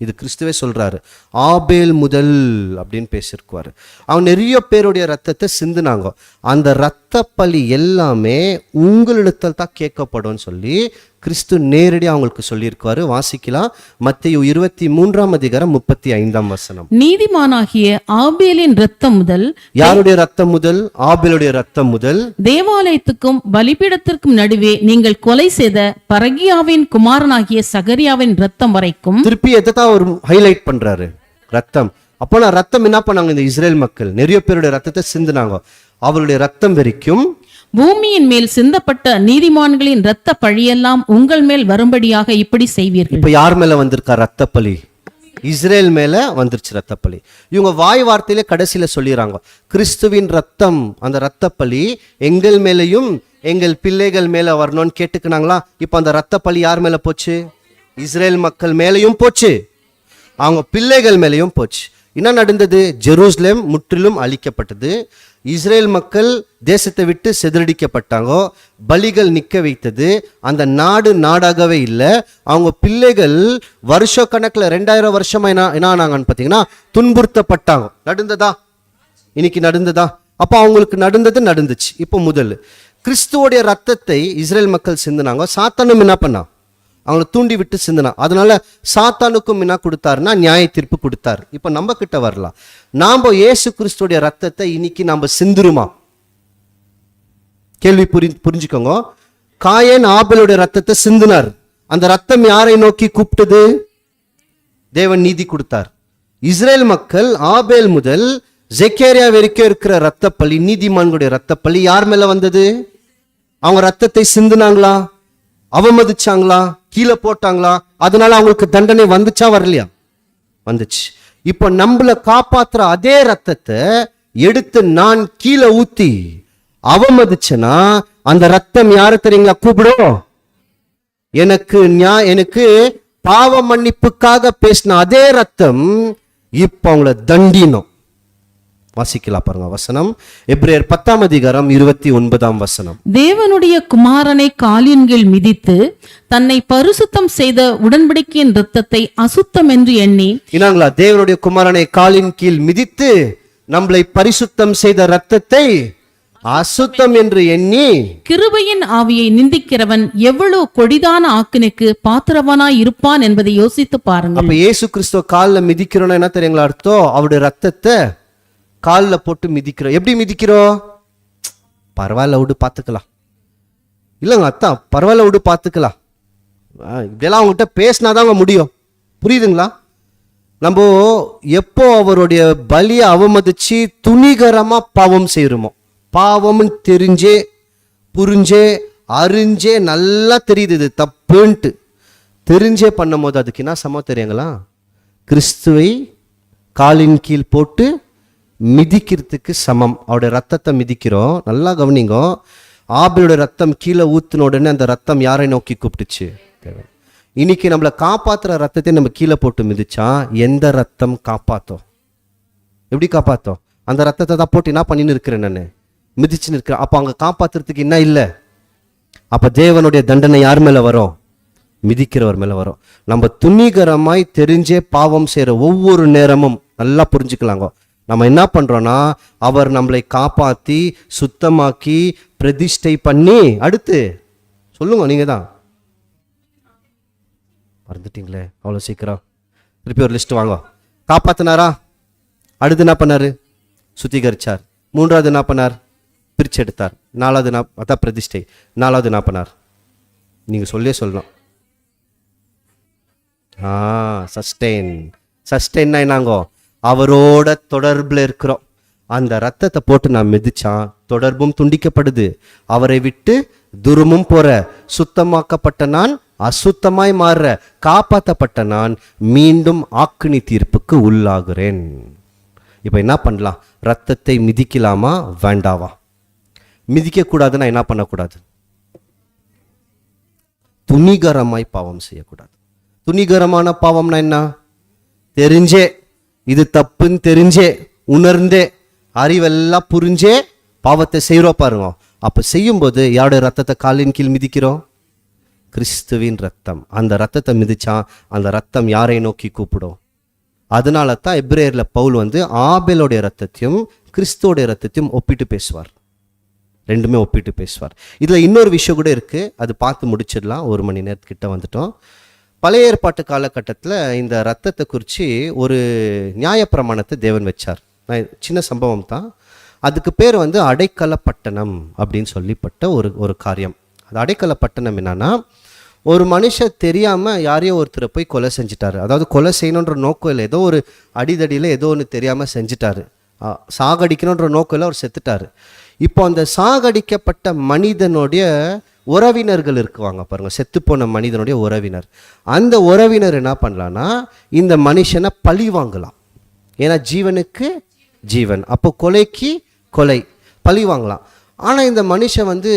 இது கிறிஸ்துவே சொல்றாரு, ஆபேல் முதல் அப்படின்னு பேசியிருக்குவாரு. அவங்க நிறைய பேருடைய ரத்தத்தை சிந்துனாங்க. அந்த ரத்த பலி எல்லாமே உங்களிடத்தில் தான் கேட்கப்படும் சொல்லி கிறிஸ்து நேரடியாக அவங்களுக்கு சொல்லியிருக்குவாரு. வாசிக்கலாம். மத்தேயு 23ஆம் அதிகாரம் 35ஆம் வசனம். நீதிமானாகிய ஆபேலின் ரத்தம் முதல். யாருடைய ரத்தம் முதல்? ஆபேலுடைய ரத்தம் முதல். தேவாலயத்துக்கும் பலிபீடத்திற்கும் நடுவே நீங்கள் கொலை செய்த பரகியாவின் குமாரனாகிய சகரியாவின் ரத்தம் வரைக்கும். திருப்பி எதான் ஒரு ஹைலைட் பண்றாரு? ரத்தம். அப்போ நான் ரத்தம் என்ன பண்ணாங்க? இந்த இஸ்ரேல் மக்கள் நிறைய பேருடைய ரத்தத்தை சிந்தினாங்க. அவருடைய ரத்தம் வரைக்கும் பூமியின் மேல் சிந்தப்பட்ட நீதிமான்களின் இரத்த பழியெல்லாம் உங்கள் மேல் வரும்படியாக இப்படி செய்வீர்கள். இப்ப யார் மேல வந்திருக்கா ரத்த பழி? இஸ்ரேல் மேல வந்துருச்சு ரத்த பழி. இவங்க வாய் வார்த்தையில கடைசியில சொல்லிடுறாங்க, கிறிஸ்துவின் ரத்தம், அந்த ரத்த பழி எங்கள் மேலையும் எங்கள் பிள்ளைகள் மேல வரணும்னு கேட்டுக்கினாங்களா? இப்ப அந்த ரத்த பழி யார் மேல போச்சு? இஸ்ரேல் மக்கள் மேலையும் போச்சு, அவங்க பிள்ளைகள் மேலையும் போச்சு. என்ன நடந்தது? ஜெருசலேம் முற்றிலும் அழிக்கப்பட்டது. இஸ்ரேல் மக்கள் தேசத்தை விட்டு சிதறடிக்கப்பட்டாங்க. பலிகள் நிற்க வைத்தது. அந்த நாடு நாடாகவே இல்லை. அவங்க பிள்ளைகள் வருஷ கணக்கில் 2000 வருஷமா என்ன ஆனாங்கன்னு பார்த்தீங்கன்னா துன்புறுத்தப்பட்டாங்க. நடந்ததா? இன்னைக்கு நடந்ததா? அப்போ அவங்களுக்கு நடந்துச்சு. இப்போ முதல் கிறிஸ்துவோடைய ரத்தத்தை இஸ்ரேல் மக்கள் சிந்தினாங்க. சாத்தானும் என்ன பண்ணா? அவங்களை தூண்டி விட்டு சிந்தினா. அதனால சாத்தானுக்கும் என்ன கொடுத்தாருன்னா நியாய தீர்ப்பு கொடுத்தாரு. இப்போ நம்ம கிட்ட வரலாம். நாம இயேசு கிறிஸ்துவோடைய ரத்தத்தை இன்னைக்கு நாம சிந்துருமா? கேள்வி புரிஞ்சுக்கோங்க. காயேன் ஆபேலுடைய ரத்தத்தை சிந்தினார். அந்த ரத்தம் யாரை நோக்கி கூப்பிட்டது? தேவன் நீதி கொடுத்தார். இஸ்ரேல் மக்கள் ஆபேல் முதல் ஜெக்கேரியா வரைக்கும் இருக்கிற ரத்த பழி, நீதிமான்களுடைய ரத்த பழி யார் மேல வந்தது? அவங்க ரத்தத்தை சிந்துனாங்களா? அவமதிச்சாங்களா? கீழே போட்டாங்களா? அதனால அவங்களுக்கு தண்டனை வந்துச்சா வரலையா? வந்துச்சு. இப்போ நம்மள காப்பாத்துற அதே ரத்தத்தை எடுத்து நான் கீழே ஊத்தி அவமதிச்சனா அந்த ரத்தம் யாரு தெரியுங்களா கூப்பிடும்? எனக்கு பாவ மன்னிப்புக்காக பேசின அதே ரத்தம் இப்ப அவங்கள தண்டினோம். வாசிக்கலாம் பாருங்க வசனம். எபிரேயர் 10ஆம் அதிகாரம் 29ஆம் வசனம். தேவனுடைய குமாரனை காலின் கீழ் மிதித்து தன்னை பரிசுத்தம் செய்த உடன்படிக்கையின் இரத்தத்தை அசுத்தம் என்று எண்ணி, இனாங்களா? தேவனுடைய குமாரனை காலின் கீழ் மிதித்து நம்மளை பரிசுத்தம் செய்த இரத்தத்தை அசுத்தம் என்று எண்ணி கிருபையின் ஆவியை நிந்திக்கிறவன் எவ்வளவு கொடிதான ஆக்கினைக்கு பாத்திரவனாய் இருப்பான் என்பதை யோசித்து பாருங்கள். அப்ப இயேசு கிறிஸ்துவ காலில் மிதிக்கிறோம்னா என்ன தெரியுங்களா அர்த்தம்? அவருடைய ரத்தத்தை காலில் போட்டு மிதிக்கிறோம். எப்படி மிதிக்கிறோம்? பரவாயில்ல விடு பார்த்துக்கலாம். இல்லைங்க அத்தா, பரவாயில்ல விடு பார்த்துக்கலாம். இப்படியெல்லாம் அவங்ககிட்ட பேசினாதாங்க முடியும். புரியுதுங்களா? நம்ம எப்போ அவருடைய பலியை அவமதிச்சு துணிகரமா பாவம் செய்யறோமோ, பாவம்னு தெரிஞ்சே புரிஞ்சே அறிஞ்சே நல்லா தெரியுது இது தப்புன்ட்டு தெரிஞ்சே பண்ணும் போது அதுக்கு என்ன சமம் தெரியுங்களா? கிறிஸ்துவை காலின் கீழ் போட்டு மிதிக்கிறதுக்கு சமம். அவருடைய ரத்தத்தை மிதிக்கிறோம். நல்லா கவனிங்க. ஆபேலுடைய ரத்தம் கீழே ஊத்தின உடனே அந்த ரத்தம் யாரை நோக்கி கூப்பிட்டுச்சு? இன்னைக்கு நம்மளை காப்பாத்துற ரத்தத்தை நம்ம கீழே போட்டு மிதிச்சா எந்த ரத்தம் காப்பாத்தோம்? எப்படி காப்பாத்தோம்? அந்த ரத்தத்தை தான் போட்டு என்ன பண்ணின்னு இருக்கிறேன் நான், மிதிச்சுன்னு இருக்கிறேன். அப்போ அங்கே காப்பாத்துறதுக்கு என்ன இல்லை? அப்போ தேவனுடைய தண்டனை யார் மேலே வரும்? மிதிக்கிறவர் மேலே வரும். நம்ம துணிகரமாய் தெரிஞ்சே பாவம் செய்கிற ஒவ்வொரு நேரமும் நல்லா புரிஞ்சுக்கலாங்க. நம்ம என்ன பண்றோம்னா அவர் நம்மளை காப்பாற்றி சுத்தமாக்கி பிரதிஷ்டை பண்ணி, அடுத்து சொல்லுங்க நீங்க தான் மறந்துட்டீங்களே அவ்வளோ சீக்கிரம். திருப்பி ஒரு லிஸ்ட் வாங்க. காப்பாத்தினாரா? அடுத்து என்ன பண்ணாரு? சுத்திகரிச்சார். 3வது என்ன பண்ணார்? பிரிச்சு எடுத்தார். 4வது அதான் பிரதிஷ்டை. 4வது என்ன பண்ணார்? நீங்க சொல்லணும். சஸ்டெயின் என்னங்கோ? அவரோட தொடர்புல இருக்கிறோம். அந்த ரத்தத்தை போட்டு நான் மிதிச்சான், தொடர்பும் துண்டிக்கப்படுது. அவரை விட்டு துருமும் போற, சுத்தமாக்கப்பட்ட நான் அசுத்தமாய் மாறுற, காப்பாற்றப்பட்ட நான் மீண்டும் ஆக்கினி தீர்ப்புக்கு உள்ளாகிறேன். இப்ப என்ன பண்ணலாம்? ரத்தத்தை மிதிக்கலாமா வேண்டாவா? மிதிக்க கூடாதுன்னா என்ன பண்ணக்கூடாது? துணிகரமாய் பாவம் செய்யக்கூடாது. துணிகரமான பாவம்னா என்ன? தெரிஞ்சே இது தப்புன்னு தெரிஞ்சே உணர்ந்தே அறிவெல்லாம் புரிஞ்சே பாவத்தை செய்கிறோம் பாருங்க. அப்போ செய்யும்போது யாருடைய ரத்தத்தை காலின் கீழ் மிதிக்கிறோம்? கிறிஸ்துவின் ரத்தம். அந்த ரத்தத்தை மிதிச்சா அந்த ரத்தம் யாரை நோக்கி கூப்பிடும்? அதனால தான் எபிரேயர்ல பவுல் ஆபேலோடைய ரத்தத்தையும் கிறிஸ்துவோடைய ரத்தத்தையும் ஒப்பிட்டு பேசுவார். ரெண்டுமே ஒப்பிட்டு பேசுவார். இதுல இன்னொரு விஷயம் கூட இருக்கு, அது பார்த்து முடிச்சிடலாம். 1 மணி நேரத்துக்கிட்ட வந்துட்டோம். பழைய ஏற்பாட்டு காலகட்டத்தில் இந்த ரத்தத்தை குறித்து ஒரு நியாயப்பிரமாணத்தை தேவன் வச்சார். சின்ன சம்பவம் தான். அதுக்கு பேர் அடைக்கல பட்டணம் அப்படின்னு சொல்லிப்பட்ட ஒரு காரியம். அது அடைக்கல பட்டணம் என்னன்னா, ஒரு மனுஷன் தெரியாமல் யாரையோ ஒருத்தரை போய் கொலை செஞ்சிட்டாரு. அதாவது கொலை செய்யணுன்ற நோக்கம் இல்லை, ஏதோ ஒரு அடிதடியில் ஏதோ ஒன்று தெரியாமல் செஞ்சிட்டாரு. சாகடிக்கணுன்ற நோக்கம் இல்லை, அவர் செத்துட்டாரு. இப்போ அந்த சாகடிக்கப்பட்ட மனிதனுடைய உறவினர்கள் இருக்குவாங்க பாருங்க, செத்துப்போன மனிதனுடைய உறவினர். அந்த உறவினர் என்ன பண்ணலான்னா இந்த மனுஷனை பழி வாங்கலாம். ஏன்னா ஜீவனுக்கு ஜீவன், அப்போ கொலைக்கு கொலை, பழி வாங்கலாம். ஆனால் இந்த மனுஷன் வந்து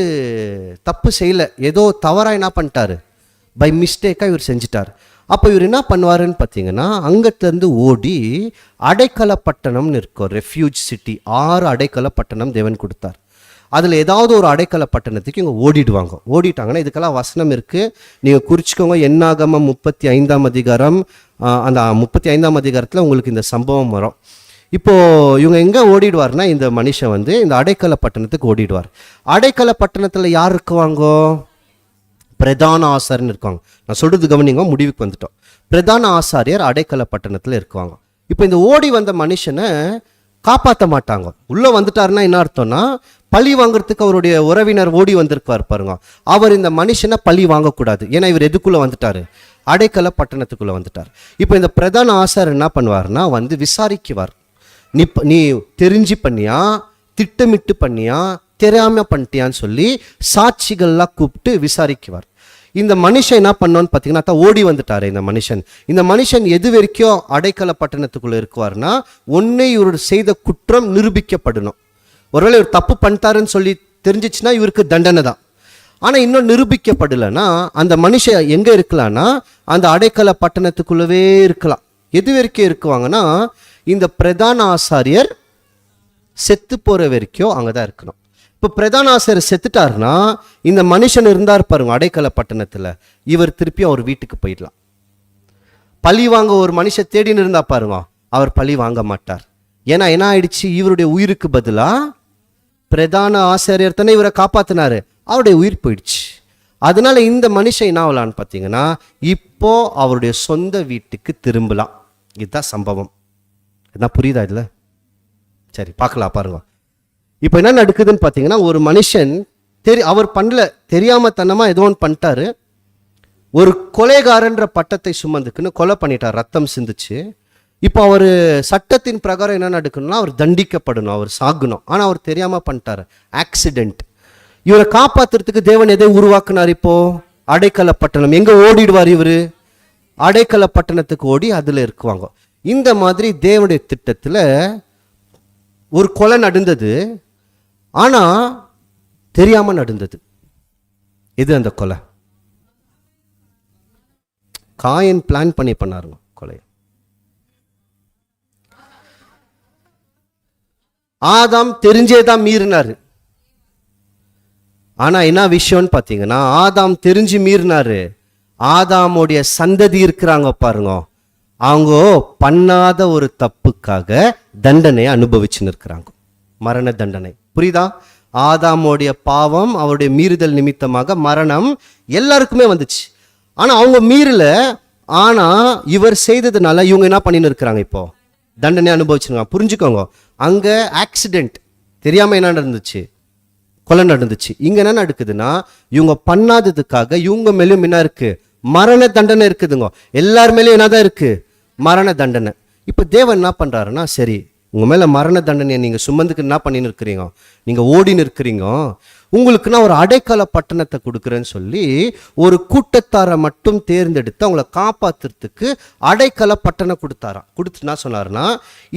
தப்பு செய்யலை, ஏதோ தவறாக என்ன பண்ணிட்டாரு, பை மிஸ்டேக்காக இவர் செஞ்சிட்டார். அப்போ இவர் என்ன பண்ணுவாருன்னு பார்த்தீங்கன்னா அங்கேருந்து ஓடி அடைக்கல பட்டணம்னு இருக்கும், ரெஃப்யூஜ் சிட்டி. 6 அடைக்கல பட்டணம் தேவன் கொடுத்தார். அதில் ஏதாவது ஒரு அடைக்கல பட்டணத்துக்கு இவங்க ஓடிடுவாங்க. ஓடிட்டாங்கன்னா இதுக்கெல்லாம் வசனம் இருக்குது, நீங்கள் குறிச்சிக்கோங்க. என்னாகமம் 35ஆம் அதிகாரம், அந்த 35ஆம் அதிகாரத்தில் உங்களுக்கு இந்த சம்பவம் வரும். இப்போது இவங்க எங்கே ஓடிடுவார்னா இந்த மனுஷன் வந்து இந்த அடைக்கல பட்டணத்துக்கு ஓடிடுவார். அடைக்கல பட்டணத்தில் யார் இருக்குவாங்கோ, பிரதான ஆசாரியர்னு இருக்காங்க. நான் சொல்கிறது கவனிங்க, முடிவுக்கு வந்துட்டோம். பிரதான ஆசாரியர் அடைக்கல பட்டணத்தில் இருக்குவாங்க. இப்போ இந்த ஓடி வந்த மனுஷனை காப்பாற்ற மாட்டாங்க. உள்ளே வந்துட்டாருன்னா என்ன அர்த்தம்னா பழி வாங்குறதுக்கு அவருடைய உறவினர் ஓடி வந்திருக்கார் பாருங்க, அவர் இந்த மனுஷனை பழி வாங்கக்கூடாது. ஏன்னா இவர் எதுக்குள்ளே வந்துட்டார், அடைக்கல பட்டணத்துக்குள்ளே வந்துட்டார். இப்போ இந்த பிரதான ஆசாரியர் என்ன பண்ணுவார்னா வந்து விசாரிக்குவார். நீ தெரிஞ்சு பண்ணியா, திட்டமிட்டு பண்ணியா, தெரியாம பண்ணிட்டியான்னு சொல்லி சாட்சிகள்லாம் கூப்பிட்டு விசாரிக்குவார். இந்த மனுஷன் என்ன பண்ணோன்னு பார்த்தீங்கன்னா தான் ஓடி வந்துட்டாரு இந்த மனுஷன் எது வரைக்கும் அடைக்கல பட்டணத்துக்குள்ளே இருக்குவார்னா, ஒன்று இவர் செய்த குற்றம் நிரூபிக்கப்படணும். ஒருவேளை இவர் தப்பு பண்ணிட்டாருன்னு சொல்லி தெரிஞ்சிச்சுன்னா இவருக்கு தண்டனை தான். ஆனால் இன்னும் நிரூபிக்கப்படலைன்னா அந்த மனுஷன் எங்கே இருக்கலாம்னா அந்த அடைக்கல பட்டணத்துக்குள்ளவே இருக்கலாம். எது வரைக்கும் இருக்குவாங்கன்னா இந்த பிரதான ஆசாரியர் செத்து போகிற வரைக்கும் அங்கே தான் இருக்கணும். இப்போ பிரதான ஆசிரியர் செத்துட்டாருன்னா இந்த மனுஷன் இருந்தார் பாருங்க அடைக்கல பட்டணத்தில், இவர் திருப்பி அவர் வீட்டுக்கு போயிடலாம். பழி வாங்க ஒரு மனுஷன் தேடின்னு இருந்தா பாருங்க, அவர் பழி வாங்க மாட்டார். ஏன்னா என்ன ஆயிடுச்சு, இவருடைய உயிருக்கு பதிலாக பிரதான ஆசிரியர் தானே இவரை காப்பாற்றினாரு, அவருடைய உயிர் போயிடுச்சு. அதனால இந்த மனுஷன் என்ன ஆகலான்னு பார்த்தீங்கன்னா இப்போ அவருடைய சொந்த வீட்டுக்கு திரும்பலாம். இதுதான் சம்பவம். என்ன புரியுதா இதில்? சரி பார்க்கலாம் பாருங்க. இப்போ என்ன நடக்குதுன்னு பார்த்தீங்கன்னா ஒரு மனுஷன் அவர் பண்ணல, தெரியாம தன்னமா ஏதோ ஒன்று பண்ணிட்டாரு. ஒரு கொலைகாரன்ற பட்டத்தை சுமந்துக்குன்னு கொலை பண்ணிட்டார், ரத்தம் சிந்துச்சு. இப்போ அவர் சட்டத்தின் பிரகாரம் என்ன நடக்கணும்னா அவர் தண்டிக்கப்படணும், அவர் சாகணும். ஆனால் அவர் தெரியாம பண்ணிட்டாரு, ஆக்சிடென்ட். இவரை காப்பாத்துறதுக்கு தேவன் எதை உருவாக்குனார், இப்போ அடைக்கல பட்டணம். எங்க ஓடிடுவார் இவரு, அடைக்கல பட்டணத்துக்கு ஓடி அதுல இருக்குவாங்க. இந்த மாதிரி தேவனுடைய திட்டத்தில் ஒரு கொலை நடந்தது, ஆனா தெரியாம நடந்தது. எது அந்த கொலை? காயின் பிளான் பண்ணி பண்ணாருங்க கொலையை. ஆதாம் தெரிஞ்சேதான் மீறினாரு. ஆனா என்ன விஷயம்னு பாத்தீங்கன்னா ஆதாம் தெரிஞ்சு மீறினாரு. ஆதாமுடைய சந்ததி இருக்கிறாங்க பாருங்க, அவங்க பண்ணாத ஒரு தப்புக்காக தண்டனையை அனுபவிச்சுன்னு இருக்கிறாங்க, மரண தண்டனை. புரியுதா? ஆதாமுடைய பாவம், அவருடைய மீறுதல் நிமித்தமாக மரணம் எல்லாருக்குமே வந்துச்சு. ஆனா அவங்க மீறல. ஆனா இவர் செய்ததுனால இவங்க என்ன பண்ணின்னு இருக்கிறாங்க, இப்போ தண்டனை அனுபவிச்சிருக்காங்க. புரிஞ்சுக்கோங்க, அங்க ஆக்சிடென்ட், தெரியாம என்ன நடந்துச்சு, கொலை நடந்துச்சு. இங்க என்ன நடக்குதுன்னா இவங்க பண்ணாததுக்காக இவங்க மேலும் என்ன இருக்கு, மரண தண்டனை இருக்குதுங்க. எல்லார் மேலேயும் என்னதான் இருக்கு, மரண தண்டனை. இப்ப தேவன் என்ன பண்றாருன்னா, சரி உங்க மேல மரண தண்டனையை நீங்க சுமந்துக்கு என்ன பண்ணின்னு இருக்கிறீங்க, நீங்க ஓடின்னு இருக்கிறீங்க, உங்களுக்கு நான் ஒரு அடைக்கல பட்டணத்தை கொடுக்குறேன்னு சொல்லி ஒரு கூட்டத்தாரை மட்டும் தேர்ந்தெடுத்து அவங்கள காப்பாத்துறதுக்கு அடைக்கல பட்டணம் கொடுத்தாராம். கொடுத்து என்ன சொன்னாருன்னா,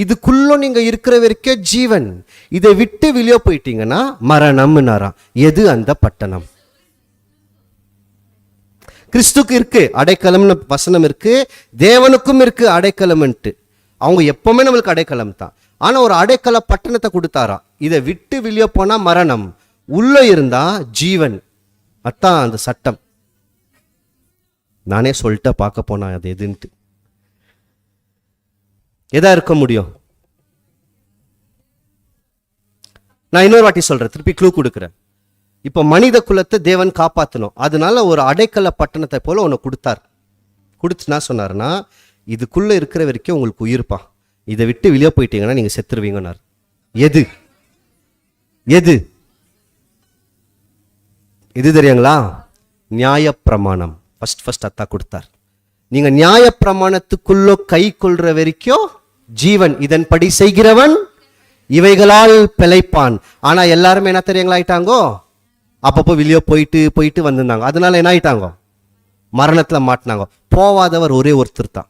இதுக்குள்ள நீங்க இருக்கிற வரைக்கும் ஜீவன், இதை விட்டு வெளியே போயிட்டீங்கன்னா மரணம்னாராம். எது அந்த பட்டணம்? கிறிஸ்துக்கு இருக்கு அடைக்கலம்னு வசனம் இருக்கு, தேவனுக்கும் இருக்கு அடைக்கலம்ன்ட்டு. அவங்க எப்பவுமே நம்மளுக்கு அடைக்கலம் தான். ஆனா ஒரு அடைக்கல பட்டணத்தை கொடுத்தாரா, இதை விட்டு வெளியே போனா மரணம், உள்ள இருந்தா ஜீவன். அதான் அந்த சட்டம். நானே சொல்லிட்ட பார்க்க போனா அது எதுன்ட்டு. எதா இருக்க முடியும்? நான் இன்னொரு வாட்டி சொல்றேன், திருப்பி க்ளூ கொடுக்குறேன். இப்போ மனித குலத்தை தேவன் காப்பாற்றணும், அதனால ஒரு அடைக்கல பட்டணத்தை போல ஒன்று கொடுத்தார். கொடுத்துனா சொன்னாருன்னா, இதுக்குள்ள இருக்கிற வரைக்கும் உங்களுக்கு உயிர்ப்பா, இதை விட்டு வெளியே போயிட்டீங்கன்னா நீங்க செத்துருவீங்கன்னார். எது எது இது தெரியுங்களா? நியாயப்பிரமாணம். ஃபர்ஸ்ட் அத்தா கொடுத்தார். நீங்க நியாய பிரமாணத்துக்குள்ளோ கை கொள்ற வரைக்கும் ஜீவன், இதன்படி செய்கிறவன் இவைகளால் பிழைப்பான். ஆனா எல்லாருமே என்ன தெரியுங்களாயிட்டாங்கோ, அப்பப்போ வெளியே போயிட்டு வந்திருந்தாங்க. அதனால என்ன ஆயிட்டாங்க, மரணத்துல மாட்டினாங்க. போவாதவர் ஒரே ஒருத்தர் தான்,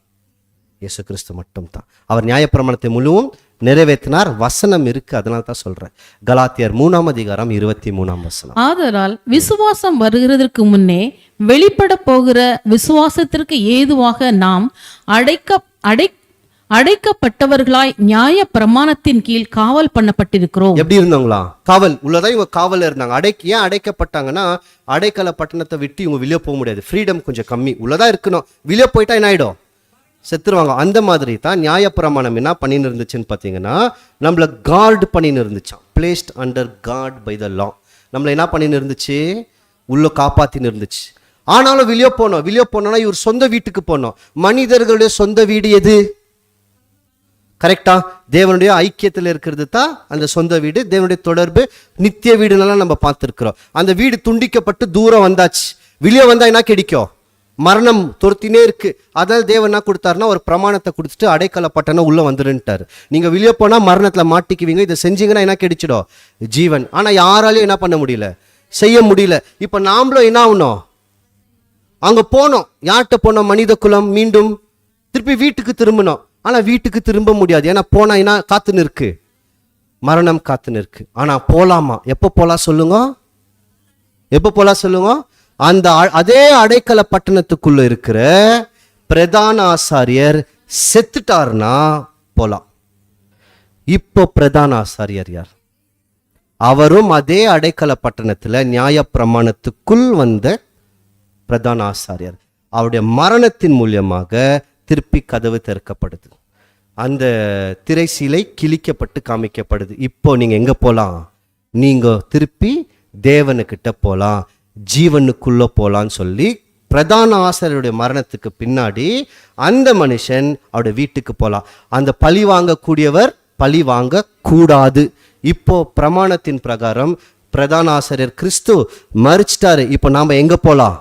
இயேசு கிறிஸ்து மட்டும் தான். அவர் நியாயப்பிரமாணத்தை முழுவதும் நிறைவேற்றினார். வசனம் இருக்கு, அதனால தான் சொல்றேன். கலாத்தியர் 3:23. ஆதலால் விசுவாசம் வருகிறதற்கு முன்னே வெளிப்பட போகிற விசுவாசத்திற்கு ஏதுவாக நாம் அடைக்கப்பட்டவர்களாய் நியாய பிரமாணத்தின் கீழ் காவல் பண்ணப்பட்டிருக்கிறோம். எப்படி இருந்தாங்களா? காவல் உள்ளதான். இவங்க காவல்ல இருந்தாங்க. ஏன் அடைக்கப்பட்டாங்கன்னா, அடைக்கல பட்டணத்தை விட்டு இவங்க வெளியே போக முடியாது. ஃப்ரீடம் கொஞ்சம் கம்மி, உள்ளதான் இருக்கணும். வெளியே போயிட்டா என்ன ஆயிடும், செத்துருவாங்க. அந்த மாதிரி தான் நியாயப்பிரமாணம் என்ன பண்ணின்னு இருந்துச்சுன்னு பார்த்தீங்கன்னா, நம்மளை கார்டு பண்ணின்னு இருந்துச்சான். Placed under guard by the law. நம்மளை என்ன பண்ணின்னு இருந்துச்சு, உள்ள காப்பாத்தின்னு இருந்துச்சு. ஆனாலும் வெளியே போனோம்னா இவர் சொந்த வீட்டுக்கு போனோம். மனிதர்களுடைய சொந்த வீடு எது? கரெக்டா? தேவனுடைய ஐக்கியத்தில் இருக்கிறது தான் அந்த சொந்த வீடு. தேவனுடைய தொடர்பு, நித்திய வீடுலாம் நம்ம பார்த்துருக்கிறோம். அந்த வீடு துண்டிக்கப்பட்டு தூரம் வந்தாச்சு. வெளியே வந்தா என்ன கிடைக்கும், மரணம் துரத்தினே இருக்கு. அதாவது தேவன் என்ன கொடுத்தாருன்னா, ஒரு பிரமாணத்தை கொடுத்துட்டு அடைக்கல பட்டணம் உள்ள வந்துருன்ட்டாரு. நீங்க வெளியே போனா மரணத்துல மாட்டிக்குவீங்க, இதை செஞ்சீங்கன்னா என்ன கிடைச்சிடும், ஜீவன். ஆனா யாராலையும் என்ன பண்ண முடியல, செய்ய முடியல. இப்ப நாமளும் என்ன ஆகணும், அங்க போனோம். யார்கிட்ட போனோம், மனித குலம் மீண்டும் திருப்பி வீட்டுக்கு திரும்பணும். ஆனா வீட்டுக்கு திரும்ப முடியாது. ஏன்னா போனா என்ன காத்துன்னு இருக்கு, மரணம் காத்துன்னு இருக்கு. ஆனா போலாமா? எப்போ போலாம் சொல்லுங்க, எப்போ போலாம் சொல்லுங்க? அந்த அதே அடைக்கல பட்டணத்துக்குள்ள இருக்கிற பிரதான ஆசாரியர் செத்துட்டார்னா போலாம். இப்போ பிரதான ஆசாரியர் யார்? அவரும் அதே அடைக்கல பட்டணத்துல நியாய பிரமாணத்துக்குள் வந்த பிரதான ஆசாரியர். அவருடைய மரணத்தின் மூலியமாக திருப்பி கதவு திறக்கப்படுது. அந்த திரைசீலை கிழிக்கப்பட்டு காமிக்கப்படுது. இப்போ நீங்க எங்க போலாம், நீங்க திருப்பி தேவனுக்கிட்ட போலாம், ஜீவனுக்குள்ள போலான்னு சொல்லி பிரதான ஆசாரியருடைய மரணத்துக்கு பின்னாடி அந்த மனுஷன் அவருடைய வீட்டுக்கு போலாம். அந்த பழி வாங்கக்கூடியவர் பழி வாங்க கூடாது. இப்போ பிரமாணத்தின் பிரகாரம் பிரதான ஆசாரியர் கிறிஸ்து மரிச்சிட்டாரு. இப்போ நாம எங்க போலாம்,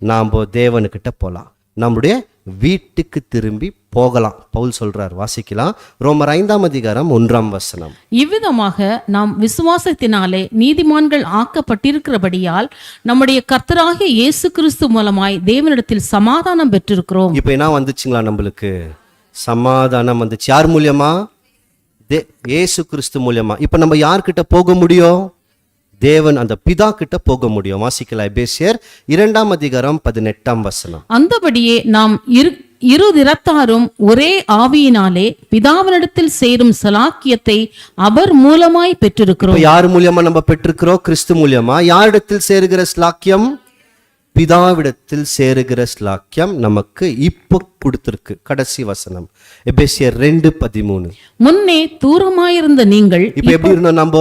நாம தேவனுக்கிட்ட போலாம், நம்முடைய வீட்டுக்கு திரும்பி போகலாம். பவுல் சொல்றார், வாசிக்கலாம். ரோமர் 5:1. இவ்விதமாக நாம் விசுவாசத்தினாலே நீதிமான்கள் ஆக்கப்பட்டிருக்கிறபடியால் நம்முடைய கர்த்தராகிய இயேசு கிறிஸ்து மூலமாய் தேவனிடத்தில் சமாதானம் பெற்றிருக்கிறோம். இப்ப என்ன வந்துச்சுங்களா, நம்மளுக்கு சமாதானம் வந்துச்சு. யார் மூலியமா? இயேசு கிறிஸ்து மூலியமா. இப்ப நம்ம யார்கிட்ட போக முடியும், தேவன் அந்த பிதா கிட்ட போக முடியும். வாசிக்கலாம், எபேசியர் 2:18. அந்தபடியே நாம் இரு திறத்தாரும் ஒரே ஆவியினாலே பிதாவினிடத்தில் சேரும் சலாக்கியத்தை அவர் மூலமாய் பெற்றிருக்கிறோம். யார் மூலியமா நம்ம பெற்றிருக்கிறோம்? கிறிஸ்து மூலியமா. யாரிடத்தில் சேருகிற ஸ்லாக்கியம்? பிதாவிடத்தில் சேருகிற ஸ்லாக்கியம் நமக்கு இப்போ கொடுத்திருக்கு. கடைசி வசனம் எபேசியர் 2:13. முன்னே தூரமாயிருந்த நீங்கள், இப்ப எப்படி இருந்தோம், நம்ம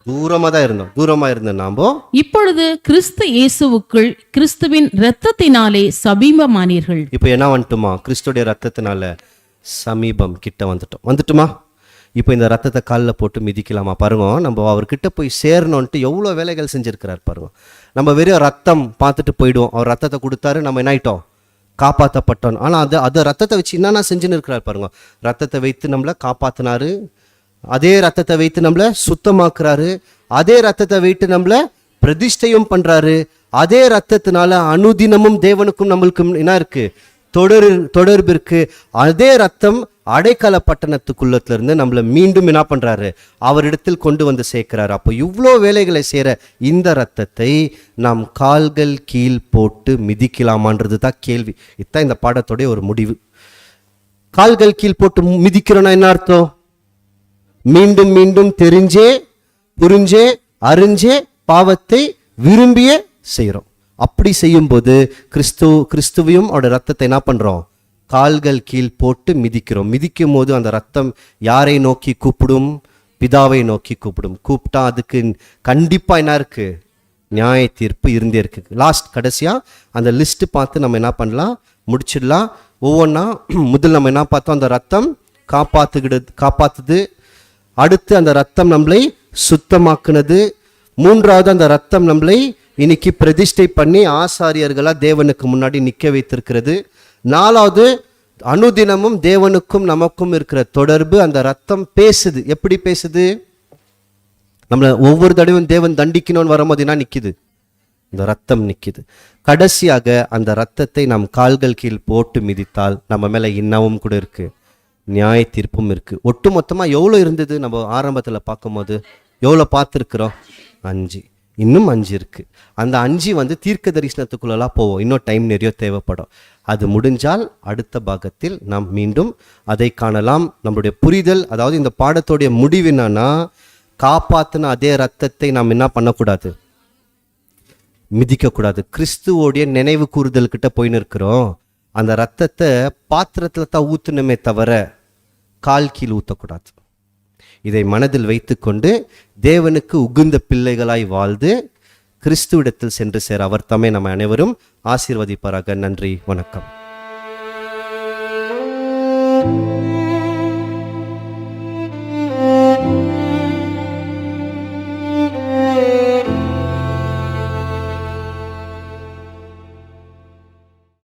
தூரமா இருந்த நாம இப்பொழுது கிறிஸ்து இயேசுவுக்குள் கிறிஸ்துவின் இரத்தத்தினாலே சமீபமானீர்கள். இப்ப என்ன வந்துட்டுமா, கிறிஸ்துடைய ரத்தத்தினால சமீபம் கிட்ட வந்துட்டுமா. இப்போ இந்த ரத்தத்தை காலில் போட்டு மிதிக்கலாமா? பாருங்க, நம்ம அவர்கிட்ட போய் சேரணும்ன்ட்டு எவ்வளோ வேலைகள் செஞ்சிருக்கிறார் பாருங்க. நம்ம வெறும் ரத்தம் பார்த்துட்டு போயிடுவோம். அவர் ரத்தத்தை கொடுத்தாரு, நம்ம என்ன ஆயிட்டோம், காப்பாற்றப்பட்டோம். ஆனால் அதை ரத்தத்தை வச்சு என்னென்ன செஞ்சுன்னு இருக்கிறார் பாருங்க. ரத்தத்தை வைத்து நம்மளை காப்பாத்தினாரு, அதே ரத்தத்தை வைத்து நம்மளை சுத்தமாக்குறாரு, அதே ரத்தத்தை வைத்து நம்மளை பிரதிஷ்டையும் பண்றாரு. அதே ரத்தத்தினால அனுதினமும் தேவனுக்கும் நம்மளுக்கும் என்ன இருக்கு, தொடர்பு இருக்கு. அதே ரத்தம் அடைக்கல பட்டணத்துக்குள்ளத்துல இருந்து நம்மளை மீண்டும் என்ன பண்றாரு, அவரிடத்தில் கொண்டு வந்து சேர்க்கிறாரு. அப்போ இவ்வளோ வேலைகளை செய்யற இந்த ரத்தத்தை நாம் கால்கள் கீழ் போட்டு மிதிக்கலாமான்றது தான் கேள்வி. இதுதான் இந்த பாடத்தோடைய ஒரு முடிவு. கால்கள் கீழ் போட்டு மிதிக்கிறோன்னா என்ன அர்த்தம்? மீண்டும் மீண்டும் தெரிஞ்சே புரிஞ்சே அறிஞ்சே பாவத்தை விரும்பியே செய்கிறோம். அப்படி செய்யும்போது கிறிஸ்துவையும் அவருடைய ரத்தத்தை என்ன பண்றோம், கால்கள் கீழ் போட்டு மிதிக்கிறோம். மிதிக்கும் போது அந்த ரத்தம் யாரை நோக்கி கூப்பிடும்? பிதாவை நோக்கி கூப்பிடும். கூப்பிட்டா அதுக்கு கண்டிப்பா என்ன இருக்கு, நியாய தீர்ப்பு இருந்தே இருக்கு. கடைசியா அந்த லிஸ்ட் பார்த்து நம்ம என்ன பண்ணலாம், முடிச்சிடலாம். ஒவ்வொன்றா முதல் நம்ம என்ன பார்த்தோம், அந்த ரத்தம் காப்பாத்துது. அடுத்து அந்த ரத்தம் நம்மளை சுத்தமாக்குனது. மூன்றாவது, அந்த ரத்தம் நம்மளை இன்னைக்கு பிரதிஷ்டை பண்ணி ஆசாரியர்களா தேவனுக்கு முன்னாடி நிக்க வைத்திருக்கிறது. நாலாவது, அனுதினமும் தேவனுக்கும் நமக்கும் இருக்கிற தொடர்பு. அந்த ரத்தம் பேசுது. எப்படி பேசுது? நம்மளை ஒவ்வொரு தடவையும் தேவன் தண்டிக்கணும்னு வரும்போது என்ன நிக்குது? இந்த ரத்தம் நிக்குது. கடைசியாக அந்த ரத்தத்தை நம் கால்கள் கீழ் போட்டு மிதித்தால் நம்ம மேல இன்னமும் கூட இருக்கு, நியாய தீர்ப்பும் இருக்கு. ஒட்டு மொத்தமா எவ்வளோ இருந்தது? நம்ம ஆரம்பத்துல பார்க்கும்போது எவ்வளோ பார்த்துருக்குறோம்? 5. இன்னும் 5 இருக்கு. அந்த 5 தீர்க்க தரிசனத்துக்குள்ளலாம் போவோம். இன்னும் டைம் நிறைய தேவைப்படும். அது முடிஞ்சால் அடுத்த பாகத்தில் நாம் மீண்டும் அதை காணலாம். நம்மளுடைய புரிதல், அதாவது இந்த பாடத்தோடைய முடிவு என்னன்னா, காப்பாத்தின அதே ரத்தத்தை நாம் என்ன பண்ணக்கூடாது? மிதிக்கக்கூடாது. கிறிஸ்துவோடைய நினைவு கூறுதல் கிட்ட போயின்னு இருக்கிறோம். அந்த ரத்தத்தை பாத்திரத்துல தான் ஊத்தணுமே தவிர கால் கீழ் ஊற்றக்கூடாது. இதை மனதில் வைத்துக்கொண்டு தேவனுக்கு உகுந்த பிள்ளைகளாய் வாழ்ந்து கிறிஸ்துவிடத்தில் சென்று சேர அவர் தம்மை நம்ம அனைவரும் ஆசீர்வதிப்பாராக. நன்றி, வணக்கம்.